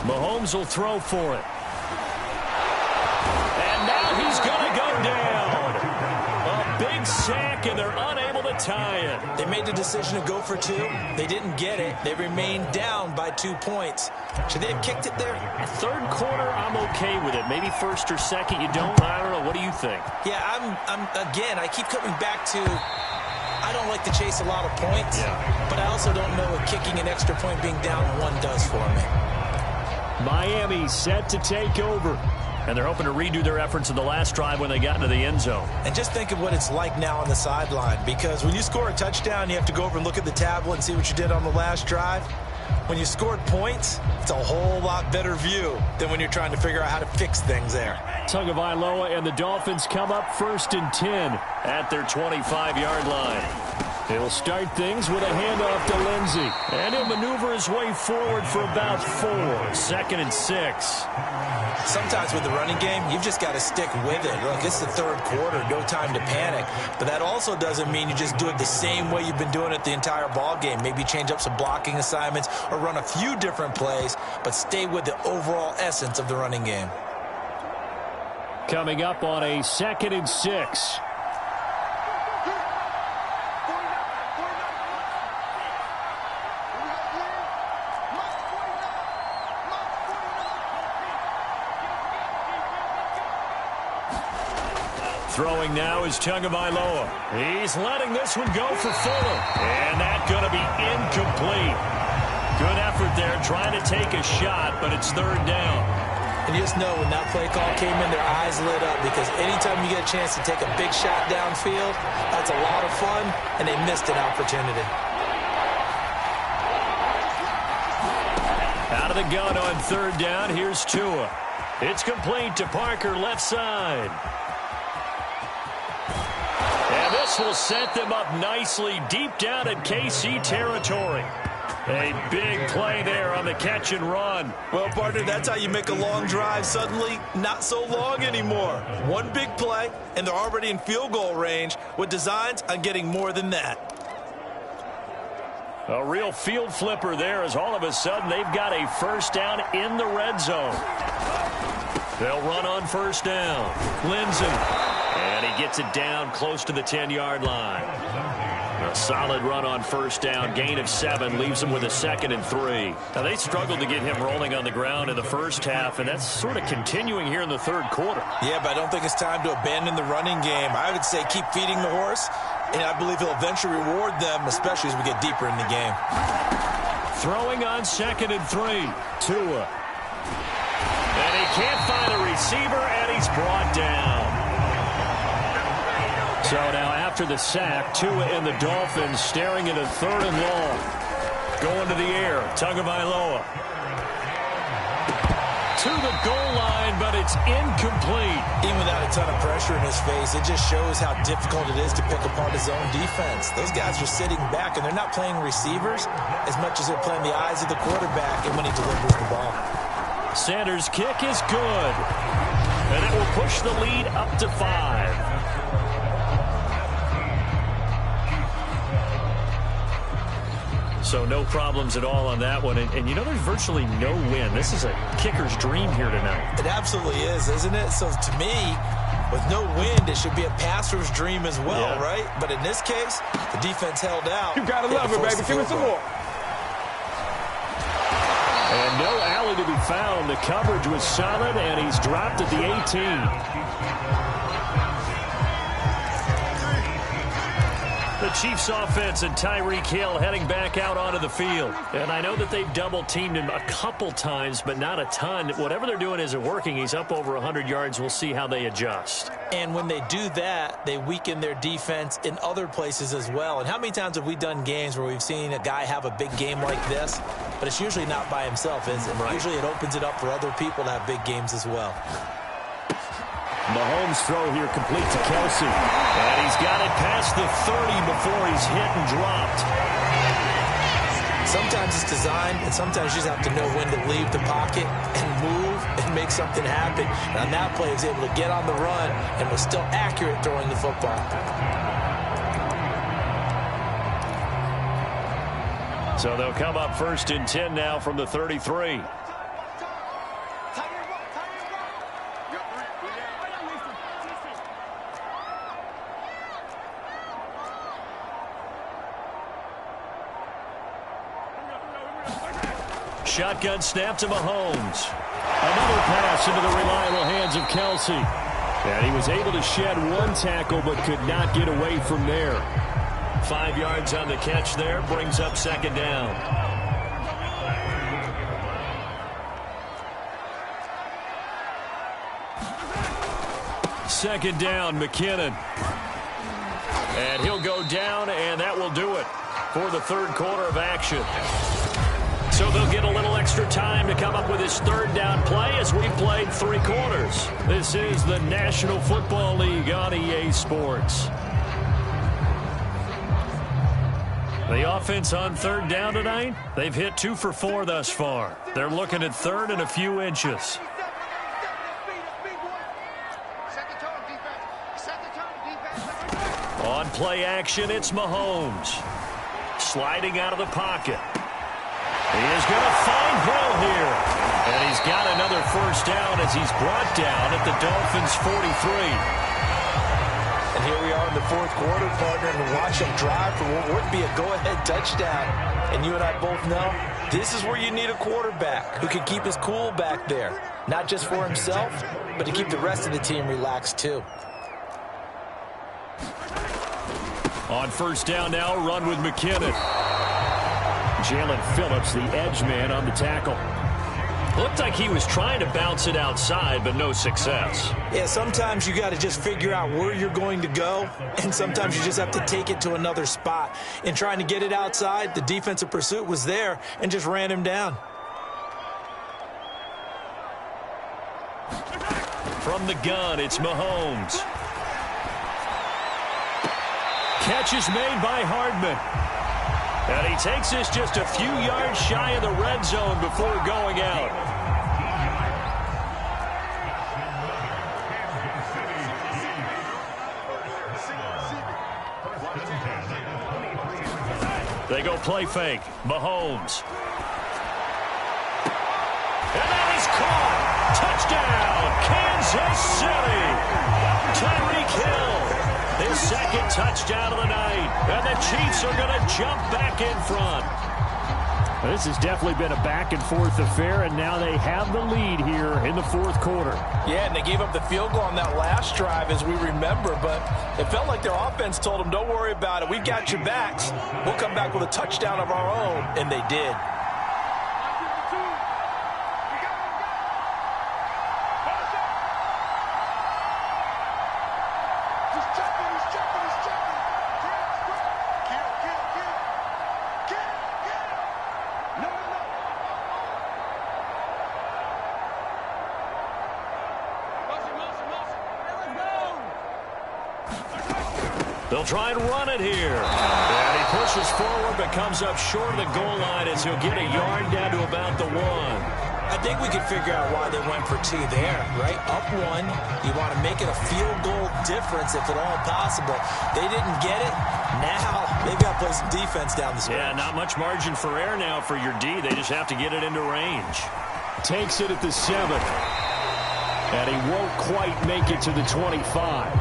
Mahomes will throw for it. And now he's going to go down. A big sack, and they're unable to tie it. They made the decision to go for 2. They didn't get it. They remained down by 2 points. Should they have kicked it there? Third quarter, I'm okay with it. Maybe first or second, you don't. I don't know. What do you think? Yeah, again, I keep coming back to, I don't like to chase a lot of points, but I also don't know what kicking an extra point being down 1 does for me. Miami set to take over. And they're hoping to redo their efforts in the last drive when they got into the end zone. And just think of what it's like now on the sideline, because when you score a touchdown, you have to go over and look at the tablet and see what you did on the last drive. When you scored points, it's a whole lot better view than when you're trying to figure out how to fix things there. Tagovailoa and the Dolphins come up 1st and 10 at their 25-yard line. He'll start things with a handoff to Lindsey. And he'll maneuver his way forward for about 4. 2nd and 6. Sometimes with the running game, you've just got to stick with it. Look, it's the third quarter, no time to panic. But that also doesn't mean you just do it the same way you've been doing it the entire ball game. Maybe change up some blocking assignments or run a few different plays, but stay with the overall essence of the running game. Coming up on a 2nd and 6. Throwing now is Tagovailoa. He's letting this one go for Fuller. And that's going to be incomplete. Good effort there trying to take a shot, but it's 3rd down. And you just know when that play call came in, their eyes lit up, because anytime you get a chance to take a big shot downfield, that's a lot of fun, and they missed an opportunity. Out of the gun on 3rd down, here's Tua. It's complete to Parker, left side. And this will set them up nicely deep down in KC territory. A big play there on the catch and run. Well, partner, that's how you make a long drive suddenly not so long anymore. One big play, and they're already in field goal range with designs on getting more than that. A real field flipper there, as all of a sudden they've got a 1st down in the red zone. They'll run on 1st down. Lindsey. And he gets it down close to the 10-yard line. A solid run on 1st down. Gain of 7 leaves them with a 2nd and 3. Now, they struggled to get him rolling on the ground in the first half, and that's sort of continuing here in the 3rd quarter. Yeah, but I don't think it's time to abandon the running game. I would say keep feeding the horse, and I believe he'll eventually reward them, especially as we get deeper in the game. Throwing on 2nd and 3. Tua. And he can't find a receiver, and he's brought down. So now after the sack, Tua and the Dolphins staring into 3rd and long. Going to the air, Tagovailoa. To the goal line, but it's incomplete. Even without a ton of pressure in his face, it just shows how difficult it is to pick apart his own defense. Those guys are sitting back, and they're not playing receivers as much as they're playing the eyes of the quarterback and when he delivers the ball. Sanders' kick is good. And it will push the lead up to 5. So no problems at all on that one. And you know, there's virtually no win. This is a kicker's dream here tonight. It absolutely is, isn't it? So to me, With no wind, it should be a passer's dream as well, right? But in this case, the defense held out. You gotta love it, baby. Give me some more. And no alley to be found. The coverage was solid, and he's dropped at the 18. The Chiefs offense and Tyreek Hill heading back out onto the field. And I know that they've double-teamed him a couple times, but not a ton. Whatever they're doing isn't working. He's up over 100 yards. We'll see how they adjust. And when they do that, they weaken their defense in other places as well. And how many times have we done games where we've seen a guy have a big game like this, but it's usually not by himself, is it? Right. Usually it opens it up for other people to have big games as well. Mahomes' throw here complete to Kelsey. And he's got it past the 30 before he's hit and dropped. Sometimes it's designed, and sometimes you just have to know when to leave the pocket and move and make something happen. And on that play, he was able to get on the run and was still accurate throwing the football. So they'll come up 1st and 10 now from the 33. Shotgun snap to Mahomes. Another pass into the reliable hands of Kelsey. And he was able to shed one tackle but could not get away from there. 5 yards on the catch there, brings up 2nd down. Second down, McKinnon. And he'll go down, and that will do it for the 3rd quarter of action. So they'll get a little extra time to come up with his 3rd down play as we've played 3 quarters. This is the National Football League on EA Sports. The offense on 3rd down tonight, they've hit 2 for 4 thus far. They're looking at 3rd and a few inches. On play action, it's Mahomes. Sliding out of the pocket. He is going to find Hill here. And he's got another 1st down as he's brought down at the Dolphins' 43. And here we are in the 4th quarter, partner, and watch him drive for what would be a go-ahead touchdown. And you and I both know this is where you need a quarterback who can keep his cool back there. Not just for himself, but to keep the rest of the team relaxed too. On 1st down now, run with McKinnon. Jalen Phillips, the edge man, on the tackle. Looked like he was trying to bounce it outside, but no success. Yeah, sometimes you got to just figure out where you're going to go, and sometimes you just have to take it to another spot. In trying to get it outside, the defensive pursuit was there and just ran him down. From the gun, it's Mahomes. Catch is made by Hardman. And he takes this just a few yards shy of the red zone before going out. They go play fake. Mahomes. And that is caught. Touchdown, Kansas City. Tyreek Hill. His 2nd touchdown of the night. And the Chiefs are going to jump back in front. This has definitely been a back-and-forth affair, and now they have the lead here in the 4th quarter. Yeah, and they gave up the field goal on that last drive, as we remember, but it felt like their offense told them, don't worry about it. We've got your backs. We'll come back with a touchdown of our own, and they did. They'll try and run it here. And he pushes forward but comes up short of the goal line as he'll get a yard down to about the 1. I think we can figure out why they went for 2 there, right? Up 1, you want to make it a field goal difference if at all possible. They didn't get it. Now they've got to play some defense down the stretch. Yeah, not much margin for error now for your D. They just have to get it into range. Takes it at the 7. And he won't quite make it to the 25.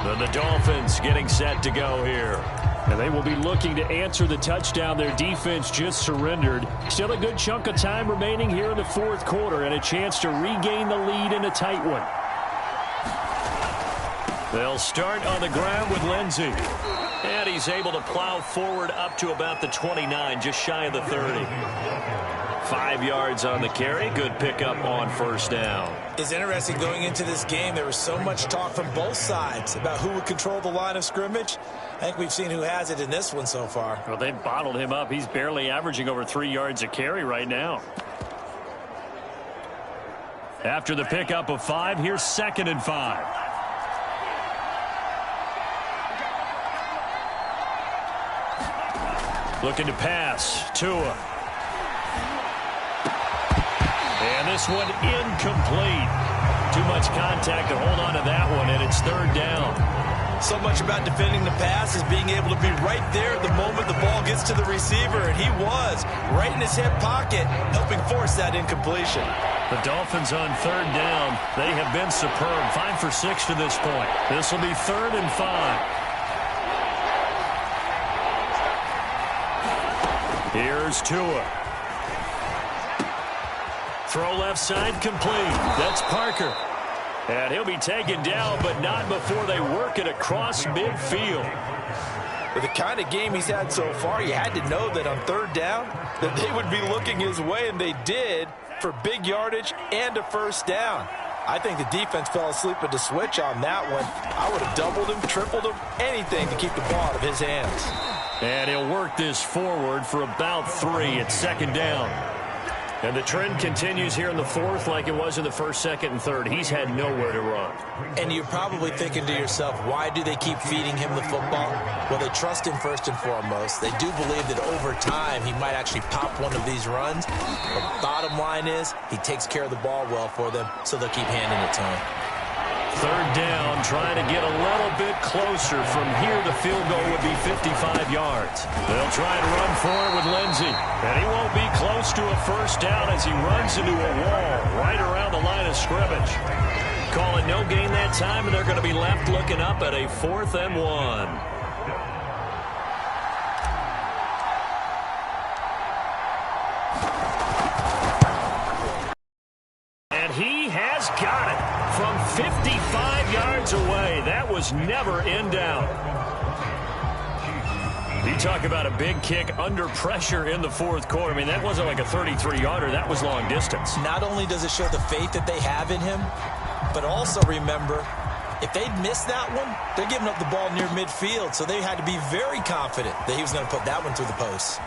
And the Dolphins getting set to go here. And they will be looking to answer the touchdown their defense just surrendered. Still a good chunk of time remaining here in the fourth quarter and a chance to regain the lead in a tight one. They'll start on the ground with Lindsey. And he's able to plow forward up to about the 29, just shy of the 30. 5 yards on the carry. Good pickup on first down. It's interesting going into this game. There was so much talk from both sides about who would control the line of scrimmage. I think we've seen who has it in this one so far. Well, they've bottled him up. He's barely averaging over 3 yards a carry right now. After the pickup of 5, here's 2nd and 5. Looking to pass. Tua. And this one incomplete. Too much contact to hold on to that one, and it's 3rd down. So much about defending the pass is being able to be right there at the moment the ball gets to the receiver, and he was right in his hip pocket, helping force that incompletion. The Dolphins on 3rd down. They have been superb. 5 for 6 to this point. This will be 3rd and 5. Here's Tua. Throw left side complete. That's Parker. And he'll be taken down, but not before they work it across midfield. With the kind of game he's had so far, you had to know that on 3rd down that they would be looking his way, and they did, for big yardage and a first down. I think the defense fell asleep at the switch on that one. I would have doubled him, tripled him, anything to keep the ball out of his hands. And he'll work this forward for about 3. It's 2nd down. And the trend continues here in the 4th like it was in the 1st, 2nd, and 3rd. He's had nowhere to run. And you're probably thinking to yourself, why do they keep feeding him the football? Well, they trust him first and foremost. They do believe that over time he might actually pop one of these runs. But bottom line is he takes care of the ball well for them, so they'll keep handing it to him. 3rd down, trying to get a little bit closer. From here, the field goal would be 55 yards. They'll try and run for it with Lindsey. And he won't be close to a first down as he runs into a wall right around the line of scrimmage. Call it no gain that time, and they're going to be left looking up at a 4th and 1. Got it from 55 yards away. That was never in doubt. You talk about a big kick under pressure in the 4th quarter. I mean, that wasn't like a 33-yarder. That was long distance. Not only does it show the faith that they have in him, but also remember, if they'd missed that one, they're giving up the ball near midfield, so they had to be very confident that he was going to put that one through the post.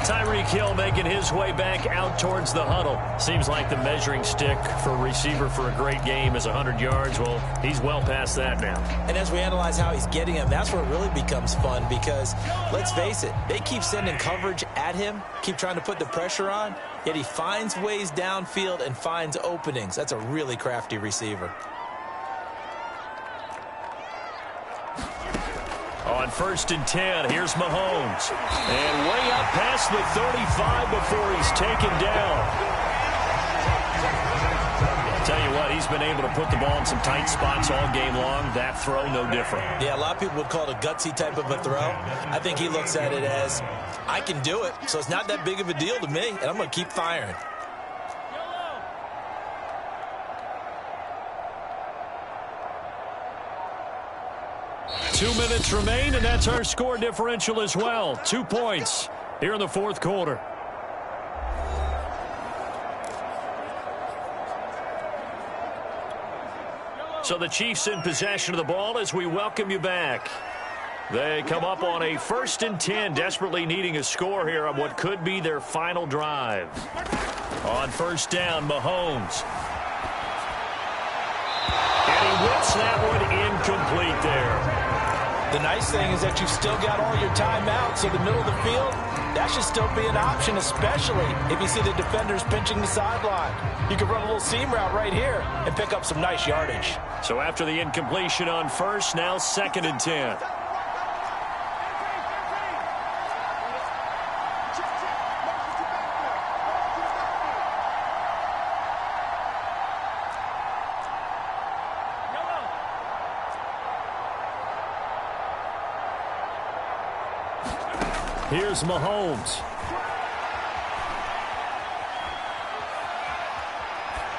Tyreek Hill making his way back out towards the huddle. Seems like the measuring stick for a receiver for a great game is 100 yards. Well, he's well past that now. And as we analyze how he's getting him, that's where it really becomes fun because, let's face it, they keep sending coverage at him, keep trying to put the pressure on, yet he finds ways downfield and finds openings. That's a really crafty receiver. On 1st and 10, here's Mahomes. And way up past the 35 before he's taken down. Tell you what, he's been able to put the ball in some tight spots all game long. That throw, no different. Yeah, a lot of people would call it a gutsy type of a throw. I think he looks at it as, I can do it, so it's not that big of a deal to me, and I'm going to keep firing. Two minutes remain, and that's our score differential as well. 2 points here in the 4th quarter. So the Chiefs in possession of the ball as we welcome you back. They come up on a 1st and 10, desperately needing a score here on what could be their final drive. On 1st down, Mahomes. And he whips that one incomplete there. The nice thing is that you've still got all your timeouts, so the middle of the field, that should still be an option, especially if you see the defenders pinching the sideline. You can run a little seam route right here and pick up some nice yardage. So after the incompletion on first, now 2nd and 10. Here's Mahomes.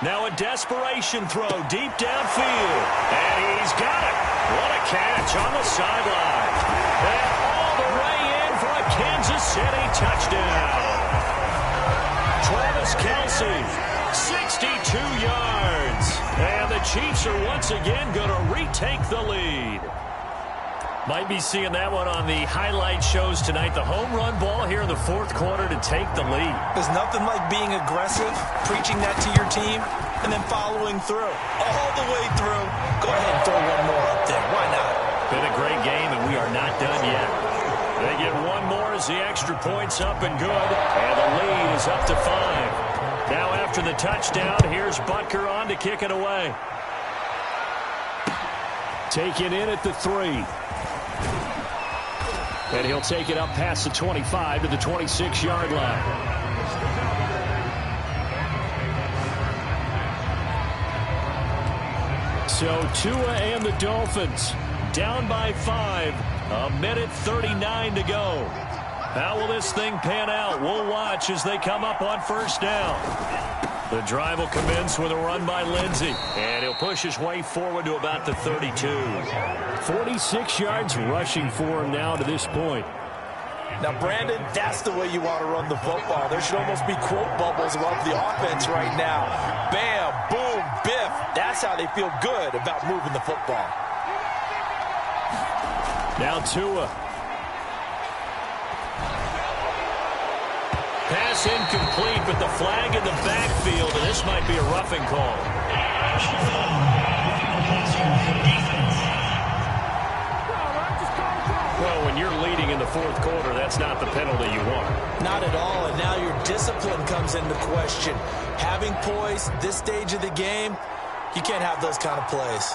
Now a desperation throw deep downfield. And he's got it. What a catch on the sideline. And all the way in for a Kansas City touchdown. Travis Kelce, 62 yards. And the Chiefs are once again going to retake the lead. Might be seeing that one on the highlight shows tonight. The home run ball here in the 4th quarter to take the lead. There's nothing like being aggressive, preaching that to your team, and then following through. All the way through. Go ahead and throw one more up there. Why not? Been a great game, and we are not done yet. They get one more as the extra point's up and good, and the lead is up to 5. Now after the touchdown, here's Butker on to kick it away. Taken in at the 3. And he'll take it up past the 25 to the 26-yard line. So Tua and the Dolphins down by 5. 1:39 to go. How will this thing pan out? We'll watch as they come up on first down. The drive will commence with a run by Lindsey. And he'll push his way forward to about the 32. 46 yards rushing for him now to this point. Now, Brandon, that's the way you want to run the football. There should almost be quote bubbles above the offense right now. Bam, boom, biff. That's how they feel good about moving the football. Now Tua. Pass incomplete, but the flag in the backfield, and this might be a roughing call. Well, when you're leading in the 4th quarter, that's not the penalty you want. Not at all, and now your discipline comes into question. Having poise this stage of the game, you can't have those kind of plays.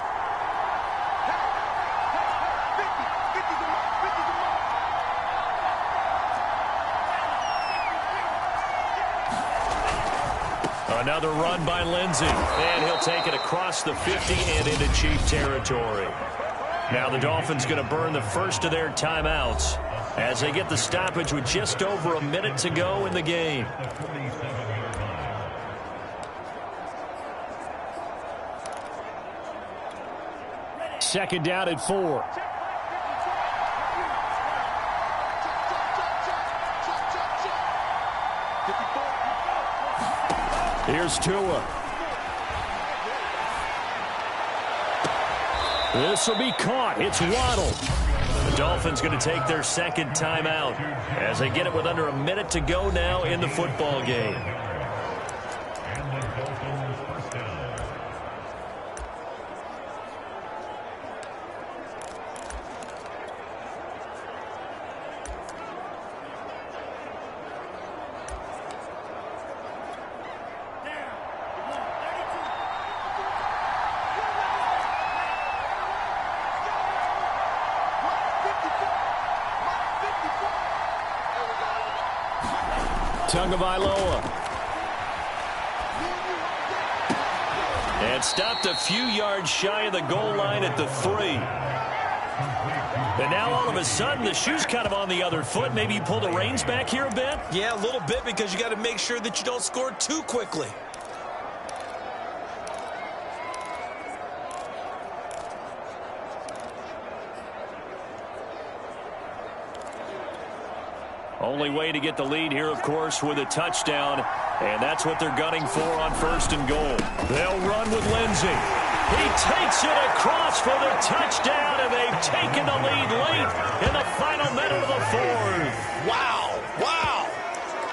Another run by Lindsey, and he'll take it across the 50 and into Chief territory. Now the Dolphins going to burn the first of their timeouts as they get the stoppage with just over a minute to go in the game. Second down at 4. Here's Tua. This will be caught. It's Waddle. The Dolphins going to take their second timeout as they get it with under a minute to go now in the football game. Tagovailoa. And stopped a few yards shy of the goal line at the 3. And now all of a sudden the shoe's kind of on the other foot. Maybe you pull the reins back here a bit? Yeah, a little bit, because you got to make sure that you don't score too quickly. Only way to get the lead here, of course, with a touchdown. And that's what they're gunning for on first and goal. They'll run with Lindsey. He takes it across for the touchdown, and they've taken the lead late in the final minute of the 4th. Wow, wow.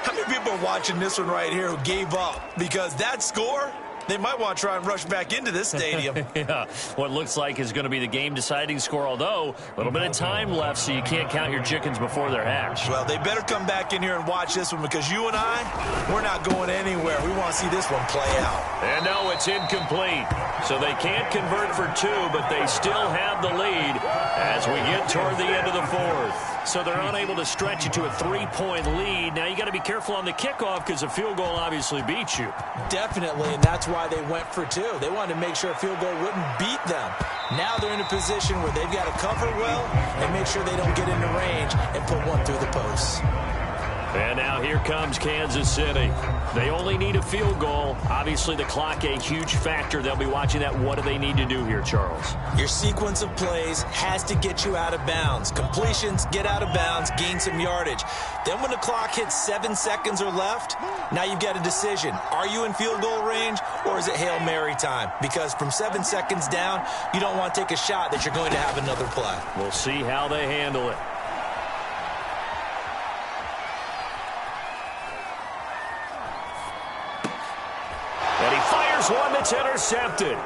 How many people are watching this one right here who gave up? Because that score, they might want to try and rush back into this stadium. Yeah, what looks like is going to be the game-deciding score, although a little bit of time left, so you can't count your chickens before they're hatched. Well, they better come back in here and watch this one, because you and I, we're not going anywhere. We want to see this one play out. And no, it's incomplete. So they can't convert for two, but they still have the lead as we get toward the end of the fourth. So they're unable to stretch it to a 3-point lead. Now you got to be careful on the kickoff because a field goal obviously beats you. Definitely, and that's why they went for two. They wanted to make sure a field goal wouldn't beat them. Now they're in a position where they've got to cover well and make sure they don't get into range and put one through the posts. And now here comes Kansas City. They only need a field goal. Obviously, the clock a huge factor. They'll be watching that. What do they need to do here, Charles? Your sequence of plays has to get you out of bounds. Completions, get out of bounds, gain some yardage. Then when the clock hits 7 seconds or left, now you've got a decision. Are you in field goal range, or is it Hail Mary time? Because from 7 seconds down, you don't want to take a shot that you're going to have another play. We'll see how they handle it. And he fires one that's intercepted.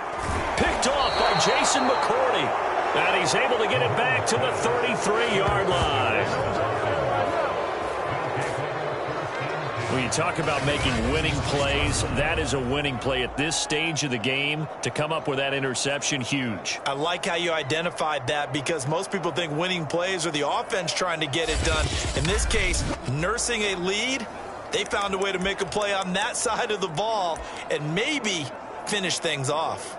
Picked off by Jason McCourty. And he's able to get it back to the 33-yard line. When you talk about making winning plays, that is a winning play at this stage of the game. To come up with that interception, huge. I like how you identified that, because most people think winning plays are the offense trying to get it done. In this case, nursing a lead, they found a way to make a play on that side of the ball and maybe finish things off.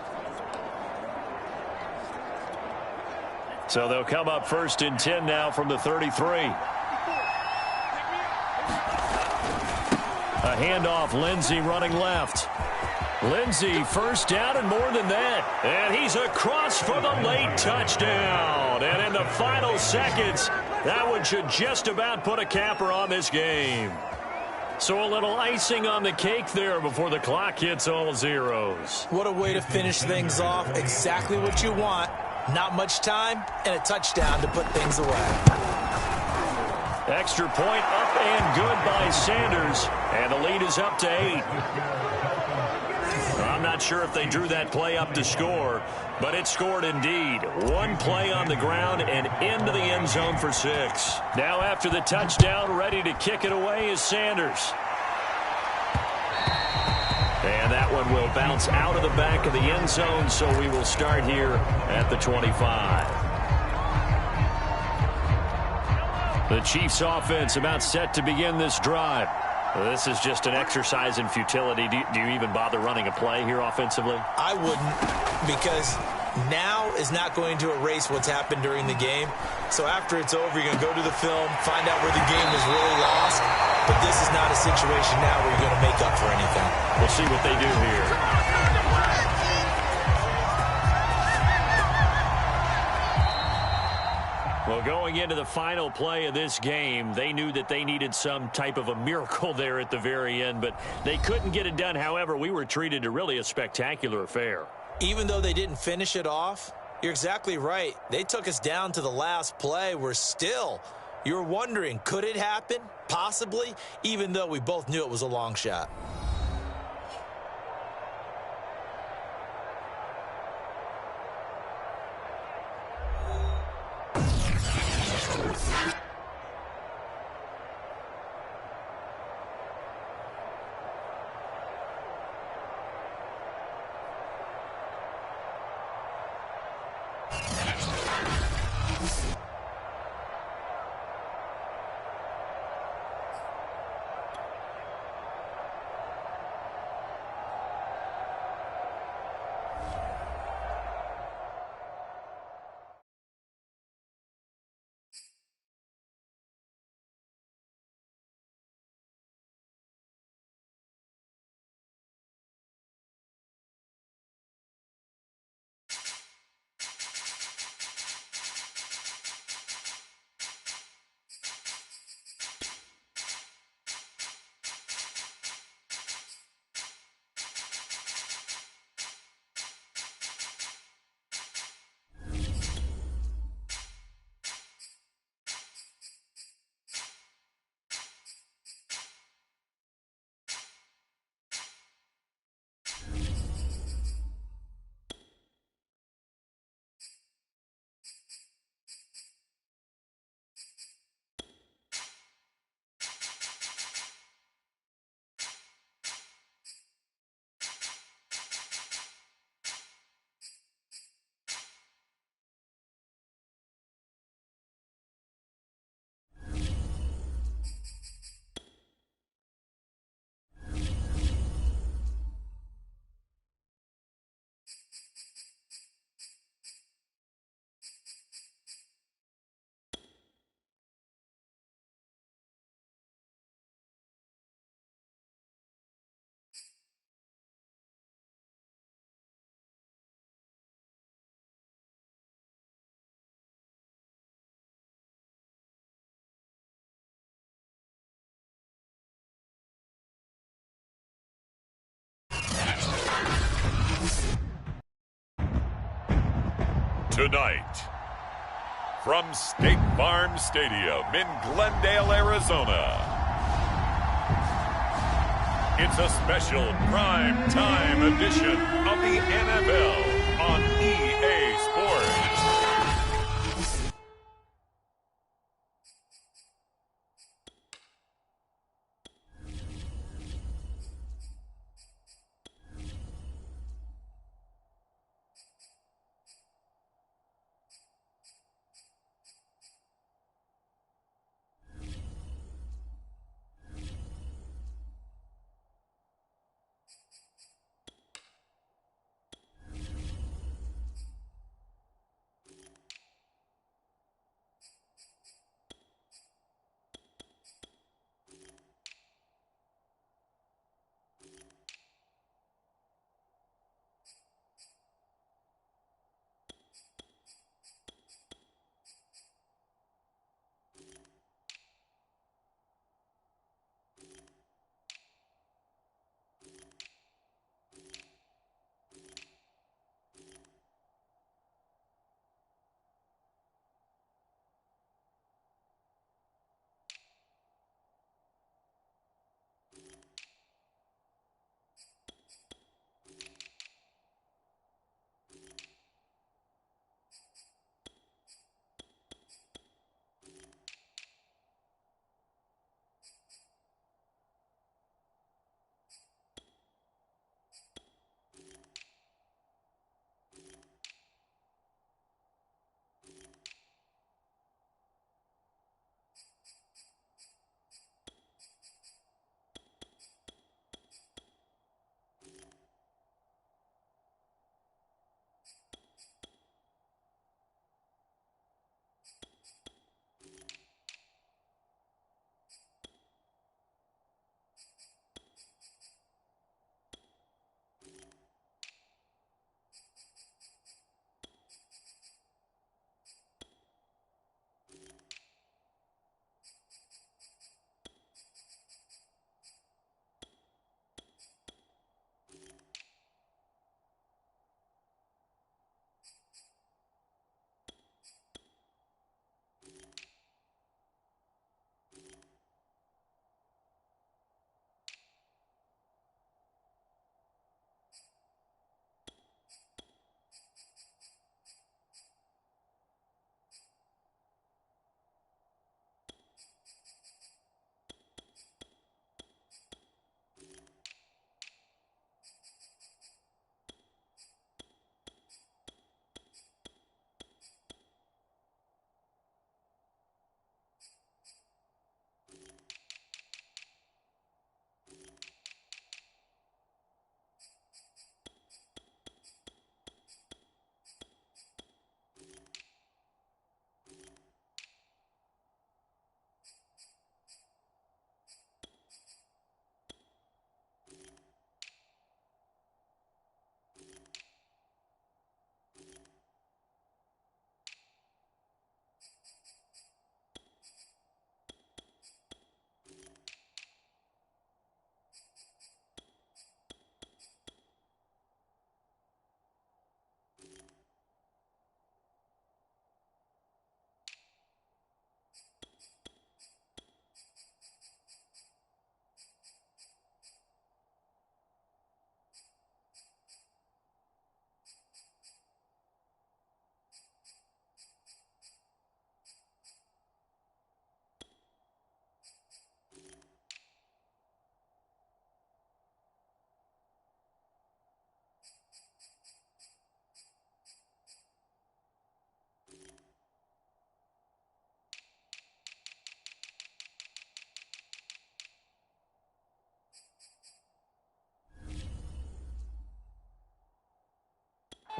So they'll come up 1st and 10 now from the 33. A handoff, Lindsey running left. Lindsey first down and more than that. And he's across for the late touchdown. And in the final seconds, that one should just about put a capper on this game. So a little icing on the cake there before the clock hits all zeros. What a way to finish things off. Exactly what you want. Not much time and a touchdown to put things away. Extra point up and good by Sanders. And the lead is up to 8. I'm not sure if they drew that play up to score, but it scored indeed. One play on the ground and into the end zone for 6. Now after the touchdown, ready to kick it away is Sanders. And that one will bounce out of the back of the end zone, so we will start here at the 25. The Chiefs offense about set to begin this drive. This is just an exercise in futility. Do you even bother running a play here offensively? I wouldn't, because now is not going to erase what's happened during the game. So after it's over, you're going to go to the film, find out where the game was really lost. But this is not a situation now where you're going to make up for anything. We'll see what they do here. Well, going into the final play of this game, they knew that they needed some type of a miracle there at the very end, but they couldn't get it done. However, we were treated to really a spectacular affair. Even though they didn't finish it off, you're exactly right. They took us down to the last play. We're still, you're wondering, could it happen? Possibly, even though we both knew it was a long shot. Tonight, from State Farm Stadium in Glendale, Arizona, it's a special prime time edition of the NFL on EA Sports.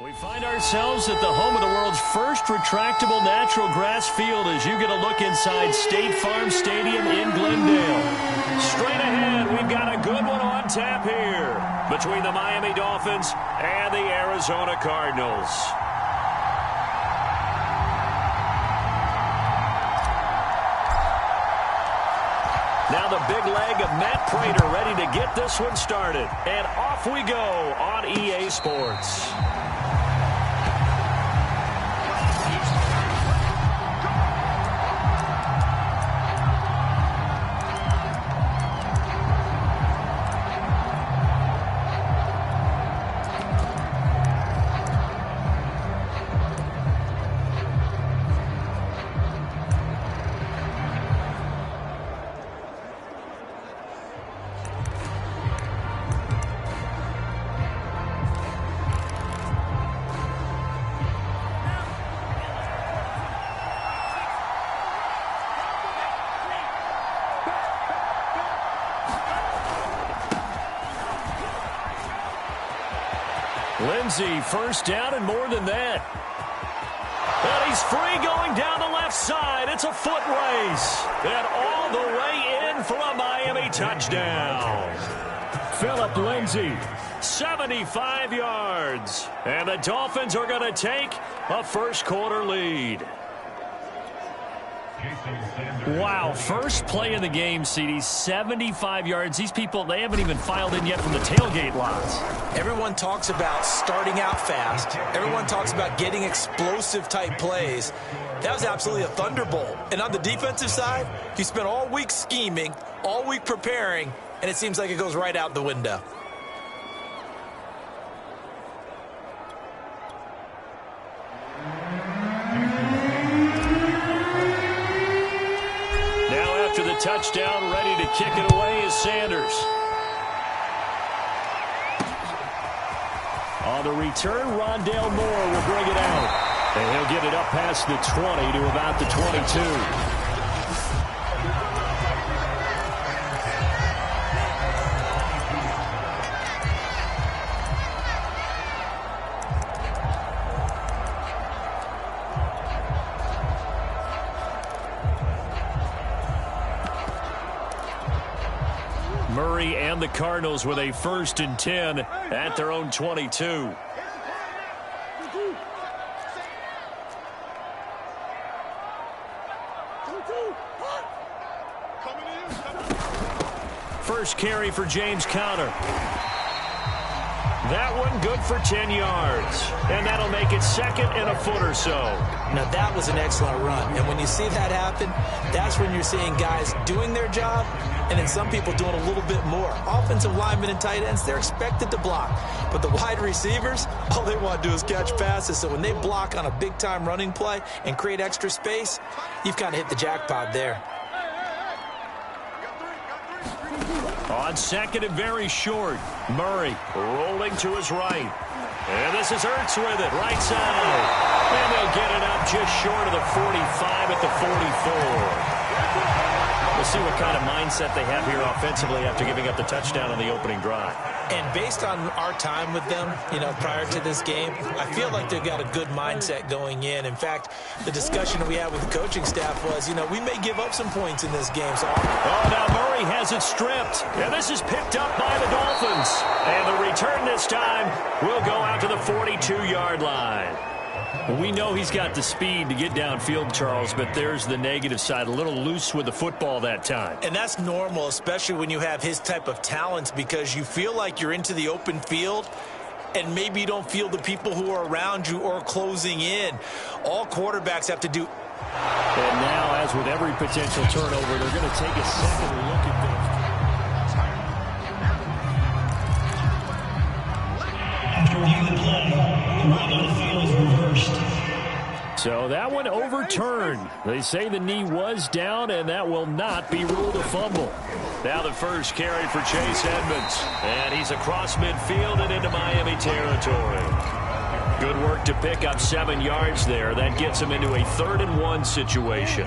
We find ourselves at the home of the world's first retractable natural grass field as you get a look inside State Farm Stadium in Glendale. Straight ahead, we've got a good one on tap here between the Miami Dolphins and the Arizona Cardinals. Now the big leg of Matt Prater ready to get this one started. And off we go on EA Sports. Lindsey, first down and more than that. And he's free going down the left side. It's a foot race. And all the way in for a Miami touchdown. Phillip Lindsey, 75 yards. And the Dolphins are going to take a first-quarter lead. Wow, first play of the game, CD, 75 yards. These people, they haven't even filed in yet from the tailgate lots. Everyone talks about starting out fast. Everyone talks about getting explosive-type plays. That was absolutely a thunderbolt. And on the defensive side, you spent all week scheming, all week preparing, and it seems like it goes right out the window. Touchdown, ready to kick it away is Sanders. On the return, Rondale Moore will bring it out. And he'll get it up past the 20 to about the 22. Murray and the Cardinals with a 1st and 10 at their own 22. First carry for James Conner. That one good for 10 yards. And that'll make it 2nd and a foot or so. Now, that was an excellent run. And when you see that happen, that's when you're seeing guys doing their job and then some people doing a little bit more. Offensive linemen and tight ends, they're expected to block. But the wide receivers, all they want to do is catch passes. So when they block on a big-time running play and create extra space, you've kind of hit the jackpot there. On 2nd and very short, Murray rolling to his right. And this is Ertz with it, right side. And they'll get it up just short of the 45 at the 44. We'll see what kind of mindset they have here offensively after giving up the touchdown on the opening drive. And based on our time with them, prior to this game, I feel like they've got a good mindset going in. In fact, the discussion that we had with the coaching staff was, we may give up some points in this game. So now Murray has it stripped. And this is picked up by the Dolphins. And the return this time will go out to the 42-yard line. We know he's got the speed to get downfield, Charles, but there's the negative side. A little loose with the football that time. And that's normal, especially when you have his type of talents, because you feel like you're into the open field and maybe you don't feel the people who are around you or closing in. All quarterbacks have to do. And now, as with every potential turnover, they're going to take a second look at those. After reviewing the play, the right on the field is reversed. So that one overturned. They say the knee was down, and that will not be ruled a fumble. Now the first carry for Chase Edmonds. And he's across midfield and into Miami territory. Good work to pick up 7 yards there. That gets him into a 3rd and 1 situation.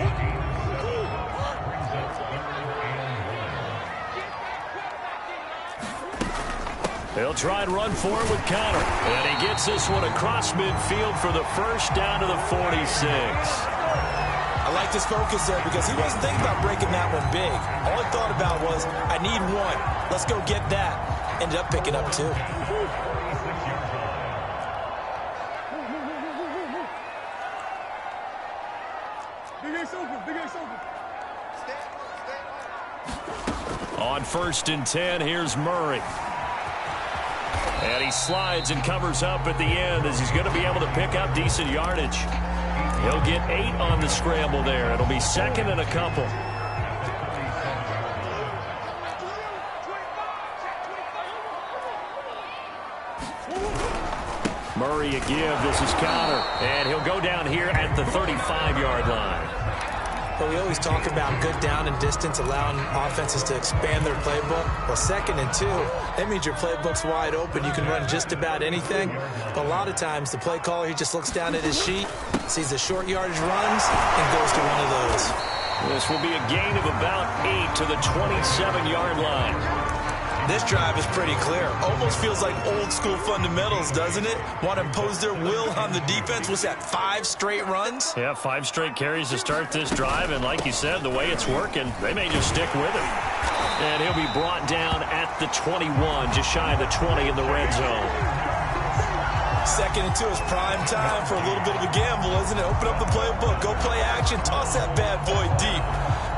They'll try and run forward with Conner. And he gets this one across midfield for the first down to the 46. I like this focus there because he wasn't thinking about breaking that one big. All he thought about was, I need 1. Let's go get that. Ended up picking up 2. On 1st and 10, here's Murray. And he slides and covers up at the end as he's going to be able to pick up decent yardage. He'll get 8 on the scramble there. It'll be 2nd and a couple. Murray a give. This is Conner. And he'll go down here at the 35-yard line. But we always talk about good down and distance, allowing offenses to expand their playbook. Well, 2nd and 2, that means your playbook's wide open. You can run just about anything. But a lot of times, the play caller, he just looks down at his sheet, sees the short yardage runs, and goes to one of those. This will be a gain of about 8 to the 27-yard line. This drive is pretty clear. Almost feels like old school fundamentals, doesn't it? Want to impose their will on the defense. What's that, 5 straight runs? Yeah, 5 straight carries to start this drive, and like you said, the way it's working, they may just stick with it. And he'll be brought down at the 21, just shy of the 20 in the red zone. 2nd and 2 is prime time for a little bit of a gamble, isn't it? Open up the playbook, go play action, toss that bad boy deep.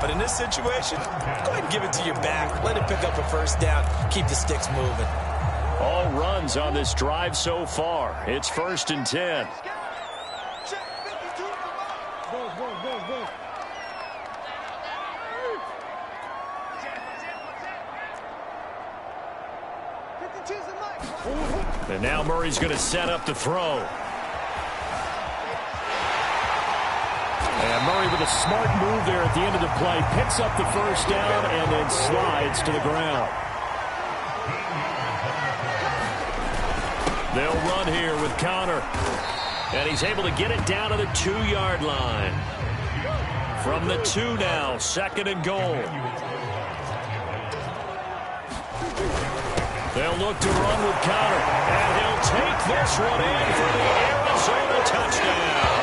But in this situation, go ahead and give it to your back. Let it pick up a first down. Keep the sticks moving. All runs on this drive so far. It's 1st and 10. And now Murray's going to set up the throw. And Murray with a smart move there at the end of the play. Picks up the first down and then slides to the ground. They'll run here with Connor. And he's able to get it down to the 2-yard line. From the 2 now, 2nd and goal. They'll look to run with Connor. And he'll take this one in for the Arizona touchdown.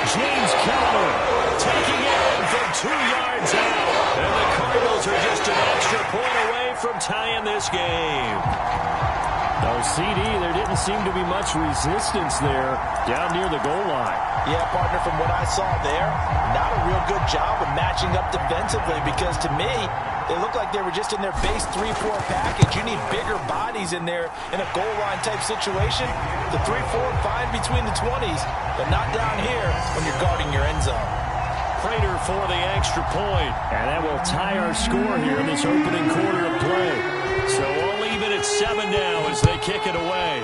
James Connor taking it in from 2 yards out. And the Cardinals are just an extra point away from tying this game. No, CD, there didn't seem to be much resistance there down near the goal line. Yeah, partner, from what I saw there, not a real good job of matching up defensively because to me, they looked like they were just in their base 3-4 package. You need bigger bodies in there in a goal line type situation. The 3-4 fine between the 20s, but not down here when you're guarding your end zone. Prater for the extra point. And that will tie our score here in this opening quarter of play. So we'll leave it at 7 now as they kick it away.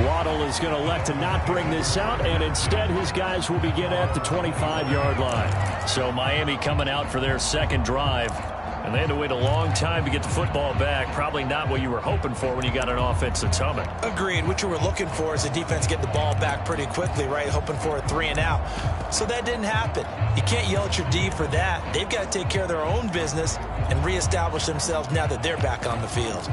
Waddle is going to elect to not bring this out, and instead his guys will begin at the 25-yard line. So Miami coming out for their 2nd drive. And they had to wait a long time to get the football back. Probably not what you were hoping for when you got an offensive tumbling. Agreed. What you were looking for is the defense get the ball back pretty quickly, right? Hoping for a 3 and out. So that didn't happen. You can't yell at your D for that. They've got to take care of their own business and reestablish themselves now that they're back on the field.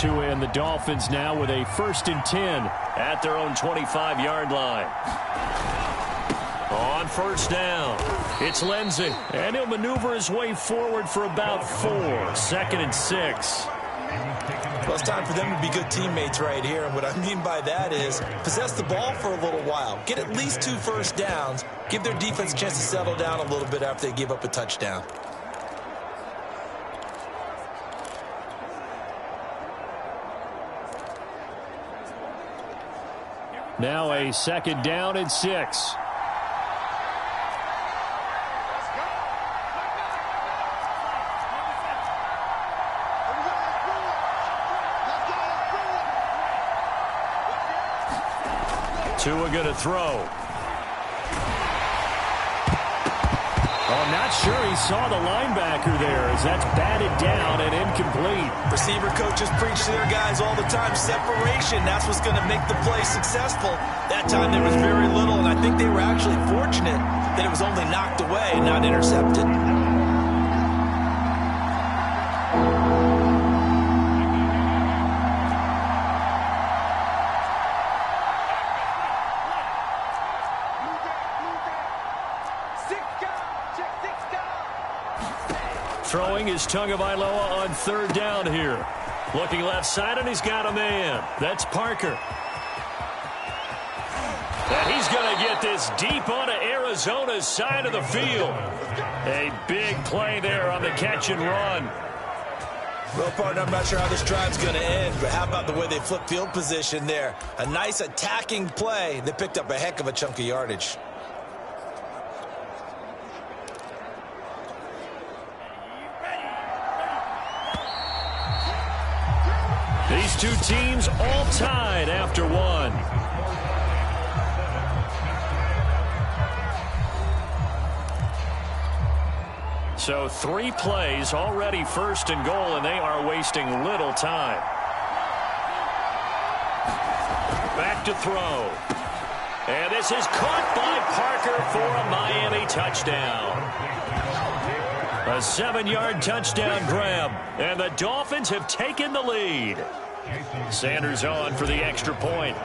And the Dolphins now with a 1st and 10 at their own 25-yard line. On 1st down, it's Lindsey. And he'll maneuver his way forward for about 4. 2nd and 6. Well, it's time for them to be good teammates right here. And what I mean by that is possess the ball for a little while. Get at least 2 first downs. Give their defense a chance to settle down a little bit after they give up a touchdown. Now a 2nd down and 6. Tua going to throw. Oh, not sure he saw the linebacker there as that's batted down and incomplete. Receiver coaches preach to their guys all the time. Separation, that's what's going to make the play successful. That time there was very little, and I think they were actually fortunate that it was only knocked away, not intercepted. Throwing is Tagovailoa on 3rd down here. Looking left side, and he's got a man. That's Parker. And he's going to get this deep onto Arizona's side of the field. A big play there on the catch and run. Well, partner, I'm not sure how this drive's going to end, but how about the way they flip field position there? A nice attacking play. They picked up a heck of a chunk of yardage. These two teams all tied after 1. So 3 plays already 1st and goal, and they are wasting little time. Back to throw. And this is caught by Parker for a Miami touchdown. A 7-yard touchdown grab. And the Dolphins have taken the lead. Sanders on for the extra point.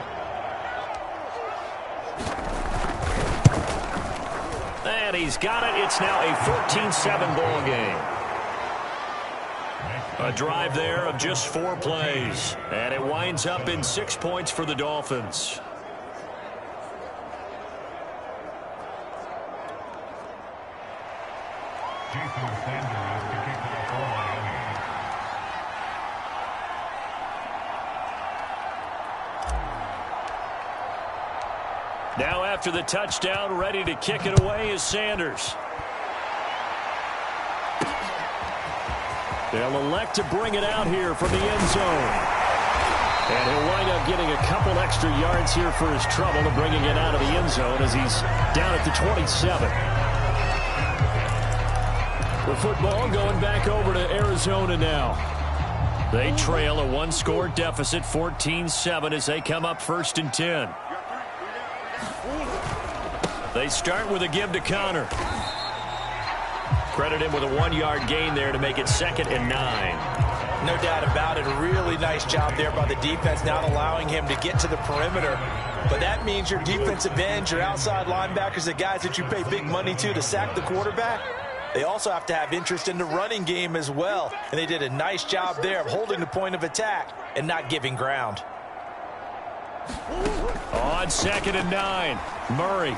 And he's got it. It's now a 14-7 ball game. A drive there of just 4 plays. And it winds up in 6 points for the Dolphins. Now after the touchdown, ready to kick it away is Sanders. They'll elect to bring it out here from the end zone. And he'll wind up getting a couple extra yards here for his trouble of bringing it out of the end zone as he's down at the 27. The football going back over to Arizona now. They trail a 1-score deficit, 14-7, as they come up 1st and 10. They start with a give to Connor. Credit him with a 1-yard gain there to make it 2nd and 9. No doubt about it. A really nice job there by the defense, not allowing him to get to the perimeter. But that means your defensive ends, your outside linebackers, the guys that you pay big money to sack the quarterback, they also have to have interest in the running game as well. And they did a nice job there of holding the point of attack and not giving ground. On 2nd and 9, Murray.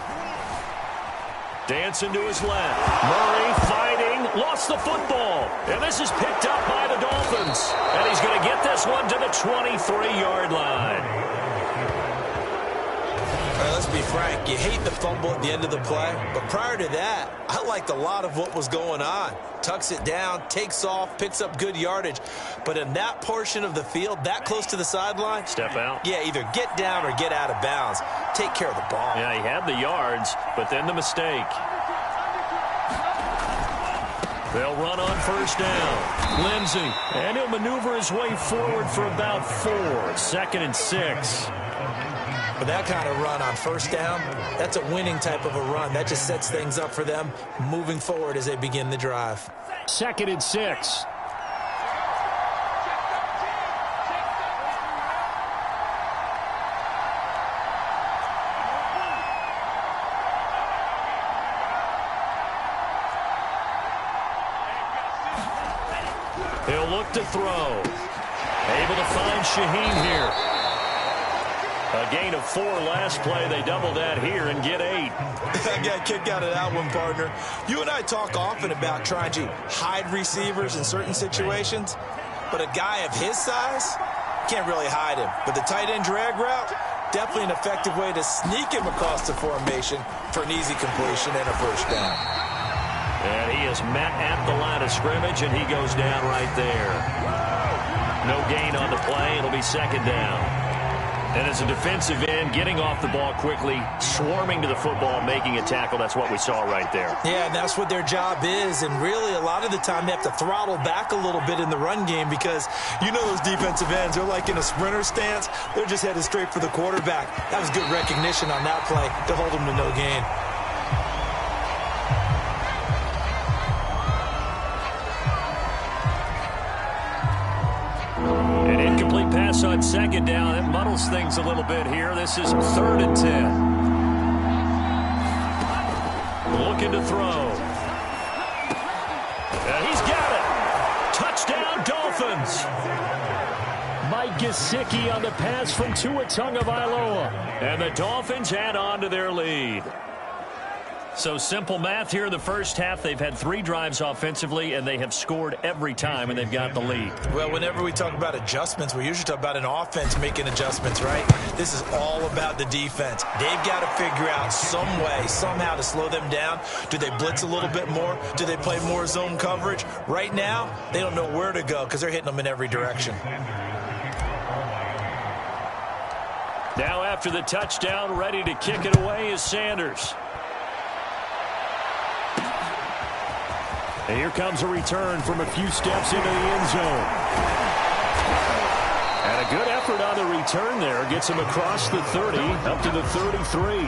Dancing to his left. Murray fighting, lost the football. And this is picked up by the Dolphins. And he's going to get this one to the 23-yard line. Let's be frank, you hate the fumble at the end of the play, but prior to that, I liked a lot of what was going on. Tucks it down, takes off, picks up good yardage. But in that portion of the field, that close to the sideline, step out. Yeah, either get down or get out of bounds. Take care of the ball. Yeah, he had the yards, but then the mistake. They'll run on 1st down. Lindsey, and he'll maneuver his way forward for about 4. 2nd and 6. But that kind of run on 1st down, that's a winning type of a run. That just sets things up for them moving forward as they begin the drive. 2nd and 6. He'll look to throw. Able to find Shaheen here. A gain of 4 last play. They double that here and get 8. I got kicked out of that one, partner. You and I talk often about trying to hide receivers in certain situations, but a guy of his size can't really hide him. But the tight end drag route, definitely an effective way to sneak him across the formation for an easy completion and a 1st down. And he is met at the line of scrimmage, and he goes down right there. No gain on the play. It'll be 2nd down. And as a defensive end, getting off the ball quickly, swarming to the football, making a tackle, that's what we saw right there. Yeah, and that's what their job is. And really, a lot of the time, they have to throttle back a little bit in the run game because you know those defensive ends, they're like in a sprinter stance. They're just headed straight for the quarterback. That was good recognition on that play to hold them to no gain. Pass on 2nd down. It muddles things a little bit here. This is 3rd and 10. Looking to throw. And he's got it. Touchdown, Dolphins. Mike Gesicki on the pass from Tua Tagovailoa. And the Dolphins add on to their lead. So simple math here in the 1st half. They've had 3 drives offensively, and they have scored every time, and they've got the lead. Well, whenever we talk about adjustments, we usually talk about an offense making adjustments, right? This is all about the defense. They've got to figure out some way, somehow to slow them down. Do they blitz a little bit more? Do they play more zone coverage? Right now, they don't know where to go because they're hitting them in every direction. Now after the touchdown, ready to kick it away is Sanders. And here comes a return from a few steps into the end zone. And A good effort on the return there. Gets him across the 30, up to the 33.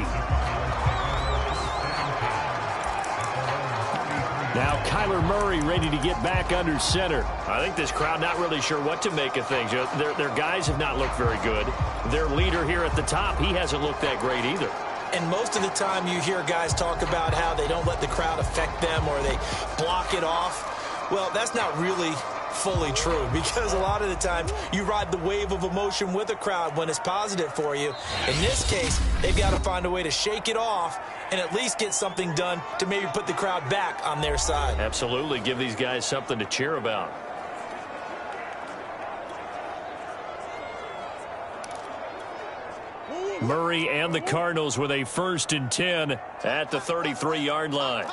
Now Kyler Murray ready to get back under center. I think this crowd not really sure what to make of things. Their guys have not looked very good. Their leader here at the top, he hasn't looked that great either. And most of the time you hear guys talk about how they don't let the crowd affect them or they block it off. Well, that's not really fully true, because a lot of the times you ride the wave of emotion with a crowd when it's positive for you. In this case, they've got to find a way to shake it off and at least get something done to maybe put the crowd back on their side. Absolutely. Give these guys something to cheer about. Murray and the Cardinals with a 1st and 10 at the 33-yard line.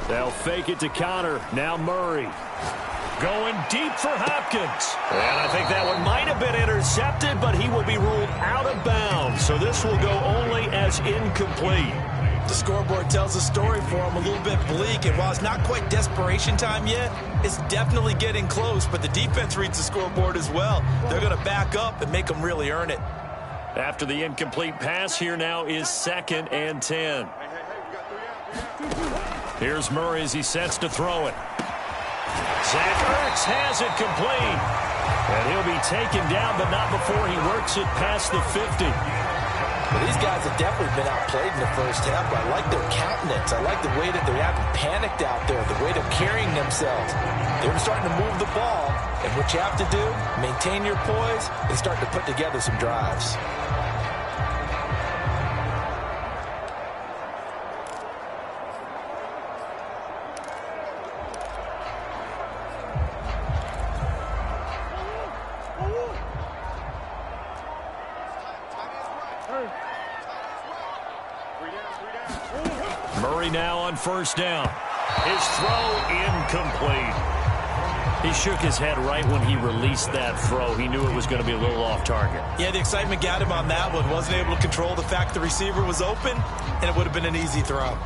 They'll fake it to Connor. Now Murray. Going deep for Hopkins. And I think that one might have been intercepted, but he will be ruled out of bounds. So this will go only as incomplete. The scoreboard tells a story for him, a little bit bleak. And while it's not quite desperation time yet, it's definitely getting close. But the defense reads the scoreboard as well. They're going to back up and make them really earn it. After the incomplete pass, here now is 2nd and 10. Here's Murray as he sets to throw it. Zach Ertz has it complete. And he'll be taken down, but not before he works it past the 50. Well, these guys have definitely been outplayed in the first half, but I like their countenance. I like the way that they haven't panicked out there, the way they're carrying themselves. They're starting to move the ball, and what you have to do, maintain your poise and start to put together some drives. Murray now on 1st down. His throw incomplete. He shook his head right when he released that throw. He knew it was going to be a little off target. Yeah, the excitement got him on that one. Wasn't able to control the fact the receiver was open, and it would have been an easy throw.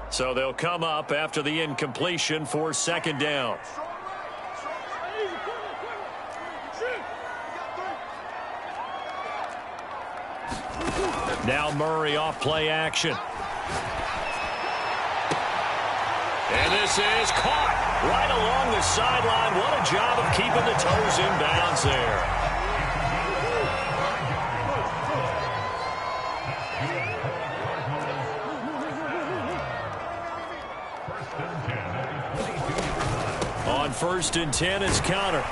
So they'll come up after the incompletion for 2nd down. Now Murray off play action. And this is caught right along the sideline. What a job of keeping the toes in bounds there. On 1st and 10 is Connor.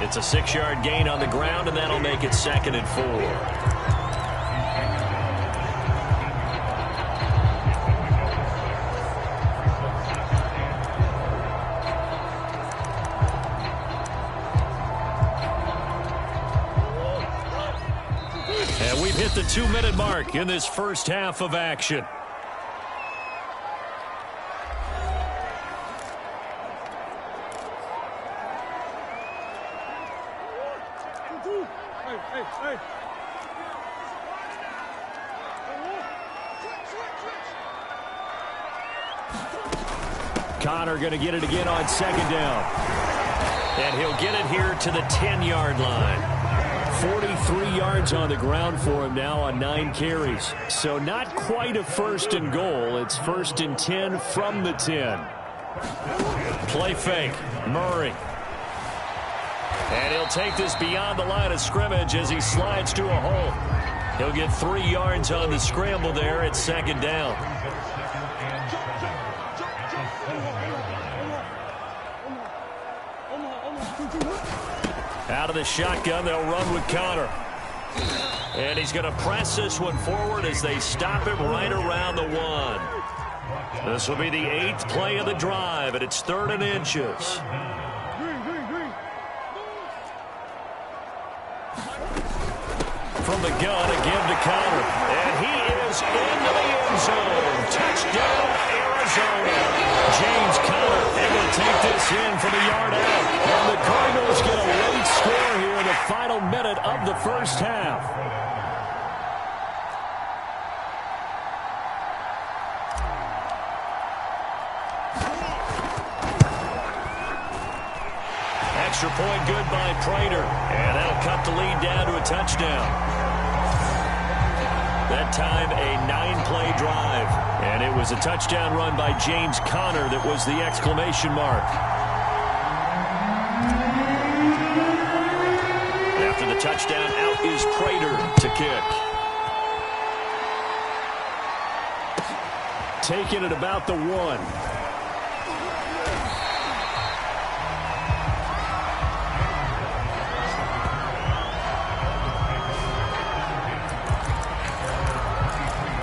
It's a 6-yard gain on the ground, and that'll make it 2nd and 4. And we've hit the 2-minute mark in this first half of action. Connor going to get it again on 2nd down. And he'll get it here to the 10-yard line. 43 yards on the ground for him now on 9 carries. So not quite a 1st and goal. It's 1st and 10 from the 10. Play fake. Murray. And he'll take this beyond the line of scrimmage as he slides to a hole. He'll get 3 yards on the scramble there at 2nd down. Out of the shotgun, they'll run with Connor. And he's going to press this one forward as they stop him right around the 1. This will be the 8th play of the drive, and it's 3rd and inches. From the gun, again to Connor. And he is into the end zone. Touchdown, Arizona. James Conner able to take this in from a yard out. And the Cardinals get a late score here in the final minute of the first half. Extra point good by Prater. And that'll cut the lead down to a touchdown. That time a 9-play drive. And it was a touchdown run by James Conner that was the exclamation mark. After the touchdown, out is Prater to kick. Taken at about the 1.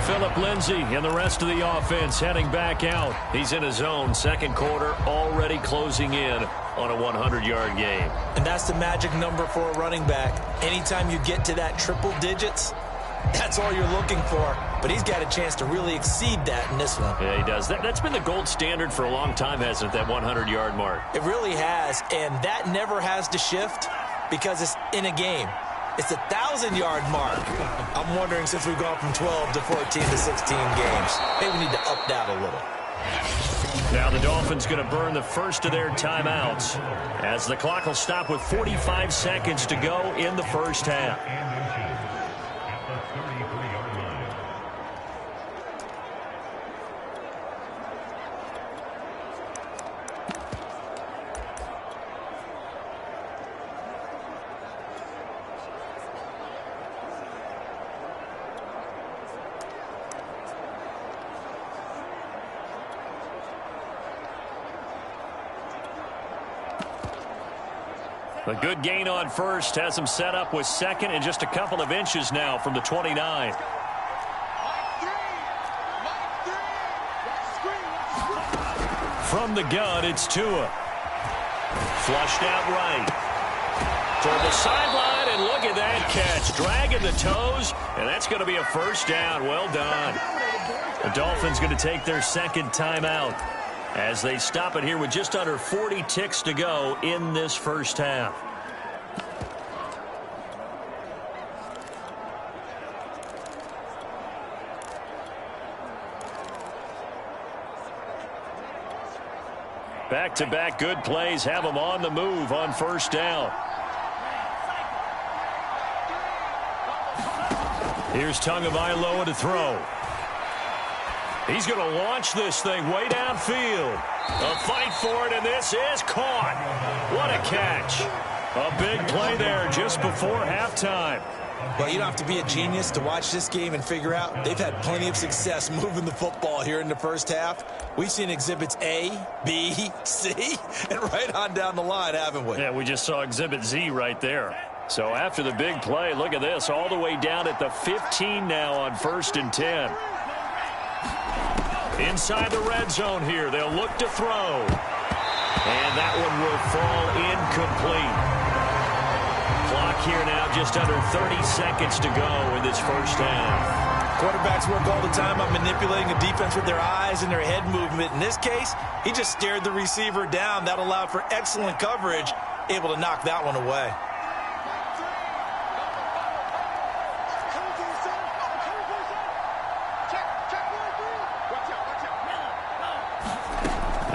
Phillip Lindsay and the rest of the offense heading back out. He's in his own second quarter, already closing in on a 100-yard game. And that's the magic number for a running back. Anytime you get to that triple digits, that's all you're looking for. But he's got a chance to really exceed that in this one. Yeah, he does. That's been the gold standard for a long time, hasn't it, that 100-yard mark? It really has, and that never has to shift because it's in a game. It's a 1,000-yard mark. I'm wondering, since we've gone from 12 to 14 to 16 games, maybe we need to up that a little. Now the Dolphins going to burn the first of their timeouts as the clock will stop with 45 seconds to go in the first half. A good gain on first has him set up with second and just a couple of inches now from the 29. From the gun, it's Tua. Flushed out right. Toward the sideline, and look at that catch. Dragging the toes, and that's going to be a first down. Well done. The Dolphins going to take their second timeout as they stop it here with just under 40 ticks to go in this first half. Back-to-back good plays have them on the move on first down. Here's Tagovailoa to throw. He's going to launch this thing way downfield. A fight for it, and this is caught. What a catch. A big play there just before halftime. Well, you don't have to be a genius to watch this game and figure out they've had plenty of success moving the football here in the first half. We've seen exhibits A, B, C, and right on down the line, haven't we? Yeah, we just saw exhibit Z right there. So after the big play, look at this, all the way down at the 15 now on 1st and 10. Inside the red zone here, they'll look to throw. And that one will fall incomplete. Clock here now, just under 30 seconds to go in this first half. Quarterbacks work all the time on manipulating a defense with their eyes and their head movement. In this case, he just stared the receiver down. That allowed for excellent coverage, able to knock that one away.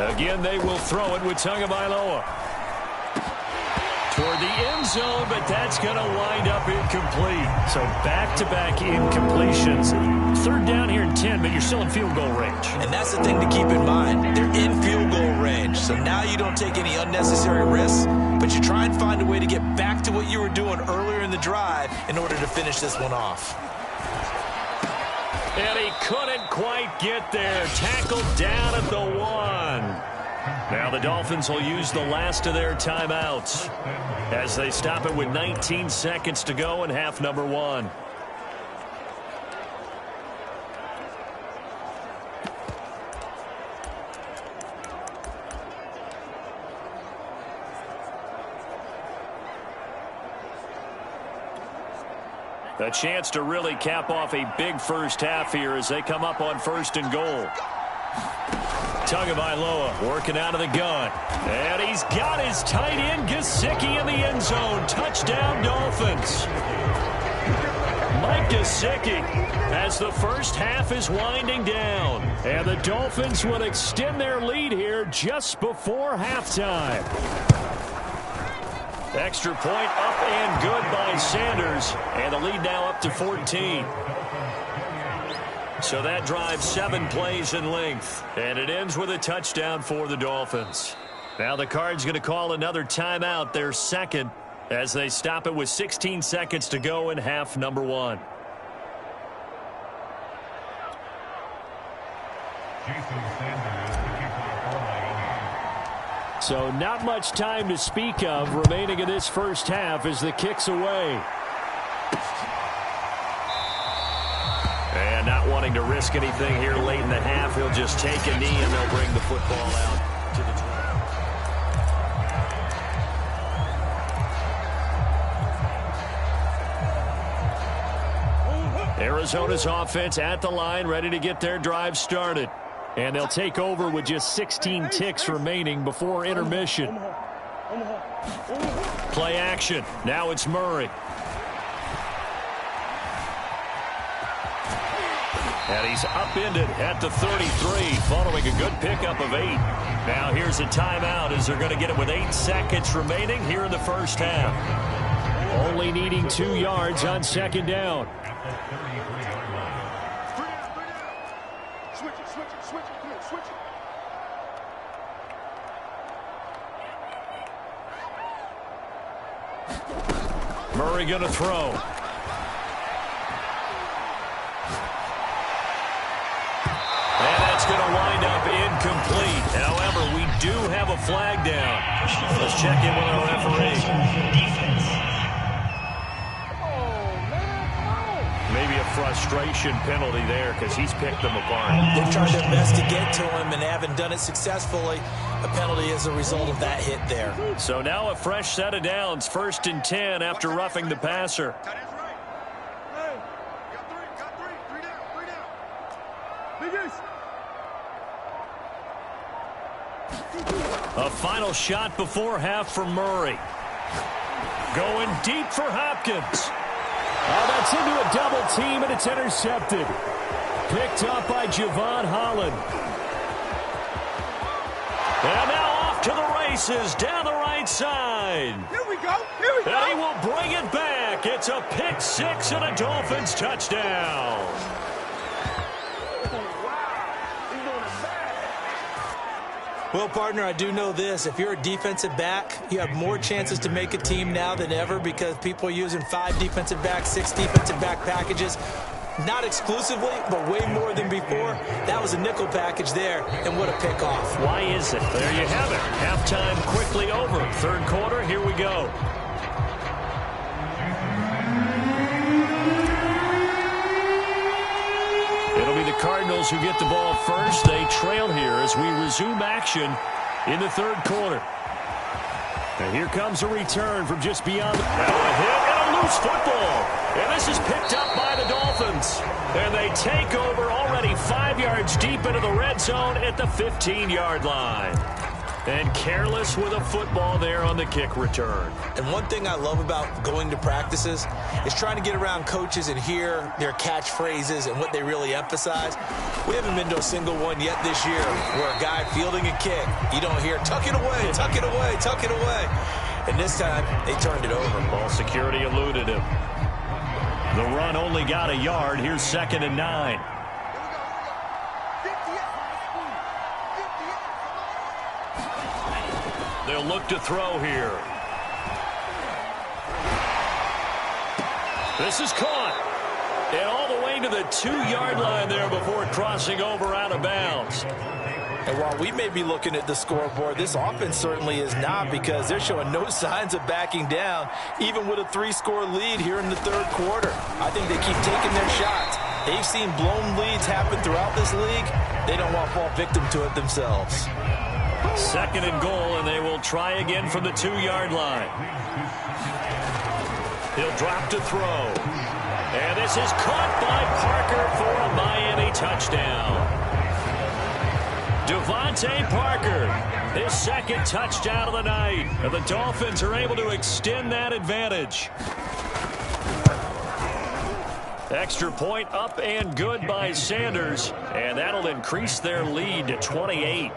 Again, they will throw it with Tagovailoa. Toward the end zone, but that's going to wind up incomplete. So back-to-back incompletions. 3rd down here in 10, but you're still in field goal range. And that's the thing to keep in mind. They're in field goal range. So now you don't take any unnecessary risks, but you try and find a way to get back to what you were doing earlier in the drive in order to finish this one off. And he couldn't quite get there. Tackled down at the 1. Now the Dolphins will use the last of their timeouts as they stop it with 19 seconds to go in half number 1. A chance to really cap off a big first half here as they come up on 1st and goal. Tagovailoa working out of the gun. And he's got his tight end Gesicki in the end zone. Touchdown, Dolphins. Mike Gesicki as the first half is winding down. And the Dolphins will extend their lead here just before halftime. Extra point up and good by Sanders. And the lead now up to 14. So that drives 7 plays in length. And it ends with a touchdown for the Dolphins. Now the Cards going to call another timeout, their second, as they stop it with 16 seconds to go in half number 1. So not much time to speak of remaining in this first half as the kick's away. And not wanting to risk anything here late in the half, he'll just take a knee and they'll bring the football out to the 20. Arizona's offense at the line, ready to get their drive started. And they'll take over with just 16 ticks remaining before intermission. Play action. Now it's Murray. And he's upended at the 33 following a good pickup of 8. Now here's a timeout as they're going to get it with 8 seconds remaining here in the first half. Only needing 2 yards on 2nd down. Murray going to throw. And that's going to wind up incomplete. However, we do have a flag down. Let's check in with our referee. Maybe a frustration penalty there because he's picked them apart. They've tried their best to get to him and haven't done it successfully. A penalty as a result of that hit there. So now a fresh set of downs. 1st and 10 after roughing the passer. A final shot before half from Murray. Going deep for Hopkins. Oh, that's into a double team, and it's intercepted. Picked up by Javon Holland. And now off to the races down the right side. Here we go. Here we go. And he will bring it back. It's a pick 6 and a Dolphins touchdown. Well, partner, I do know this. If you're a defensive back, you have more chances to make a team now than ever because people are using 5 defensive backs, 6 defensive back packages. Not exclusively, but way more than before. That was a nickel package there, and what a pickoff. Why is it? There you have it. Halftime quickly over. 3rd quarter, here we go. It'll be the Cardinals who get the ball first. They trail here as we resume action in the 3rd quarter. And here comes a return from just beyond the... Now a hit and a loose football. And this is picked up by the Dolphins. And they take over already 5 yards deep into the red zone at the 15-yard line. And careless with a football there on the kick return. And one thing I love about going to practices is trying to get around coaches and hear their catchphrases and what they really emphasize. We haven't been to a single one yet this year where a guy fielding a kick, you don't hear, tuck it away, tuck it away, tuck it away. And this time, they turned it over. Ball security eluded him. The run only got a yard. Here's 2nd and 9. They'll look to throw here. This is caught. And all the way to the 2-yard line there before crossing over out of bounds. And while we may be looking at the scoreboard, this offense certainly is not because they're showing no signs of backing down, even with a 3-score lead here in the 3rd quarter. I think they keep taking their shots. They've seen blown leads happen throughout this league. They don't want to fall victim to it themselves. 2nd and goal, and they will try again from the 2-yard line. He'll drop to throw. And this is caught by Parker for a Miami touchdown. Devontae Parker, his second touchdown of the night. And the Dolphins are able to extend that advantage. Extra point up and good by Sanders. And that'll increase their lead to 28.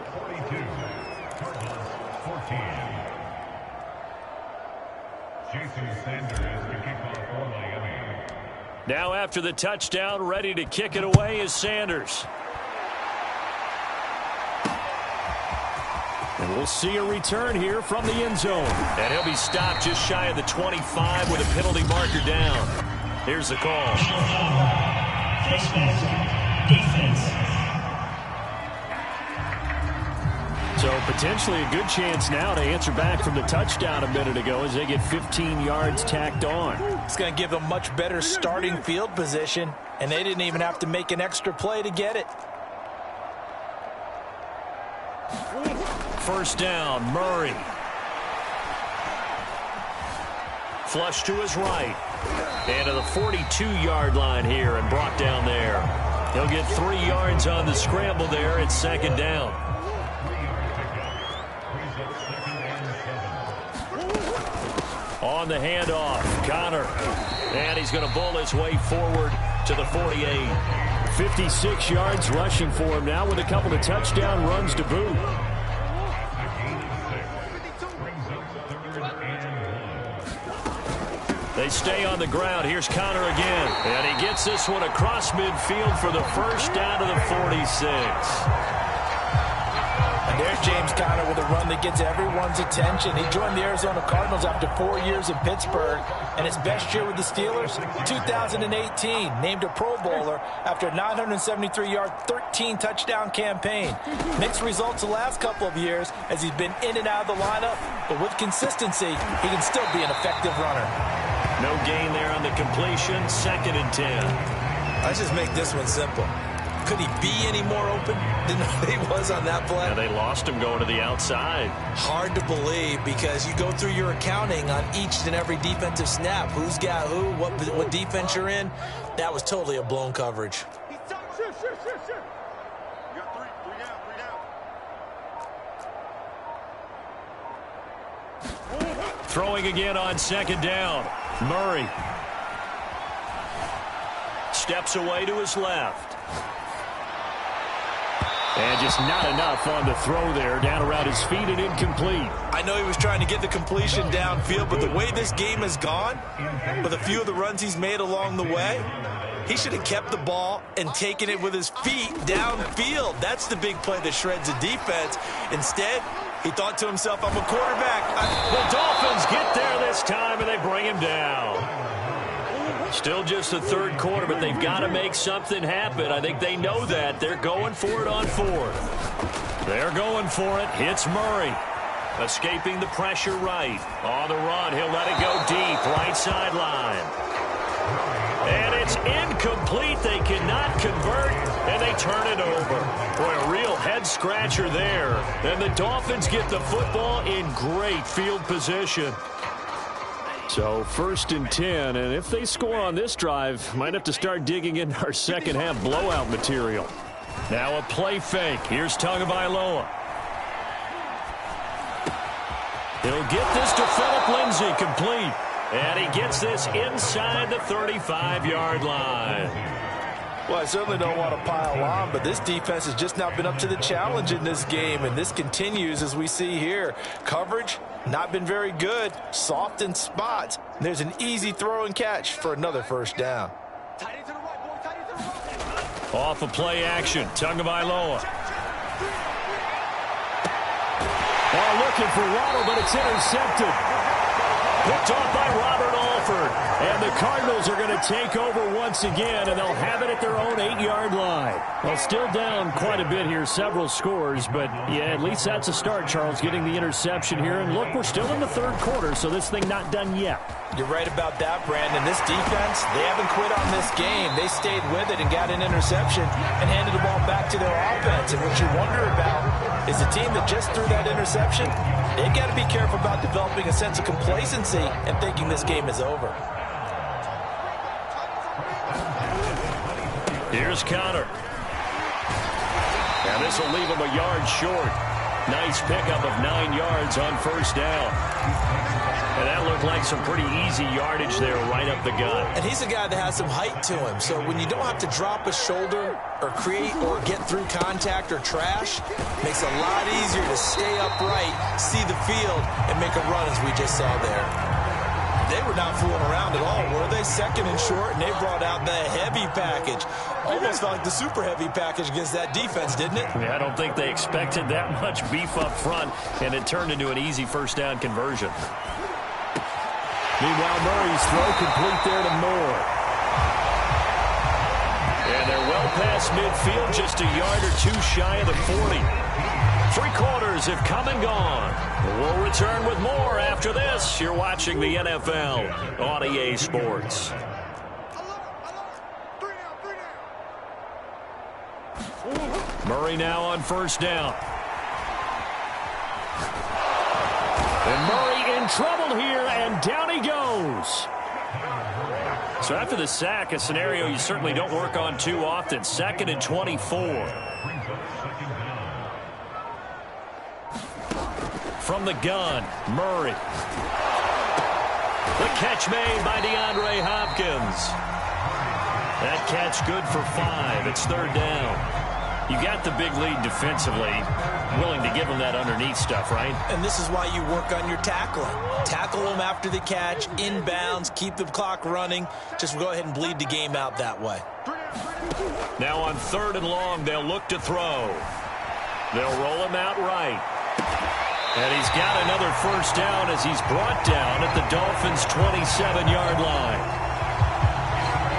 Now after the touchdown, ready to kick it away is Sanders. And we'll see a return here from the end zone. And he'll be stopped just shy of the 25 with a penalty marker down. Here's the call. Defense. So potentially a good chance now to answer back from the touchdown a minute ago as they get 15 yards tacked on. It's going to give them much better starting field position, and they didn't even have to make an extra play to get it. First down, Murray. Flush to his right. And to the 42-yard line here and brought down there. He'll get 3 yards on the scramble there at second down. On the handoff, Connor. And he's going to bowl his way forward to the 48. 56 yards rushing for him now with a couple of touchdown runs to boot. They stay on the ground. Here's Connor again. And he gets this one across midfield for the first down to the 46. And there's James Conner with a run that gets everyone's attention. He joined the Arizona Cardinals after 4 years in Pittsburgh. And his best year with the Steelers, 2018, named a Pro Bowler after a 973-yard, 13-touchdown campaign. Mixed results the last couple of years as he's been in and out of the lineup. But with consistency, he can still be an effective runner. No gain there on the completion. 2nd and 10. Let's just make this one simple. Could he be any more open than he was on that play? Yeah, they lost him going to the outside. Hard to believe because you go through your accounting on each and every defensive snap. Who's got who, what defense you're in. That was totally a blown coverage. Sure. You got three down. Throwing again on second down. Murray steps away to his left. And just not enough on the throw there. Down around his feet and incomplete. I know he was trying to get the completion downfield, but the way this game has gone, with a few of the runs he's made along the way, he should have kept the ball and taken it with his feet downfield. That's the big play that shreds the defense. Instead, he thought to himself, I'm a quarterback. The Dolphins get there this time, and they bring him down. Still just the third quarter, but they've got to make something happen. I think they know that. They're going for it on fourth. They're going for it. Hits Murray. Escaping the pressure right. On the run, he'll let it go deep. Right sideline. And it's incomplete. They cannot convert, and they turn it over. Boy, a real head-scratcher there. And the Dolphins get the football in great field position. So 1st and 10, and if they score on this drive, might have to start digging into our second half blowout material. Now a play fake. Here's Tagovailoa. He'll get this to Phillip Lindsay, complete. And he gets this inside the 35-yard line. Well, I certainly don't want to pile on, but this defense has just not been up to the challenge in this game, and this continues as we see here. Coverage, not been very good, soft in spots. There's an easy throw and catch for another first down. Off of play action, Tagovailoa. Ball looking for Waddle, but it's intercepted. Picked off by Robert Alford. And the Cardinals are going to take over once again, and they'll have it at their own 8-yard line. Well, still down quite a bit here, several scores, but yeah, at least that's a start, Charles, getting the interception here. And look, we're still in the third quarter, so this thing not done yet. You're right about that, Brandon. This defense, they haven't quit on this game. They stayed with it and got an interception and handed the ball back to their offense. And what you wonder about is the team that just threw that interception, they've got to be careful about developing a sense of complacency and thinking this game is over. Here's Connor. And this will leave him a yard short. Nice pickup of 9 yards on first down. And that looked like some pretty easy yardage there right up the gut. And he's a guy that has some height to him. So when you don't have to drop a shoulder or create or get through contact or trash, makes it a lot easier to stay upright, see the field, and make a run as we just saw there. They were not fooling around at all, were they? Second and short, and they brought out the heavy package. Almost felt like the super heavy package against that defense, didn't it? Yeah, I don't think they expected that much beef up front, and it turned into an easy first down conversion. Meanwhile, Murray's throw complete there to Moore. And they're well past midfield, just a yard or two shy of the 40. 3 quarters have come and gone. We'll return with more after this. You're watching the NFL on EA Sports. Murray now on first down. And Murray in trouble here, and down he goes. So after the sack, a scenario you certainly don't work on too often. 2nd and 24. From the gun, Murray. The catch made by DeAndre Hopkins. That catch good for 5. It's 3rd down. You got the big lead defensively. Willing to give them that underneath stuff, right? And this is why you work on your tackling. Tackle them after the catch, inbounds, keep the clock running. Just go ahead and bleed the game out that way. Now on 3rd and long, they'll look to throw. They'll roll him out right. And he's got another first down as he's brought down at the Dolphins' 27-yard line.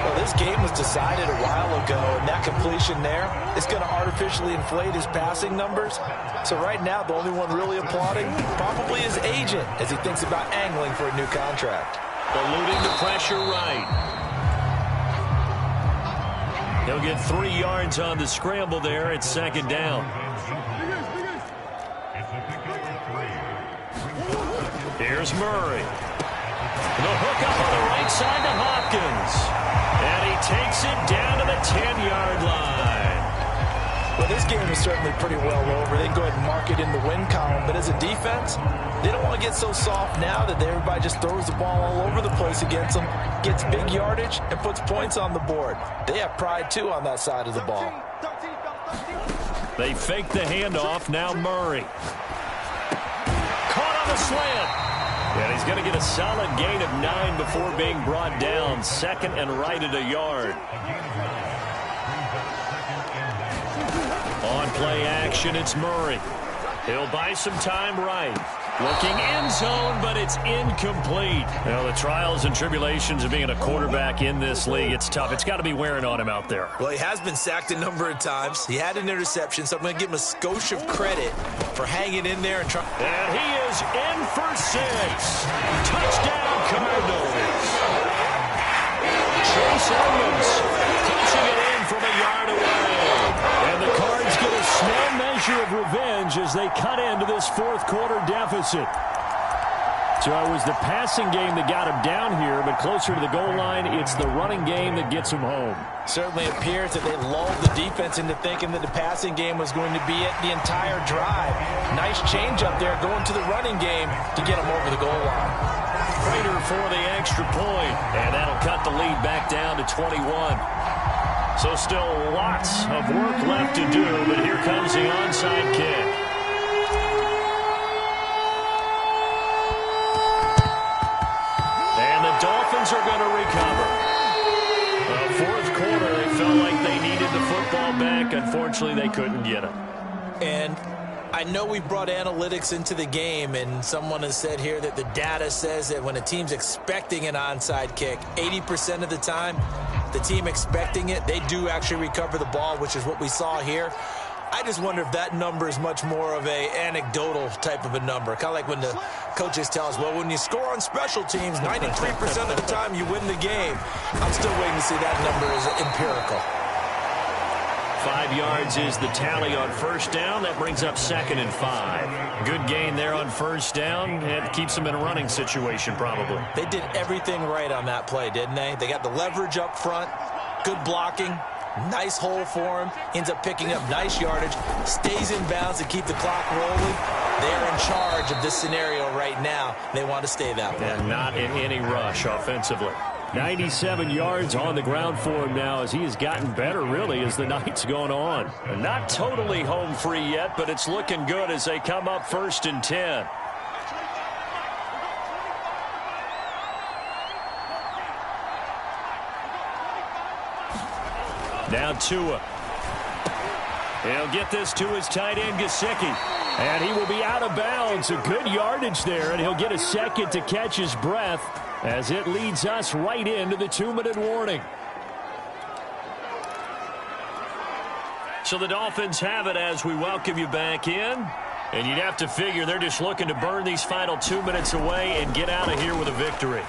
Well, this game was decided a while ago, and that completion there is going to artificially inflate his passing numbers. So right now, the only one really applauding probably his agent as he thinks about angling for a new contract. Eluding the pressure right. He'll get 3 yards on the scramble there at 2nd down. Here's Murray. The hook up on the right side to Hopkins. And he takes it down to the 10-yard line. Well, this game is certainly pretty well over. They can go ahead and mark it in the win column. But as a defense, they don't want to get so soft now that everybody just throws the ball all over the place against them, gets big yardage, and puts points on the board. They have pride, too, on that side of the ball. They fake the handoff. Now Murray. Caught on the slant. And he's going to get a solid gain of 9 before being brought down. 2nd and right at a yard. On play action, it's Murray. He'll buy some time right. Looking end zone, but it's incomplete. Now, the trials and tribulations of being a quarterback in this league, it's tough. It's got to be wearing on him out there. Well, he has been sacked a number of times. He had an interception, so I'm going to give him a skosh of credit for hanging in there and trying. And he is in for 6. Touchdown, Cardinals. Chase Edmonds punching it in from a yard away. And the Cards get a small measure of revenge as they cut into this 4th quarter deficit. So it was the passing game that got him down here, but closer to the goal line, it's the running game that gets him home. Certainly appears that they lulled the defense into thinking that the passing game was going to be it the entire drive. Nice change up there going to the running game to get him over the goal line. Prater for the extra point, and that'll cut the lead back down to 21. So still lots of work left to do, but here comes the onside kick. And the Dolphins are going to recover. 4th quarter, it felt like they needed the football back. Unfortunately, they couldn't get it. And I know we brought analytics into the game, and someone has said here that the data says that when a team's expecting an onside kick, 80% of the time, the team expecting it, they do actually recover the ball, which is what we saw here. I just wonder if that number is much more of a anecdotal type of a number. Kind of like when the coaches tell us, well, when you score on special teams, 93% of the time you win the game. I'm still waiting to see that number is empirical. 5 yards is the tally on first down. That brings up 2nd and 5. Good gain there on first down. It keeps them in a running situation probably. They did everything right on that play, didn't they? They got the leverage up front, good blocking, Nice hole for him. Ends up picking up nice yardage. Stays in bounds to keep the clock rolling. They're in charge of this scenario right now. They want to stay that way. And not in any rush offensively. 97 yards on the ground for him now as he has gotten better, really, as the night's gone on. Not totally home free yet, but it's looking good as they come up 1st and 10. Now Tua. He'll get this to his tight end, Gesicki. And he will be out of bounds. A good yardage there, and he'll get a second to catch his breath as it leads us right into the 2-minute warning. So the Dolphins have it as we welcome you back in. And you'd have to figure they're just looking to burn these final 2 minutes away and get out of here with a victory.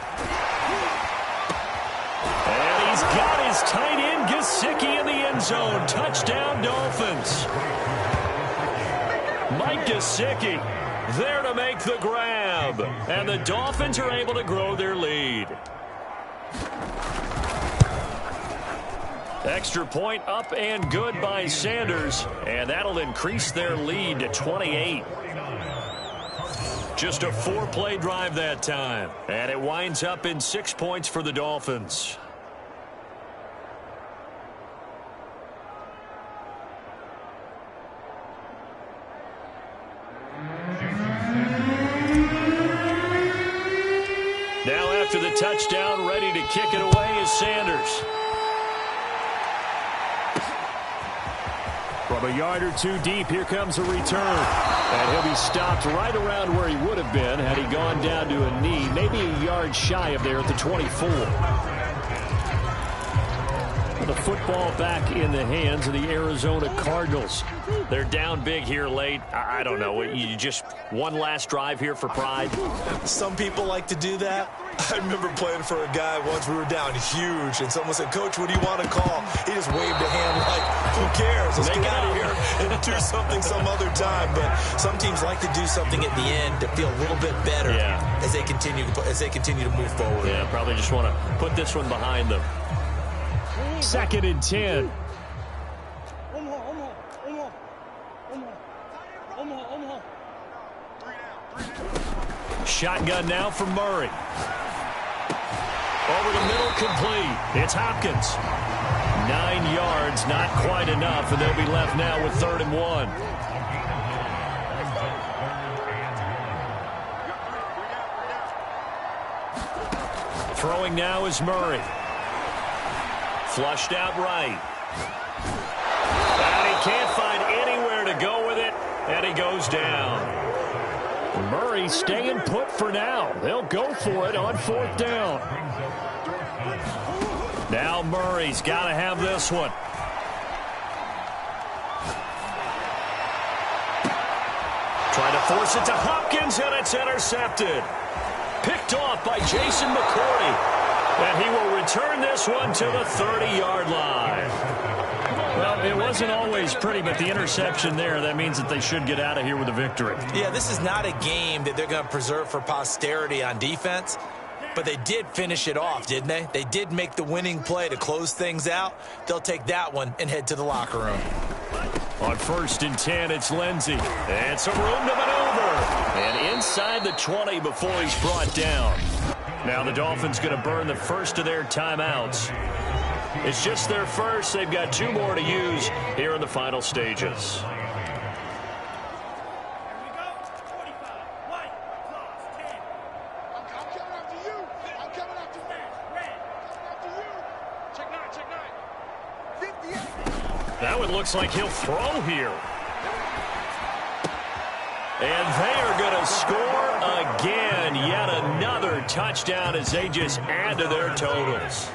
And he's got his tight end, Gesicki, in the end zone. Touchdown, Dolphins. Mike Gesicki there to make the grab. And the Dolphins are able to grow their lead. Extra point up and good by Sanders. And that'll increase their lead to 28. Just a 4-play drive that time. And it winds up in 6 points for the Dolphins. Now after the touchdown, ready to kick it away is Sanders. From a yard or two deep, here comes a return. And he'll be stopped right around where he would have been had he gone down to a knee, maybe a yard shy of there at the 24. The football back in the hands of the Arizona Cardinals. They're down big here late. I don't know. You just one last drive here for pride. Some people like to do that. I remember playing for a guy once. We were down huge, and someone said, "Coach, what do you want to call?" He just waved a hand like, "Who cares? Let's get out of here and do something some other time." But some teams like to do something at the end to feel a little bit better as they continue to move forward. Yeah, probably just want to put this one behind them. 2nd and 10. Shotgun now for Murray. Over the middle, complete. It's Hopkins. 9 yards, not quite enough, and they'll be left now with 3rd and 1. Throwing now is Murray. Flushed out right. And he can't find anywhere to go with it, and he goes down. Murray staying put for now. They'll go for it on 4th down. Now Murray's got to have this one. Trying to force it to Hopkins, and it's intercepted. Picked off by Jason McCourty. And he will return this one to the 30-yard line. Well, it wasn't always pretty, but the interception there, that means that they should get out of here with a victory. Yeah, this is not a game that they're going to preserve for posterity on defense, but they did finish it off, didn't they? They did make the winning play to close things out. They'll take that one and head to the locker room. On 1st and 10, it's Lindsey. And some room to maneuver. And inside the 20 before he's brought down. Now the Dolphins going to burn the first of their timeouts. It's just their first. They've got 2 more to use here in the final stages. That one looks like he'll throw here. And they are going to score again. Yet another touchdown as they just add to their totals.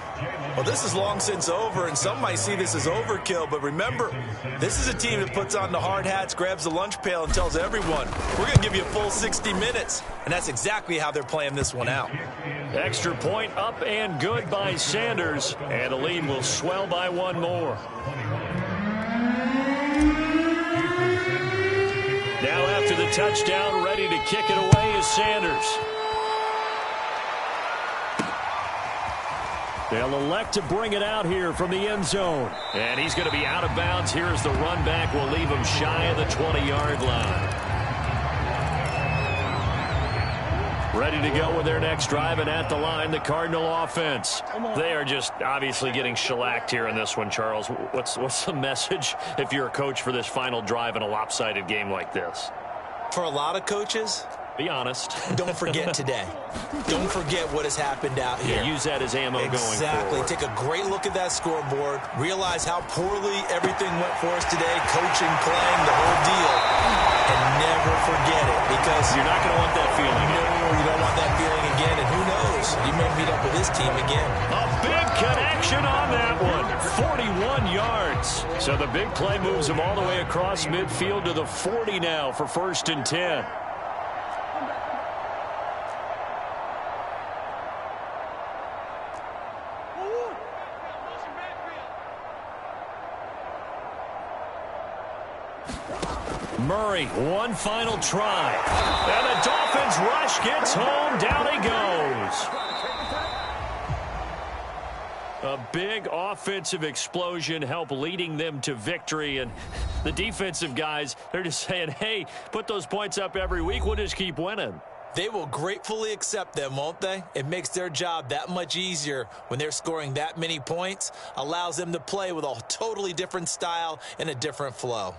Well, this is long since over, and some might see this as overkill. But remember, this is a team that puts on the hard hats, grabs the lunch pail, and tells everyone, we're going to give you a full 60 minutes. And that's exactly how they're playing this one out. Extra point up and good by Sanders. And the lead will swell by 1 more. Now after the touchdown, ready to kick it away is Sanders. They'll elect to bring it out here from the end zone. And he's going to be out of bounds here as the run back will leave him shy of the 20-yard line. Ready to go with their next drive, and at the line, the Cardinal offense. They are just obviously getting shellacked here in this one, Charles. What's the message if you're a coach for this final drive in a lopsided game like this? For a lot of coaches, be honest. Don't forget today. Don't forget what has happened out here. Yeah, use that as ammo going forward. Exactly. Take a great look at that scoreboard. Realize how poorly everything went for us today. Coaching, playing, the whole deal. And never forget it, because you're not going to want that feeling. No, you don't want that feeling again. And who knows? You may meet up with this team again. A big connection on that one. 41 yards. So the big play moves him all the way across midfield to the 40 now for 1st and 10. Murray, one final try. And the Dolphins rush gets home. Down he goes. A big offensive explosion helped leading them to victory. And the defensive guys, they're just saying, hey, put those points up every week. We'll just keep winning. They will gratefully accept them, won't they? It makes their job that much easier when they're scoring that many points. Allows them to play with a totally different style and a different flow.